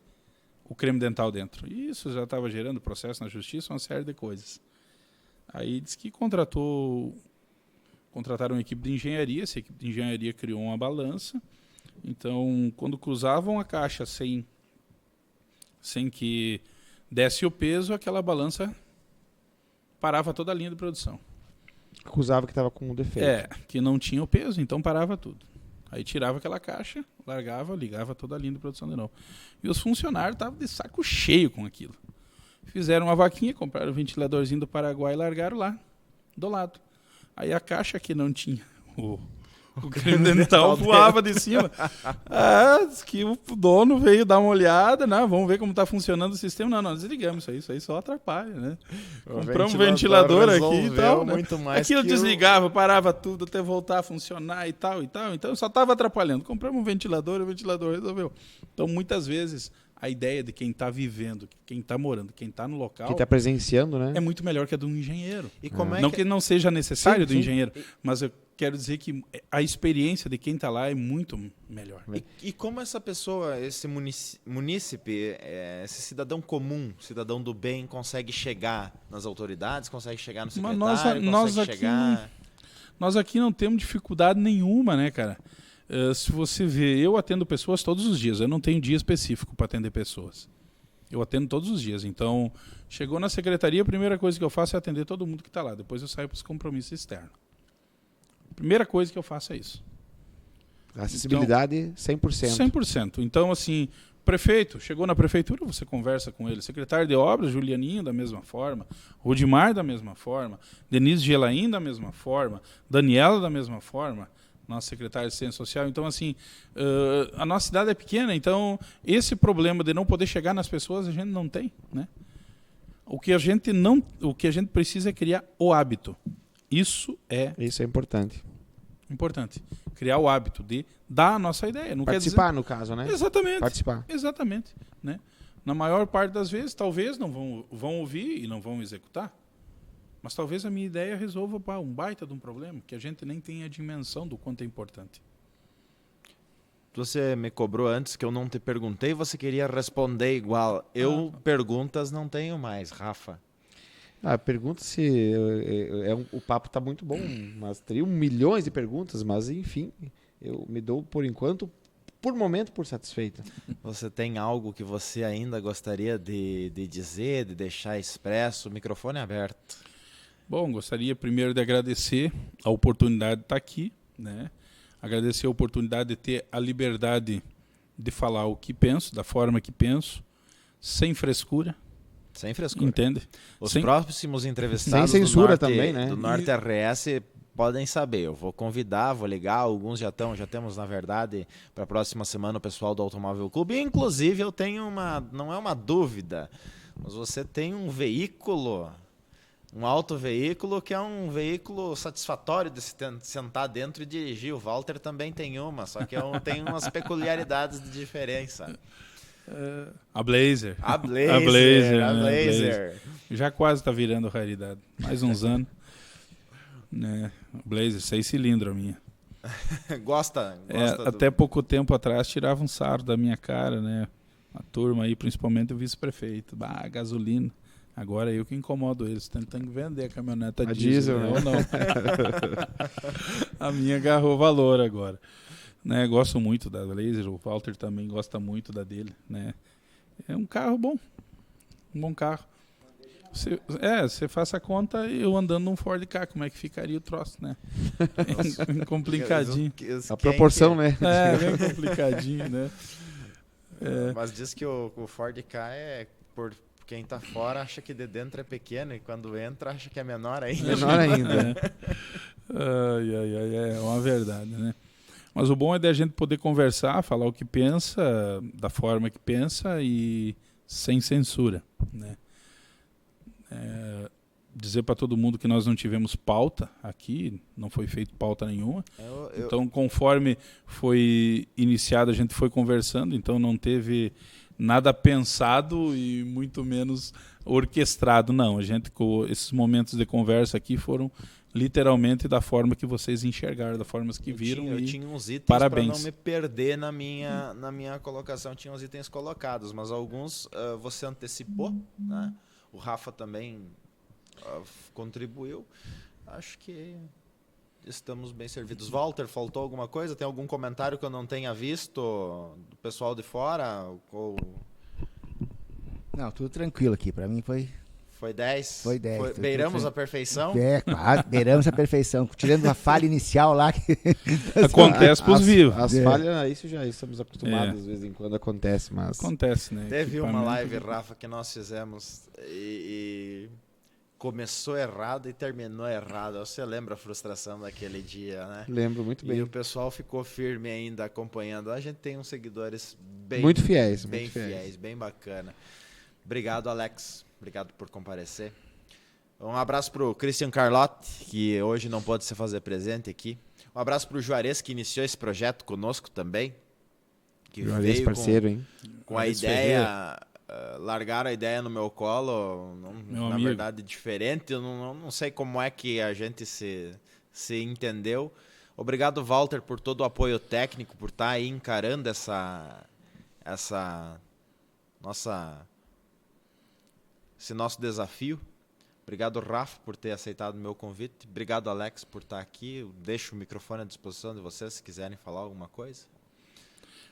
o creme dental dentro. E isso já estava gerando processo na justiça, uma série de coisas. Aí disse que contrataram uma equipe de engenharia, essa equipe de engenharia criou uma balança. Então, quando cruzavam a caixa sem que desse o peso, aquela balança parava toda a linha de produção.
Acusava que estava com um defeito.
Que não tinha o peso, então parava tudo. Aí tirava aquela caixa, largava, ligava toda a linha de produção de novo. E os funcionários estavam de saco cheio com aquilo. Fizeram uma vaquinha, compraram um ventiladorzinho do Paraguai e largaram lá, do lado. Aí a caixa que não tinha o creme dental voava de cima. Diz que o dono veio dar uma olhada, né? Vamos ver como está funcionando o sistema. Não, nós desligamos isso aí só atrapalha, né? Compramos um ventilador aqui e tal. Né?
Muito mais
aquilo desligava, parava tudo até voltar a funcionar e tal. Então só estava atrapalhando. Compramos um ventilador, o ventilador resolveu. Então, muitas vezes, a ideia de quem está vivendo, quem está morando, quem está no local...
Quem está presenciando, né?
É muito melhor que a do engenheiro.
E como
Não que não seja necessário do engenheiro,
sim.
mas eu quero dizer que a experiência de quem está lá é muito melhor.
E como essa pessoa, esse munícipe, esse cidadão comum, cidadão do bem, consegue chegar nas autoridades, consegue chegar no secretário,
nós aqui não temos dificuldade nenhuma, né, cara? Se você vê, eu atendo pessoas todos os dias, eu não tenho dia específico para atender pessoas. Eu atendo todos os dias, então chegou na secretaria, a primeira coisa que eu faço é atender todo mundo que está lá, depois eu saio para os compromissos externos. Primeira coisa que eu faço é isso.
Acessibilidade, então, 100%.
100%. Então, assim, prefeito, chegou na prefeitura, você conversa com ele. Secretário de obras, Julianinho, da mesma forma. Rudimar, da mesma forma. Denise Gelaim, da mesma forma. Daniela, da mesma forma. Nossa secretária de Assistência Social. Então, assim, a nossa cidade é pequena, então esse problema de não poder chegar nas pessoas a gente não tem, né? O que a gente precisa é criar o hábito. Isso é
importante.
Importante. Criar o hábito de dar a nossa ideia. Não
participar,
quer dizer...
no caso, né?
Exatamente.
Participar.
Exatamente. Né? Na maior parte das vezes, talvez não vão ouvir e não vão executar. Mas talvez a minha ideia resolva um baita de um problema, que a gente nem tem a dimensão do quanto é importante.
Você me cobrou antes que eu não te perguntei, você queria responder igual. Perguntas não tenho mais, Rafa.
Pergunta se... o papo está muito bom, mas teria milhões de perguntas, mas enfim, eu me dou, por enquanto, por momento, por satisfeita.
Você tem algo que você ainda gostaria de dizer, de deixar expresso? O microfone é aberto.
Bom, gostaria primeiro de agradecer a oportunidade de estar aqui, né? Agradecer a oportunidade de ter a liberdade de falar o que penso, da forma que penso, sem frescura,
Sem frescura.
entende?
Os
Sem-
próximos entrevistados
Sem censura
do Norte,
também, né?
do Norte RS podem saber. Eu vou convidar, vou ligar. Alguns já temos, na verdade, para a próxima semana o pessoal do Automóvel Clube. E, inclusive, eu tenho não é uma dúvida, mas você tem um veículo, um autoveículo que é um veículo satisfatório de se sentar dentro e dirigir. O Walter também tem uma, só que tem umas peculiaridades de diferença.
A Blazer.
A Blazer,
A Blazer,
a
né?
Blazer.
Já quase está virando raridade. Mais uns anos. Né? Blazer, 6 cilindros a minha.
Gosta do...
Até pouco tempo atrás tirava um sarro da minha cara, né? A turma aí, principalmente o vice-prefeito. Bah, gasolina. Agora eu que incomodo eles. Tentando vender a caminhoneta
A
diesel,
diesel,
né?
né?
Ou não. A minha agarrou valor agora. Né? Gosto muito da Blazer. O Walter também gosta muito da dele, né? É um carro bom. Um bom carro. Você faça a conta eu andando num Ford Ka, como é que ficaria o troço, né? Complicadinho.
A proporção, né?
Bem complicadinho, né?
Mas diz que o Ford Ka por quem tá fora acha que de dentro é pequeno e quando entra acha que é menor ainda.
Menor ainda.
É uma verdade, né? Mas o bom é da gente poder conversar, falar o que pensa, da forma que pensa e sem censura, né? Dizer para todo mundo que nós não tivemos pauta aqui, não foi feito pauta nenhuma. Então, conforme foi iniciado, a gente foi conversando, então não teve nada pensado e muito menos orquestrado, não. Esses momentos de conversa aqui foram literalmente da forma que vocês enxergaram, da forma que viram.
Eu tinha uns itens
parabéns.
para não me perder na minha colocação, tinha uns itens colocados, mas alguns você antecipou, né? O Rafa também contribuiu. Acho que estamos bem servidos. Walter, faltou alguma coisa? Tem algum comentário que eu não tenha visto do pessoal de fora?
Não, tudo tranquilo aqui. Para mim foi
10?
Foi 10.
Beiramos a perfeição?
quase, beiramos a perfeição. Tirando uma falha inicial lá.
Acontece pros vivos.
As falhas, isso já estamos acostumados, de vez em quando acontece, mas...
Acontece, né?
Teve uma
Equipamento-
live, Rafa, que nós fizemos e começou errado e terminou errado. Você lembra a frustração daquele dia, né?
Lembro muito
E
bem.
o pessoal ficou firme ainda acompanhando. A gente tem uns seguidores
Muito fiéis,
bem
muito fiéis.
fiéis, bem bacana. Obrigado, Alex. Obrigado por comparecer. Um abraço pro Christian Carlotti, que hoje não pode se fazer presente aqui. Um abraço pro Juarez, que iniciou esse projeto conosco também. Que
Juarez,
veio
parceiro, hein?
com a
Juarez
ideia, largaram a ideia no meu colo,
Meu
na
amigo.
verdade diferente. Eu não sei como é que a gente se entendeu. Obrigado, Walter, por todo o apoio técnico, por estar aí encarando esse nosso desafio. Obrigado, Rafa, por ter aceitado o meu convite. Obrigado, Alex, por estar aqui. Eu deixo o microfone à disposição de vocês, se quiserem falar alguma coisa.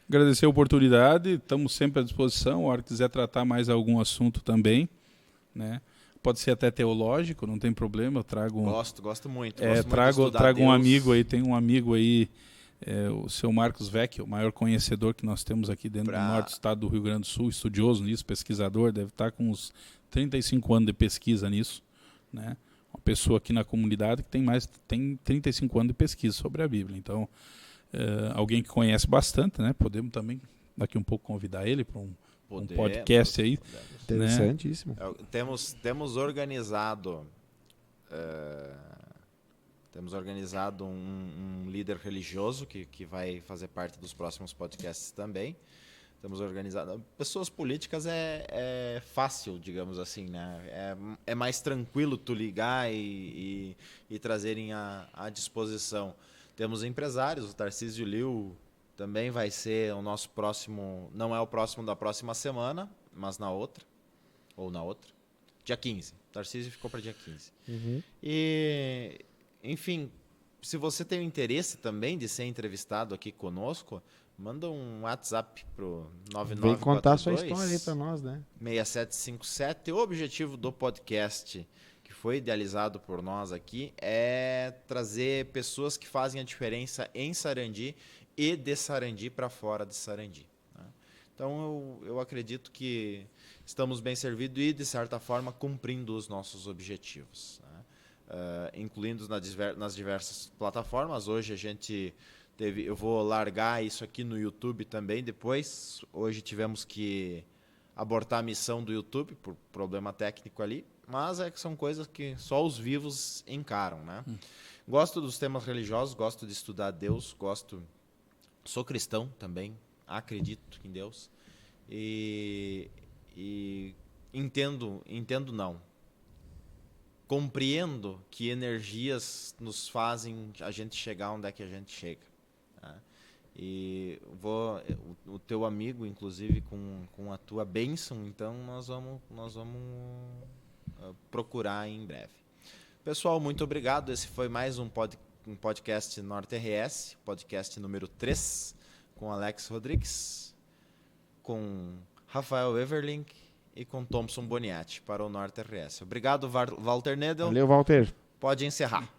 Agradecer a oportunidade, estamos sempre à disposição. A hora que quiser tratar mais algum assunto também, né? Pode ser até teológico, não tem problema. Eu trago
Gosto muito. Gosto muito de
trago
estudar
um
Deus.
amigo aí, tem um amigo aí, o seu Marcos Vecchio, o maior conhecedor que nós temos aqui dentro do norte do estado do Rio Grande do Sul, estudioso nisso, pesquisador, deve estar com uns 35 anos de pesquisa nisso, né? Uma pessoa aqui na comunidade que tem 35 anos de pesquisa sobre a Bíblia. Então, alguém que conhece bastante, né? Podemos também daqui um pouco convidar ele para um podcast aí.
Interessantíssimo.
Temos organizado um líder religioso que vai fazer parte dos próximos podcasts também. Temos organizado. Pessoas políticas é fácil, digamos assim, né? É mais tranquilo tu ligar e trazerem à disposição. Temos empresários, o Tarcísio Liu também vai ser o nosso próximo, não é o próximo da próxima semana, mas na outra, dia 15. O Tarcísio ficou para dia 15.
Uhum.
E, enfim, se você tem o interesse também de ser entrevistado aqui conosco, manda um WhatsApp pro 9942
Vem contar sua história aí pra nós, né?
6757. O objetivo do podcast, que foi idealizado por nós aqui, é trazer pessoas que fazem a diferença em Sarandi e de Sarandi para fora de Sarandi. Né? Então, eu acredito que estamos bem servidos e, de certa forma, cumprindo os nossos objetivos, né? Incluindo nas diversas plataformas. Hoje a gente teve... Eu vou largar isso aqui no YouTube também depois. Hoje tivemos que abortar a missão do YouTube por problema técnico ali, mas que são coisas que só os vivos encaram, né? Gosto dos temas religiosos, gosto de estudar Deus, sou cristão também, acredito em Deus e compreendo que energias nos fazem a gente chegar onde é que a gente chega, né? E o teu amigo, inclusive, com a tua bênção, então nós vamos procurar em breve. Pessoal, muito obrigado. Esse foi mais um podcast Norte RS, podcast número 3, com Alex Rodrigues, com Rafael Everlink e com Thompson Boniatti para o Norte RS. Obrigado, Walter Nedel.
Valeu, Walter.
Pode encerrar.